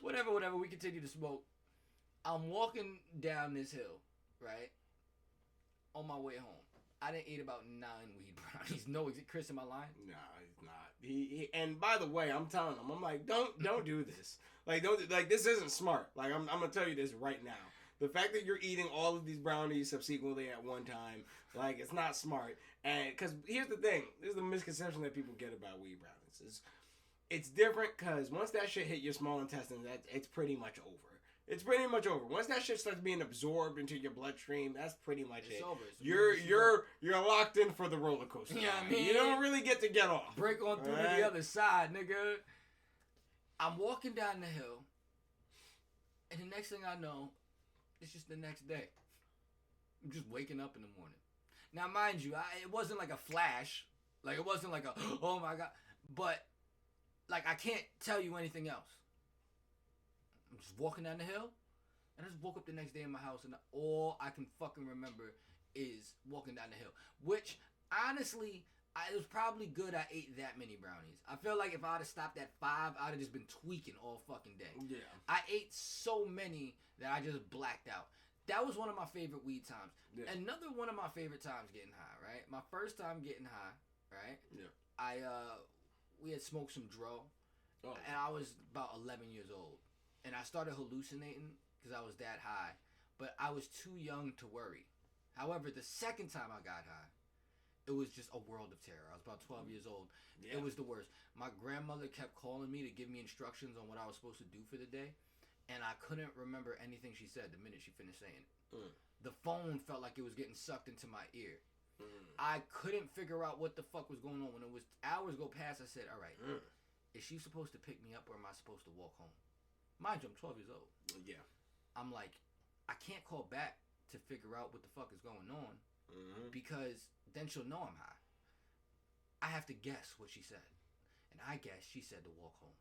Speaker 1: Whatever. We continue to smoke. I'm walking down this hill, right? On my way home, I didn't eat about 9 weed brownies. No, is it Chris in my line?
Speaker 3: Nah, he's not. He and by the way, I'm telling him, I'm like, don't do this. Like this isn't smart. Like I'm gonna tell you this right now. The fact that you're eating all of these brownies subsequently at one time, like it's not smart. And because here's the thing, this is the misconception that people get about weed brownies. It's different because once that shit hit your small intestines, it's pretty much over. It's pretty much over. Once that shit starts being absorbed into your bloodstream, that's pretty much it.
Speaker 1: Over.
Speaker 3: You're locked in for the roller coaster.
Speaker 1: Yeah, I mean,
Speaker 3: you don't really get to get off.
Speaker 1: Break on through to the other side, nigga. I'm walking down the hill, and the next thing I know, it's just the next day. I'm just waking up in the morning. Now, mind you, it wasn't like a flash. Like, it wasn't like a, oh my God. But, like, I can't tell you anything else. I'm just walking down the hill, and I just woke up the next day in my house, and all I can fucking remember is walking down the hill. Which, honestly, it was probably good I ate that many brownies. I feel like if I would have stopped at 5, I'd have just been tweaking all fucking day.
Speaker 3: Yeah.
Speaker 1: I ate so many that I just blacked out. That was one of my favorite weed times. Yeah. Another one of my favorite times getting high, right? My first time getting high, right? Yeah. We had smoked some dro, and I was about 11 years old. And I started hallucinating because I was that high. But I was too young to worry. However, the second time I got high, it was just a world of terror. I was about 12 years old. Yeah. It was the worst. My grandmother kept calling me to give me instructions on what I was supposed to do for the day. And I couldn't remember anything she said the minute she finished saying it. The phone felt like it was getting sucked into my ear. I couldn't figure out what the fuck was going on. When it was hours go past, I said, all right, is she supposed to pick me up or am I supposed to walk home? Mind you, I'm 12 years old.
Speaker 3: Yeah.
Speaker 1: I'm like, I can't call back to figure out what the fuck is going on because then she'll know I'm high. I have to guess what she said. And I guess she said to walk home.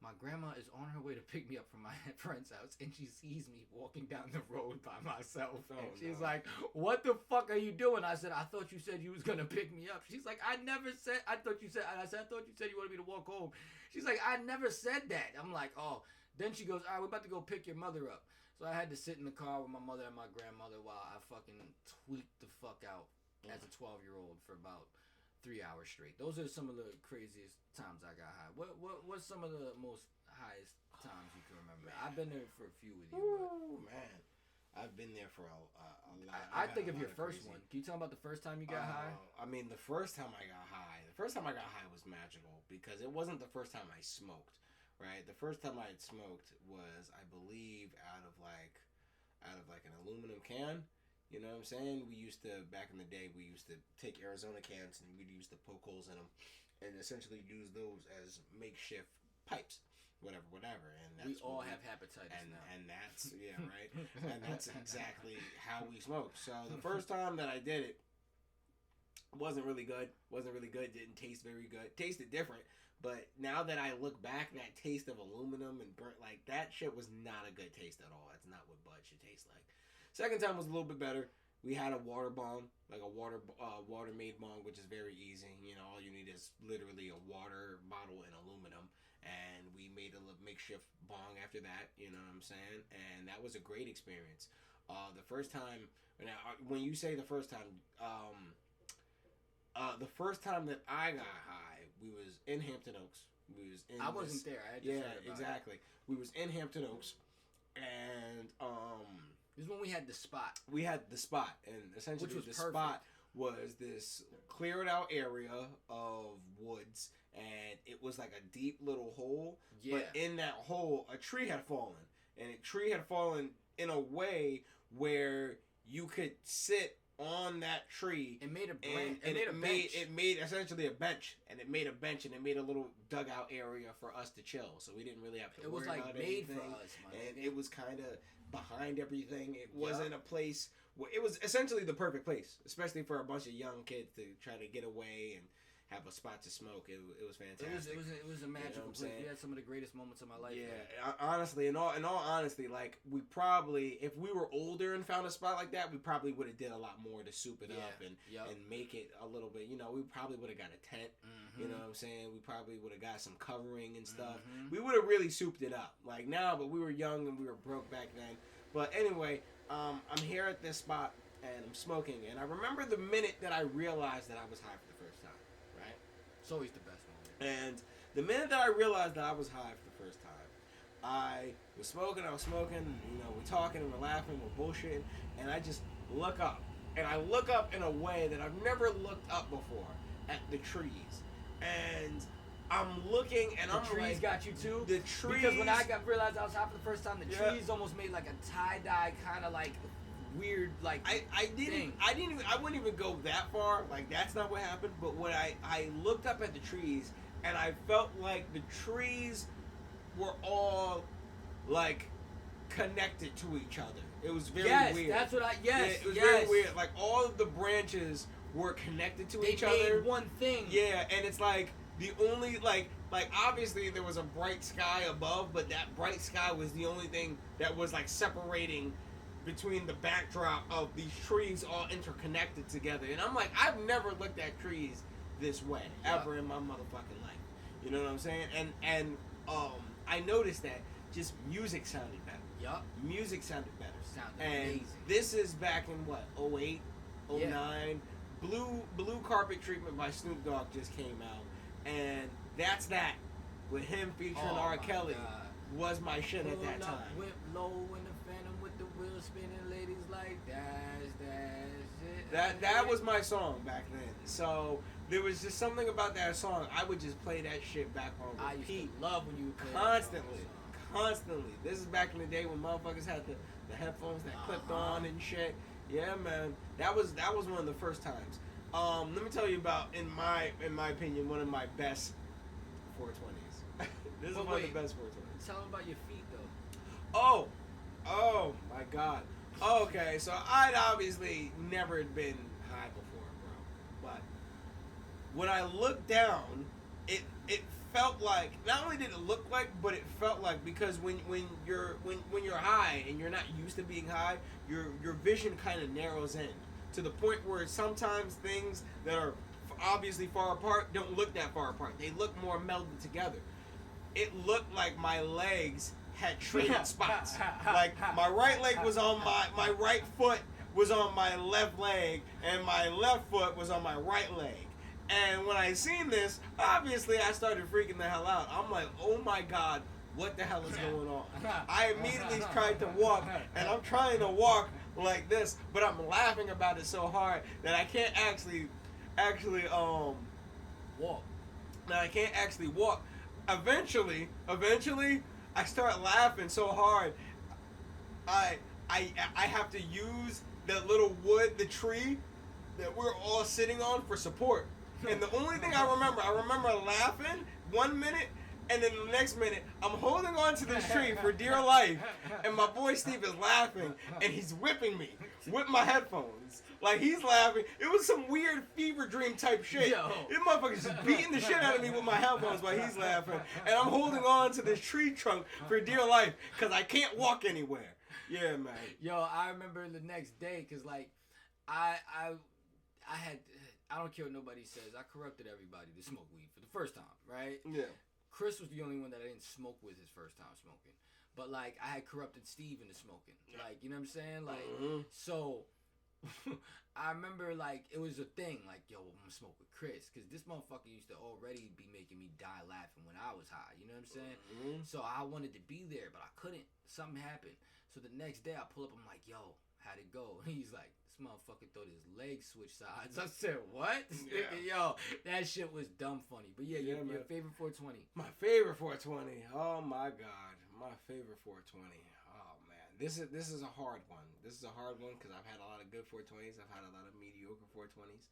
Speaker 1: My grandma is on her way to pick me up from my friend's house and she sees me walking down the road by myself. And she's like, what the fuck are you doing? I said, I thought you said you was going to pick me up. She's like, I thought you said you wanted me to walk home. She's like, I never said that. I'm like, oh. Then she goes, all right, we're about to go pick your mother up. So I had to sit in the car with my mother and my grandmother while I fucking tweaked the fuck out as a 12-year-old for about 3 hours straight. Those are some of the craziest times I got high. What's some of the most highest times you can remember? Man. I've been there for a few with you.
Speaker 2: Ooh, man. I've been there for a lot.
Speaker 1: I think of your first one. Can you tell me about the first time you got high?
Speaker 2: I mean, the first time I got high was magical because it wasn't the first time I smoked, right? The first time I had smoked was, I believe, out of like an aluminum can. You know what I'm saying? We used to, back in the day, we used to take Arizona cans and we'd used to poke holes in them and essentially use those as makeshift pipes. Whatever. And that's
Speaker 1: we all have hepatitis now.
Speaker 2: And that's, yeah, right? And that's exactly how we smoked. So the first time that I did it, wasn't really good. Didn't taste very good. Tasted different. But now that I look back, that taste of aluminum and burnt, like, that shit was not a good taste at all. It's not what bud should taste like. Second time was a little bit better. We had a water bong, like a water-made bong, which is very easy. You know, all you need is literally a water bottle and aluminum. And we made a makeshift bong after that, you know what I'm saying? And that was a great experience. The first time, when you say the first time, the first time that I got high, we was in Hampton Oaks.
Speaker 1: I wasn't there. I had just heard about
Speaker 2: exactly. We was in Hampton Oaks, and
Speaker 1: this is when we had the spot.
Speaker 2: We had the spot, and essentially the spot was this cleared out area of woods, and it was like a deep little hole. Yeah. But in that hole, a tree had fallen, and a tree had fallen in a way where you could sit on that tree.
Speaker 1: It made a
Speaker 2: branch. And it made essentially a bench, and it made a little dugout area for us to chill. So we didn't really have to worry about anything. It was like made for us, and it was kind of behind everything. It wasn't a place where it was essentially the perfect place, especially for a bunch of young kids to try to get away and have a spot to smoke. It was fantastic.
Speaker 1: It was a magical place. We had some of the greatest moments of my life.
Speaker 2: Yeah, honestly, in all honesty, like we probably, if we were older and found a spot like that, we probably would have did a lot more to soup it up and make it a little bit. You know, we probably would have got a tent. You know what I'm saying? We probably would have got some covering and stuff. We would have really souped it up. Like now, but we were young and we were broke back then. But anyway, I'm here at this spot and I'm smoking, and I remember the minute that I realized that I was high for the first time.
Speaker 1: It's always the best moment.
Speaker 2: And the minute that I realized that I was high for the first time, I was smoking, you know, we're talking and we're laughing, we're bullshitting, and I just look up. And I look up in a way that I've never looked up before at the trees. And I'm looking and
Speaker 1: I'm like... The trees got you too?
Speaker 2: The trees...
Speaker 1: Because when I realized I was high for the first time, the trees almost made like a tie-dye kind of like... weird like
Speaker 2: I wouldn't even go that far, like that's not what happened, but when I looked up at the trees and I felt like the trees were all like connected to each other. It was very weird.
Speaker 1: That's what it was
Speaker 2: very weird. Like all of the branches were connected to each other.
Speaker 1: They made one thing.
Speaker 2: Yeah, and it's like the only like obviously there was a bright sky above, but that bright sky was the only thing that was like separating between the backdrop of these trees all interconnected together. And I'm like, I've never looked at trees this way ever in my motherfucking life. You know what I'm saying? And I noticed that just music sounded better.
Speaker 1: Yup.
Speaker 2: Music sounded better.
Speaker 1: Sounded
Speaker 2: amazing. This is back in what, 08, 09. Blue Carpet Treatment by Snoop Dogg just came out. And that's that. With him featuring R. Kelly was my shit at that time.
Speaker 1: Whip low in the Phantom with the wheel spinning, ladies like
Speaker 2: that was my song back then. So there was just something about that song. I would just play that shit back on repeat.
Speaker 1: I used to love when you would play
Speaker 2: constantly. This is back in the day when motherfuckers had the headphones that clipped on and shit. Yeah, man. That was one of the first times. Let me tell you about, in my opinion, one of my best 420s. This is one of the best 420s.
Speaker 1: Tell them about your feet though.
Speaker 2: Oh my God. Okay, so I'd obviously never been high before, bro. But when I looked down, it felt like, not only did it look like, but it felt like, because when you're high and you're not used to being high, your vision kind of narrows in to the point where sometimes things that are obviously far apart don't look that far apart. They look more melded together. It looked like my legs had traded spots. Like my right leg was on my right foot was on my left leg, and my left foot was on my right leg. And when I seen this, obviously I started freaking the hell out. I'm like, oh my God, what the hell is going on? I immediately tried to walk, and I'm trying to walk like this, but I'm laughing about it so hard that I can't actually
Speaker 1: walk.
Speaker 2: That I can't actually walk. Eventually, I start laughing so hard, I have to use that little wood, the tree that we're all sitting on for support. And the only thing I remember laughing 1 minute, and then the next minute, I'm holding on to this tree for dear life, and my boy Steve is laughing, and he's whipping me with my headphones. Like, he's laughing. It was some weird fever dream type shit. This motherfucker's just beating the shit out of me with my headphones while he's laughing. And I'm holding on to this tree trunk for dear life because I can't walk anywhere. Yeah, man.
Speaker 1: Yo, I remember the next day because, like, I don't care what nobody says. I corrupted everybody to smoke weed for the first time, right?
Speaker 2: Yeah.
Speaker 1: Chris was the only one that I didn't smoke with his first time smoking. but like I had corrupted Steve into smoking. Like, you know what I'm saying? Like, so I remember like it was a thing. Like, yo, I'm gonna smoke with Chris because this motherfucker used to already be making me die laughing when I was high. You know what I'm saying? So I wanted to be there, but I couldn't. Something happened. So the next day I pull up. I'm like, yo, how'd it go? And he's like, this motherfucker thought his legs switched sides. I said, what? Yo, that shit was dumb funny. But yeah, your favorite 420.
Speaker 2: My favorite 420. Oh my God. My favorite 420. Oh man. This is a hard one. This is a hard one because I've had a lot of good 420s. I've had a lot of mediocre 420s.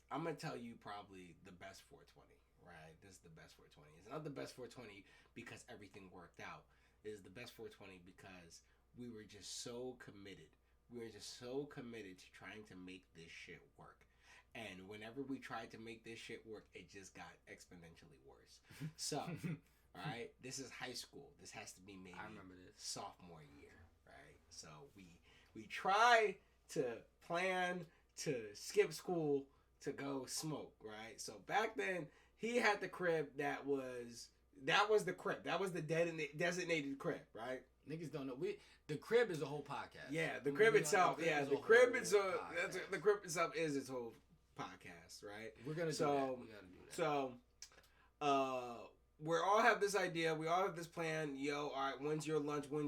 Speaker 2: I'm going to tell you probably the best 420, right? This is the best 420. It's not the best 420 because everything worked out. It is the best 420 because we were just so committed. We were just so committed to trying to make this shit work. And whenever we tried to make this shit work, it just got exponentially worse. So, all right, this is high school. This has to be maybe
Speaker 1: I remember this.
Speaker 2: sophomore year, right? So we try to plan to skip school to go smoke, right? So back then, he had the crib that was the crib. That was the designated crib, right?
Speaker 1: Niggas don't know. The crib is a whole podcast.
Speaker 2: Yeah, the crib itself. The crib itself is its whole podcast, right?
Speaker 1: We're gonna do that. We gotta do that.
Speaker 2: So, we all have this idea. We all have this plan. Yo, all right, when's your lunch? All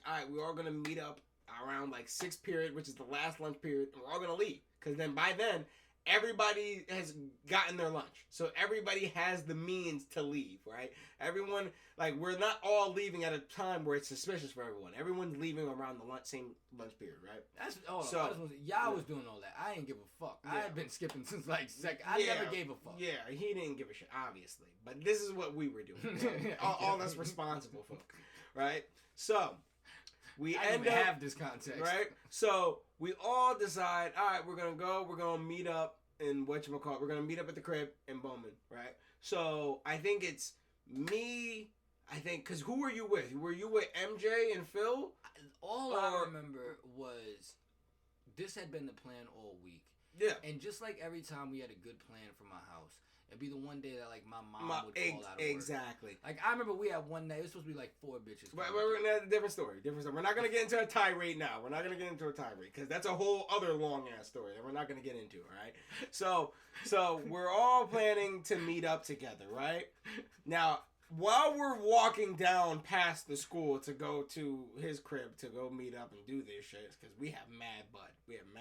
Speaker 2: right, we're all gonna meet up around like 6th period, which is the last lunch period, and we're all gonna leave. Because then by then, everybody has gotten their lunch. So everybody has the means to leave, right? Everyone, like, we're not all leaving at a time where it's suspicious for everyone. Everyone's leaving around the same lunch period, right?
Speaker 1: Y'all was doing all that. I didn't give a fuck. I had been skipping since like second. I never gave a fuck.
Speaker 2: Yeah, he didn't give a shit, obviously. But this is what we were doing. all that's responsible for, right? So, we end up
Speaker 1: have this context,
Speaker 2: right? So we all decide, all right, we're gonna meet up in whatchamacallit. We're gonna meet up at the crib in Bowman, right? So I think it's me. Because who were you with? Were you with MJ and Phil?
Speaker 1: I remember was this had been the plan all week.
Speaker 2: Yeah.
Speaker 1: And just like every time we had a good plan for my house, it'd be the one day that like my mom would call out of work.
Speaker 2: Exactly.
Speaker 1: Like I remember we had one day. It was supposed to be like 4 bitches.
Speaker 2: But we're gonna have a different story. We're not gonna get into a tirade now. We're not gonna get into a tirade because that's a whole other long ass story that we're not gonna get into. All right. So we're all planning to meet up together, right? Now, while we're walking down past the school to go to his crib to go meet up and do this shit, because we have mad bud. We have a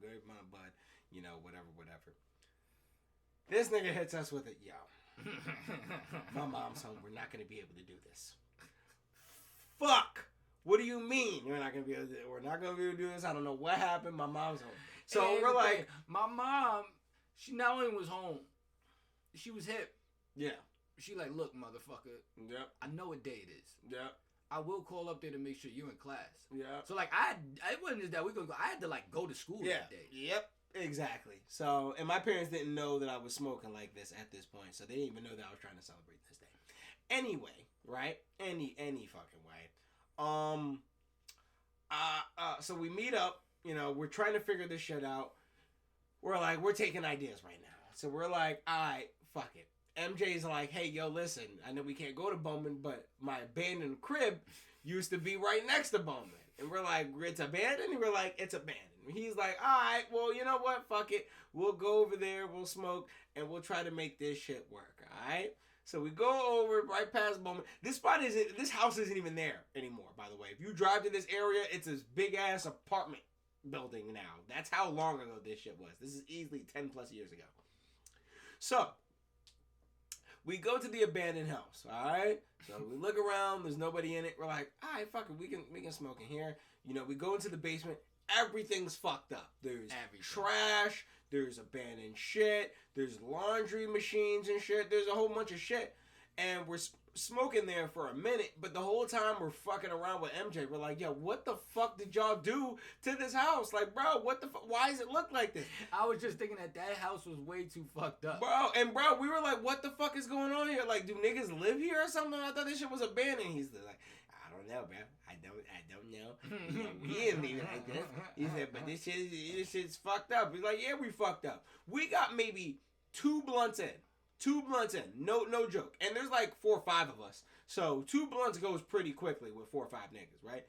Speaker 2: good amount of bud. You know, whatever. This nigga hits us with it, yo. My mom's home. We're not going to be able to do this. Fuck! What do you mean we're not going to be able to do this? I don't know what happened. My mom's home. So we're like...
Speaker 1: My mom, she not only was home, she was hip.
Speaker 2: Yeah.
Speaker 1: She like, look, motherfucker.
Speaker 2: Yep.
Speaker 1: I know what day it is.
Speaker 2: Yep.
Speaker 1: I will call up there to make sure you're in class.
Speaker 2: Yeah.
Speaker 1: So like, it wasn't just that we could go. I had to like go to school that day.
Speaker 2: Yep. Exactly. So, and my parents didn't know that I was smoking like this at this point, so they didn't even know that I was trying to celebrate this day. Anyway, right? Any fucking way. So we meet up. You know, we're trying to figure this shit out. We're taking ideas right now. So we're like, all right, fuck it. MJ's like, hey, yo, listen, I know we can't go to Bowman, but my abandoned crib used to be right next to Bowman. And we're like, it's abandoned? And we're like, it's abandoned. He's like, all right, well, you know what? Fuck it. We'll go over there, we'll smoke, and we'll try to make this shit work, all right? So we go over right past Bowman. This house isn't even there anymore, by the way. If you drive to this area, it's this big-ass apartment building now. That's how long ago this shit was. This is easily 10 plus years ago. So we go to the abandoned house, all right? So we look around, there's nobody in it. We're like, all right, fuck it, we can smoke in here. You know, we go into the basement, everything's fucked up. There's trash, there's abandoned shit, there's laundry machines and shit, there's a whole bunch of shit. And we're smoking there for a minute, but the whole time we're fucking around with MJ. We're like, yo, what the fuck did y'all do to this house? Like, bro, what the fuck? Why does it look like this?
Speaker 1: I was just thinking that house was way too fucked up.
Speaker 2: Bro, we were like, what the fuck is going on here? Like, do niggas live here or something? I thought this shit was abandoned. He's like, I don't know, bro. I don't know. You know, we didn't leave it like this. He said, but this shit's fucked up. He's like, yeah, we fucked up. We got maybe 2 blunts in.
Speaker 3: 2 blunts in, no joke. And there's like 4 or 5 of us. So 2 blunts goes pretty quickly with 4 or 5 niggas, right?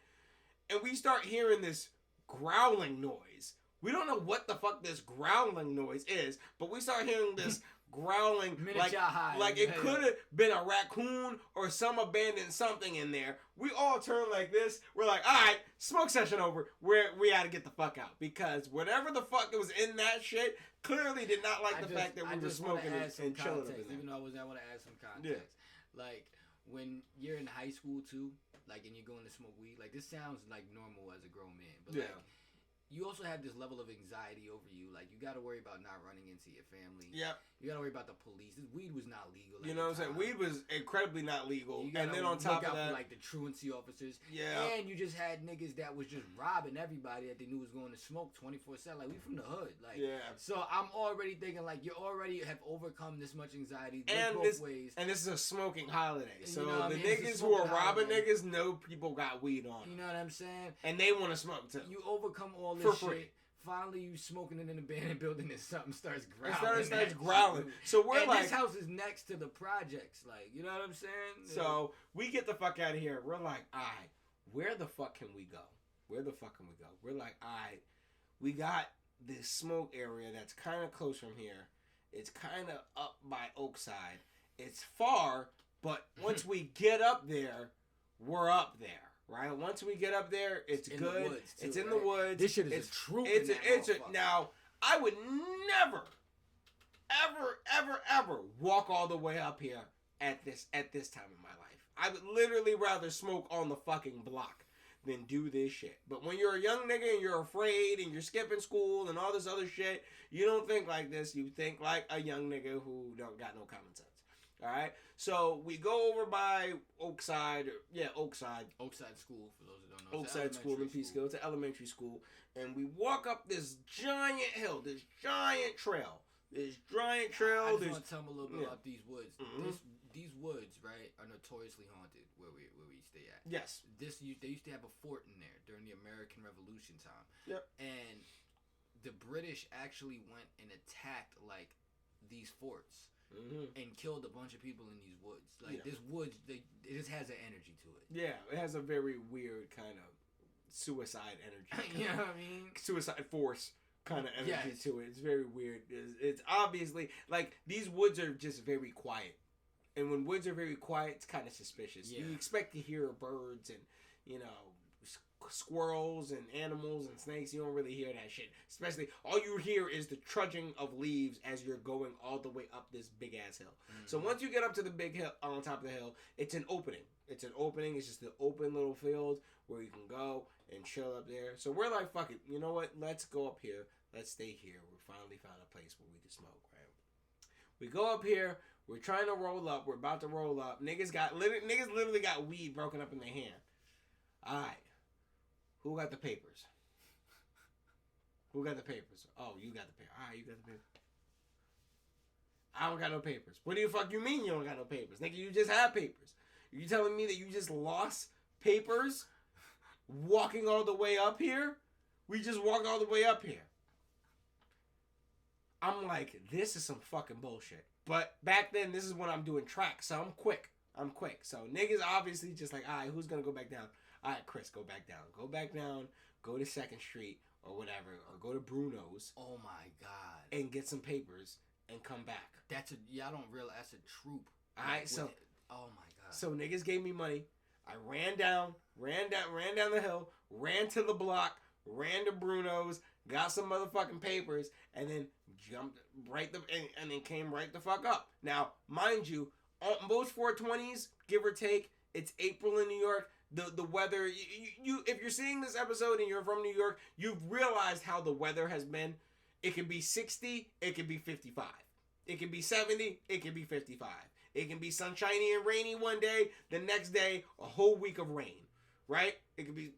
Speaker 3: And we start hearing this growling noise. We don't know what the fuck this growling noise is, but we start hearing this growling like it could have been a raccoon or some abandoned something in there. We all turn like this. We're like, all right, smoke session over. We gotta get the fuck out, because whatever the fuck was in that shit clearly did not like the fact that we were smoking and chilling over there.
Speaker 1: Even though I want to add some context.
Speaker 3: Yeah.
Speaker 1: Like when you're in high school too, like, and you're going to smoke weed, like this sounds like normal as a grown man, but like, you also have this level of anxiety over you. Like, you got to worry about not running into your family.
Speaker 3: Yep.
Speaker 1: You got to worry about the police. This weed was not legal.
Speaker 3: You know what I'm saying? Weed was incredibly not legal.
Speaker 1: And
Speaker 3: then on top of that,
Speaker 1: for, like, the truancy officers.
Speaker 3: Yeah.
Speaker 1: And you just had niggas that was just robbing everybody that they knew was going to smoke 24/7. Like, we from the hood. Like,
Speaker 3: yeah.
Speaker 1: So I'm already thinking, like, you already have overcome this much anxiety
Speaker 3: and
Speaker 1: both ways.
Speaker 3: And this is a smoking holiday. So
Speaker 1: you know
Speaker 3: the niggas who are robbing niggas know people got weed on them.
Speaker 1: You know what I'm saying?
Speaker 3: And they want to smoke too.
Speaker 1: You overcome all this
Speaker 3: for
Speaker 1: shit.
Speaker 3: free.
Speaker 1: Finally, you smoking in an abandoned building and something starts growling.
Speaker 3: It starts growling. So we're like,
Speaker 1: this house is next to the projects. Like, you know what I'm saying?
Speaker 3: So we get the fuck out of here. We're like, all right, where the fuck can we go? Where the fuck can we go? We're like, all right, we got this smoke area that's kind of close from here. It's kind of up by Oakside. It's far, but once we get up there, we're up there. Right, once we get up there, it's
Speaker 1: in
Speaker 3: good.
Speaker 1: The woods too,
Speaker 3: it's in
Speaker 1: right?
Speaker 3: the woods.
Speaker 1: This shit is a troop.
Speaker 3: Now, I would never, ever walk all the way up here at this time in my life. I would literally rather smoke on the fucking block than do this shit. But when you're a young nigga and you're afraid and you're skipping school and all this other shit, you don't think like this. You think like a young nigga who don't got no common sense. All right, so we go over by Oakside. Oakside
Speaker 1: School, for those who don't know.
Speaker 3: Oakside School in Peekskill. It's an elementary school. And we walk up this giant hill, this giant trail.
Speaker 1: I just want to tell them a little bit
Speaker 3: Yeah.
Speaker 1: about these woods.
Speaker 3: Mhm.
Speaker 1: These woods, right, are notoriously haunted where we stay at.
Speaker 3: Yes.
Speaker 1: They used to have a fort in there during the American Revolution time.
Speaker 3: Yep.
Speaker 1: And the British actually went and attacked, like, these forts.
Speaker 3: Mm-hmm.
Speaker 1: And killed a bunch of people in these woods. Like,
Speaker 3: Yeah.
Speaker 1: this woods, it just has an energy to it.
Speaker 3: Yeah, it has a very weird kind of suicide energy.
Speaker 1: You know what I mean?
Speaker 3: Suicide force kind of energy
Speaker 1: Yes.
Speaker 3: to it. It's very weird. It's obviously, like, these woods are just very quiet. And when woods are very quiet, it's kind of suspicious.
Speaker 1: Yeah.
Speaker 3: You expect to hear birds and, you know, squirrels and animals and snakes. You don't really hear that shit. Especially, all you hear is the trudging of leaves as you're going all the way up this big ass hill.
Speaker 1: Mm-hmm.
Speaker 3: So once you get up to the big hill, on top of the hill, it's an opening. It's just an open little field where you can go and chill up there. So we're like, fuck it. You know what? Let's go up here. Let's stay here. We finally found a place where we can smoke, right? We go up here. We're trying to roll up. We're about to roll up. Niggas literally got weed broken up in their hand. All right. Who got the papers? Who got the papers? Oh, you got the papers. All right, you got the papers. I don't got no papers. What the fuck you mean you don't got no papers? Nigga, you just have papers. You telling me that you just lost papers walking all the way up here? We just walked all the way up here. I'm like, this is some fucking bullshit. But back then, this is when I'm doing track, so I'm quick. So niggas obviously just like, all right, who's gonna go back down? All right, Chris, go back down. Go back down. Go to 2nd Street or whatever, or go to Bruno's.
Speaker 1: Oh my God!
Speaker 3: And get some papers and come back.
Speaker 1: I don't realize that's a troop.
Speaker 3: All right, so
Speaker 1: oh my God!
Speaker 3: So niggas gave me money. I ran down the hill, ran to the block, ran to Bruno's, got some motherfucking papers, and then jumped and then came right the fuck up. Now, mind you, on most 420s, give or take, it's April in New York. The weather, you if you're seeing this episode and you're from New York, you've realized how the weather has been. It can be 60, it can be 55. It can be 70, it can be 55. It can be sunshiny and rainy one day, the next day, a whole week of rain, right? It could be,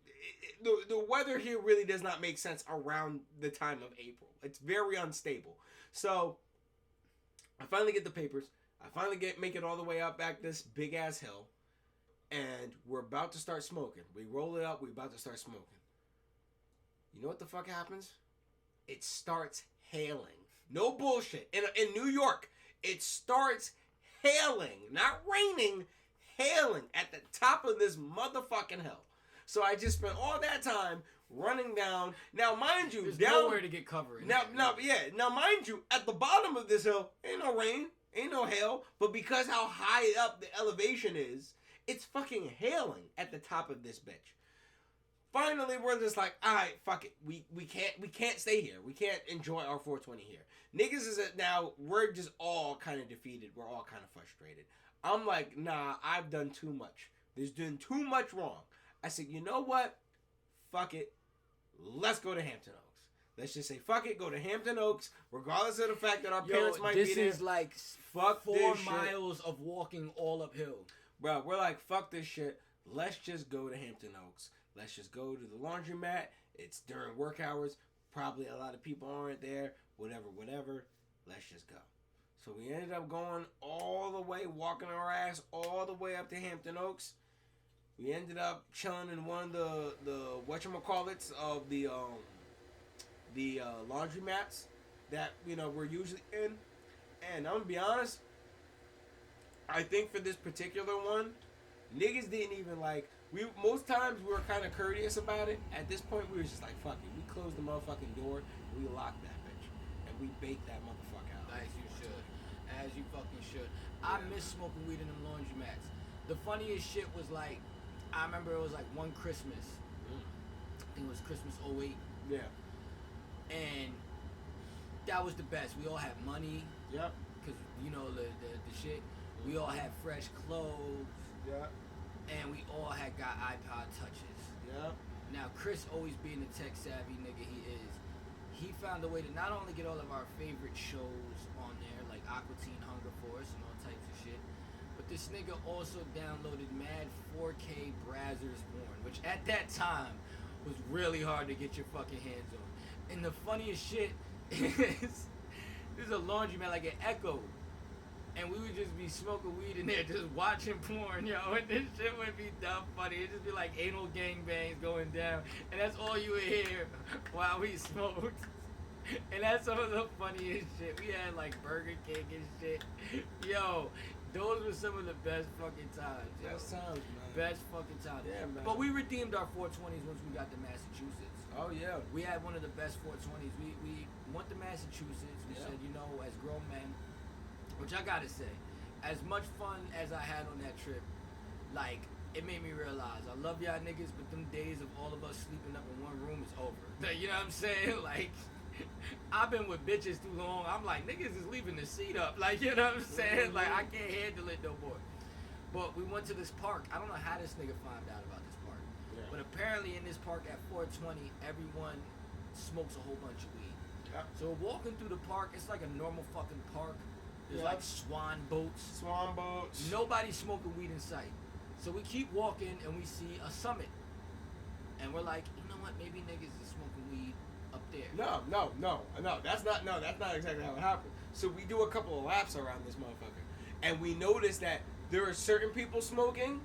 Speaker 3: the weather here really does not make sense around the time of April. It's very unstable. So, I finally get the papers. I finally make it all the way up back this big ass hill. And we're about to start smoking. We roll it up. We're about to start smoking. You know what the fuck happens? It starts hailing. No bullshit. In New York, it starts hailing, not raining, hailing at the top of this motherfucking hill. So I just spent all that time running down. Now, mind you,
Speaker 1: There's
Speaker 3: down
Speaker 1: nowhere to get cover.
Speaker 3: now, mind you, at the bottom of this hill, ain't no rain, ain't no hail, but because how high up the elevation is, it's fucking hailing at the top of this bitch. Finally, we're just like, all right, fuck it, we can't stay here, we can't enjoy our 420 here. Niggas is at now, we're just all kind of defeated, we're all kind of frustrated. I'm like, nah, I've done too much. There's done too much wrong. I said, you know what? Fuck it. Let's go to Hampton Oaks. Let's just say, fuck it, go to Hampton Oaks, regardless of the fact that our parents might be there.
Speaker 1: This is like
Speaker 3: Fuck
Speaker 1: 4
Speaker 3: this
Speaker 1: miles of walking all uphill.
Speaker 3: Bro, we're like, fuck this shit. Let's just go to Hampton Oaks. Let's just go to the laundromat. It's during work hours. Probably a lot of people aren't there. Whatever. Let's just go. So we ended up going all the way, walking our ass all the way up to Hampton Oaks. We ended up chilling in one of the whatchamacallits of the laundromats that, you know, we're usually in. And I'm gonna be honest, I think for this particular one, niggas didn't even like, most times we were kind of courteous about it. At this point, we were just like, fuck it. We closed the motherfucking door, and we locked that bitch. And we baked that motherfucker out.
Speaker 1: As you should. As you fucking should. I miss smoking weed in them laundromats. The funniest shit was like, I remember it was like one Christmas. I think it was Christmas 08.
Speaker 3: Yeah.
Speaker 1: And that was the best. We all had money.
Speaker 3: Yep.
Speaker 1: Because, you know, the shit. We all had fresh clothes.
Speaker 3: Yep.
Speaker 1: And we all had got iPod touches.
Speaker 3: Yep.
Speaker 1: Now, Chris, always being the tech savvy nigga he is, he found a way to not only get all of our favorite shows on there, like Aqua Teen Hunger Force and all types of shit, but this nigga also downloaded mad 4K Brazzers Born, which at that time was really hard to get your fucking hands on. And the funniest shit is, there's a laundromat like an Echo, and we would just be smoking weed in there, just watching porn, yo, and this shit would be dumb funny. It'd just be like anal gangbangs going down, and that's all you would hear while we smoked. And that's some of the funniest shit. We had like Burger King and shit. Yo, those were some of the best fucking times. Yo.
Speaker 3: Best times, man.
Speaker 1: Best fucking times.
Speaker 3: Yeah, man.
Speaker 1: But we redeemed our 420s once we got to Massachusetts.
Speaker 3: Oh, yeah.
Speaker 1: We had one of the best 420s. We went to Massachusetts. We said, you know, as grown men, which I gotta say, as much fun as I had on that trip, like, it made me realize I love y'all niggas, but them days of all of us sleeping up in one room is over. You know what I'm saying? Like, I've been with bitches too long. I'm like, niggas is leaving the seat up. Like, you know what I'm saying? Like, I can't handle it no more. But we went to this park. I don't know how this nigga found out about this park. Yeah. But apparently in this park at 420, everyone smokes a whole bunch of weed. Yeah. So walking through the park, it's like a normal fucking park. There's like swan boats. Nobody's smoking weed in sight. So we keep walking and we see a summit. And we're like, you know what? Maybe niggas is smoking weed up there.
Speaker 3: No. That's not exactly how it happened. So we do a couple of laps around this motherfucker. And we notice that there are certain people smoking,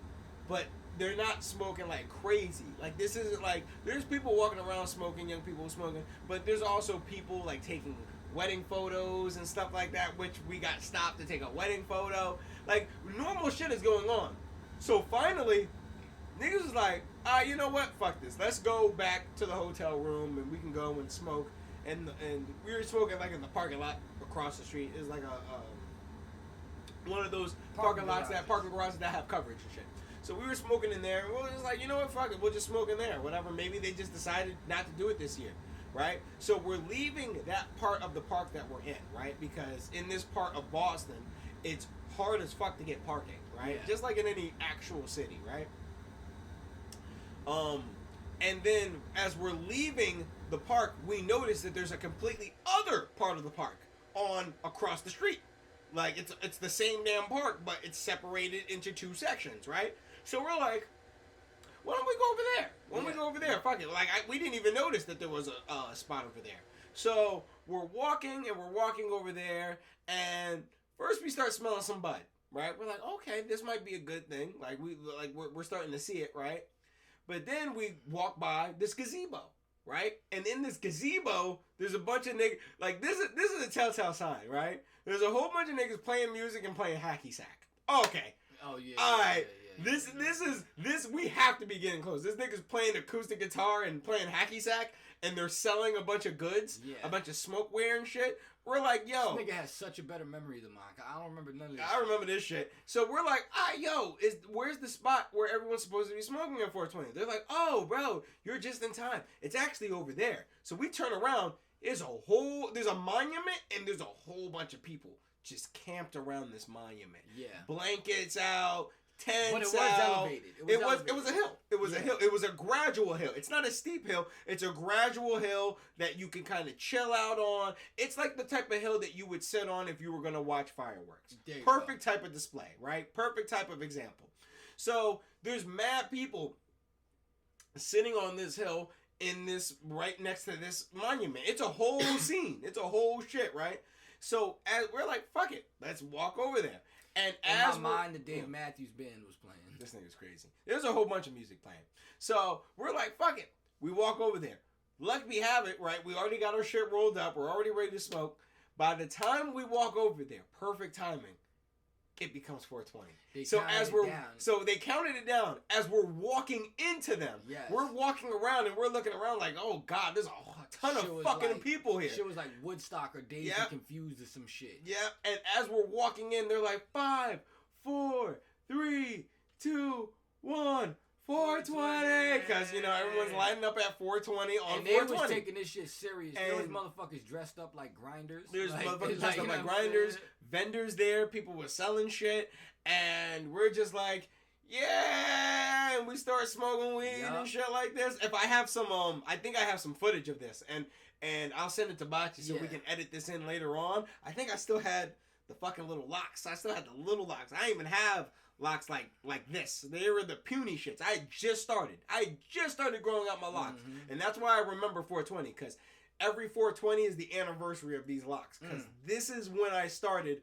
Speaker 3: but they're not smoking like crazy. Like, this isn't like, there's people walking around smoking, young people smoking, but there's also people like taking wedding photos and stuff like that, which we got stopped to take a wedding photo. Like, normal shit is going on. So finally, niggas was like, you know what? Fuck this. Let's go back to the hotel room and we can go and smoke. And we were smoking like in the parking lot across the street. It's like one of those parking garages that have coverage and shit. So we were smoking in there, and we were just like, you know what? Fuck it. We'll just smoke in there. Whatever. Maybe they just decided not to do it this year. Right? So we're leaving that part of the park that we're in, right? Because in this part of Boston, it's hard as fuck to get parking, right? Yeah. Just like in any actual city, right? And then as we're leaving the park, we notice that there's a completely other part of the park on across the street. Like, it's the same damn park, but it's separated into two sections, right? So we're like, why don't we go over there? Why don't we go over there? Fuck it. Like, we didn't even notice that there was a spot over there. So we're walking over there, and first we start smelling some bud, right? We're like, okay, this might be a good thing. Like, we're starting to see it, right? But then we walk by this gazebo, right? And in this gazebo, there's a bunch of niggas. Like, this is a telltale sign, right? There's a whole bunch of niggas playing music and playing hacky sack. Okay.
Speaker 1: Oh yeah.
Speaker 3: All right.
Speaker 1: Yeah,
Speaker 3: This we have to be getting close. This nigga's playing acoustic guitar and playing hacky sack, and they're selling a bunch of goods, a bunch of smokeware and shit. We're like, yo,
Speaker 1: this nigga has such a better memory than mine. I don't remember none of this.
Speaker 3: I remember this shit. So we're like, where's the spot where everyone's supposed to be smoking at 420? They're like, oh, bro, you're just in time. It's actually over there. So we turn around. There's a monument, and there's a whole bunch of people just camped around this monument.
Speaker 1: Yeah.
Speaker 3: Blankets out. Tents
Speaker 1: but it was
Speaker 3: out.
Speaker 1: Elevated.
Speaker 3: It was a hill. It was a hill. It was a gradual hill. It's not a steep hill. It's a gradual hill that you can kind of chill out on. It's like the type of hill that you would sit on if you were gonna watch fireworks. Perfect type of display, right? Perfect type of example. So there's mad people sitting on this hill in this right next to this monument. It's a whole scene. It's a whole shit, right? So as we're like, fuck it, let's walk over there. And as
Speaker 1: in my mind, the Dave Matthews Band was playing.
Speaker 3: This nigga's crazy. There's a whole bunch of music playing. So we're like, fuck it. We walk over there. Luck we have it, right? We already got our shit rolled up. We're already ready to smoke. By the time we walk over there, perfect timing, it becomes 420. So they counted it down as we're walking into them.
Speaker 1: Yes.
Speaker 3: We're walking around and we're looking around like, oh God, there's a ton of fucking people here.
Speaker 1: Shit was like Woodstock or Dazed and Confused or some shit.
Speaker 3: Yeah, and as we're walking in, they're like 5, 4, 3, 2, 1. 420, because everyone's lining up at 420 on
Speaker 1: and
Speaker 3: 420.
Speaker 1: And they was taking this shit serious. There was motherfuckers dressed up like grinders.
Speaker 3: There's motherfuckers dressed up like grinders, vendors there, people were selling shit, and we're just like, yeah, and we start smoking weed and shit like this. If I have some, I think I have some footage of this, and I'll send it to Bachi so we can edit this in later on. I think I still had the fucking little locks. I still had the little locks. I didn't even have locks like this. They were the puny shits. I just started growing out my locks.
Speaker 1: Mm-hmm.
Speaker 3: And that's why I remember 420, because every 420 is the anniversary of these locks. Because this is when I started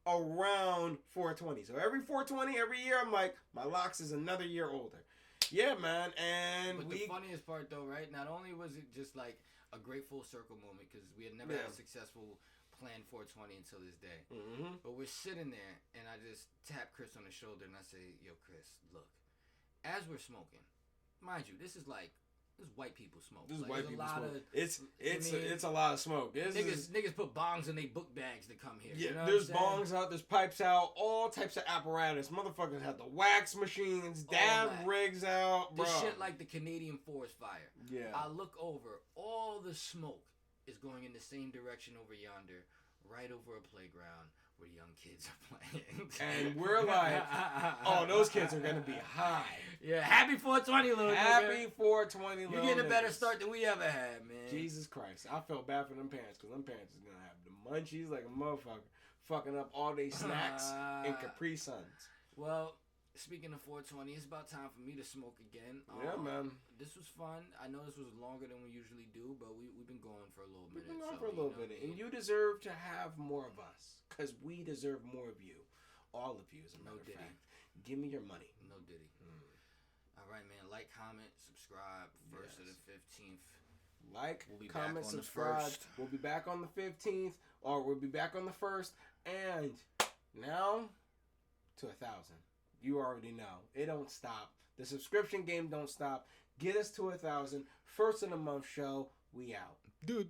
Speaker 3: around 420. So every 420, every year, I'm like, my locks is another year older. Yeah, man. And
Speaker 1: but the funniest part, though, right? Not only was it just like a great full circle moment, because we had never had a successful planned 420 until this day.
Speaker 3: Mm-hmm.
Speaker 1: But we're sitting there, and I just tap Chris on the shoulder, and I say, yo, Chris, look, as we're smoking, mind you, this is white people smoke.
Speaker 3: This is
Speaker 1: like,
Speaker 3: white people smoke.
Speaker 1: It's
Speaker 3: a lot of smoke.
Speaker 1: Niggas put bongs in their book bags to come here.
Speaker 3: Yeah,
Speaker 1: you know
Speaker 3: there's bongs out, there's pipes out, all types of apparatus. Motherfuckers have the wax machines, dab rigs out, bro.
Speaker 1: This shit like the Canadian forest fire.
Speaker 3: Yeah.
Speaker 1: I look over, all the smoke is going in the same direction over yonder, right over a playground where young kids are playing.
Speaker 3: And we're like, oh, those kids are going to be high.
Speaker 1: Yeah, happy 420, little nigga.
Speaker 3: Happy 420, little
Speaker 1: You're getting a better
Speaker 3: niggas.
Speaker 1: start than we ever had, man.
Speaker 3: Jesus Christ. I felt bad for them parents, because them parents is going to have the munchies like a motherfucker, fucking up all they snacks and Capri Suns.
Speaker 1: Well, speaking of 420, it's about time for me to smoke again.
Speaker 3: Yeah, man.
Speaker 1: This was fun. I know this was longer than we usually do, but we've been going for a little minute.
Speaker 3: We've been going for a little bit. And you deserve to have more of us, because we deserve more of you. All of you, as a matter of fact. Give me your money.
Speaker 1: No diddy. All right, man. Like, comment, subscribe. 1st to the 15th.
Speaker 3: Like,
Speaker 1: we'll
Speaker 3: comment, subscribe. We'll be back on the 15th, or we'll be back on the 1st. And now to 1,000. You already know. It don't stop. The subscription game don't stop. Get us to 1,000. First of the month show. We out.
Speaker 1: Do.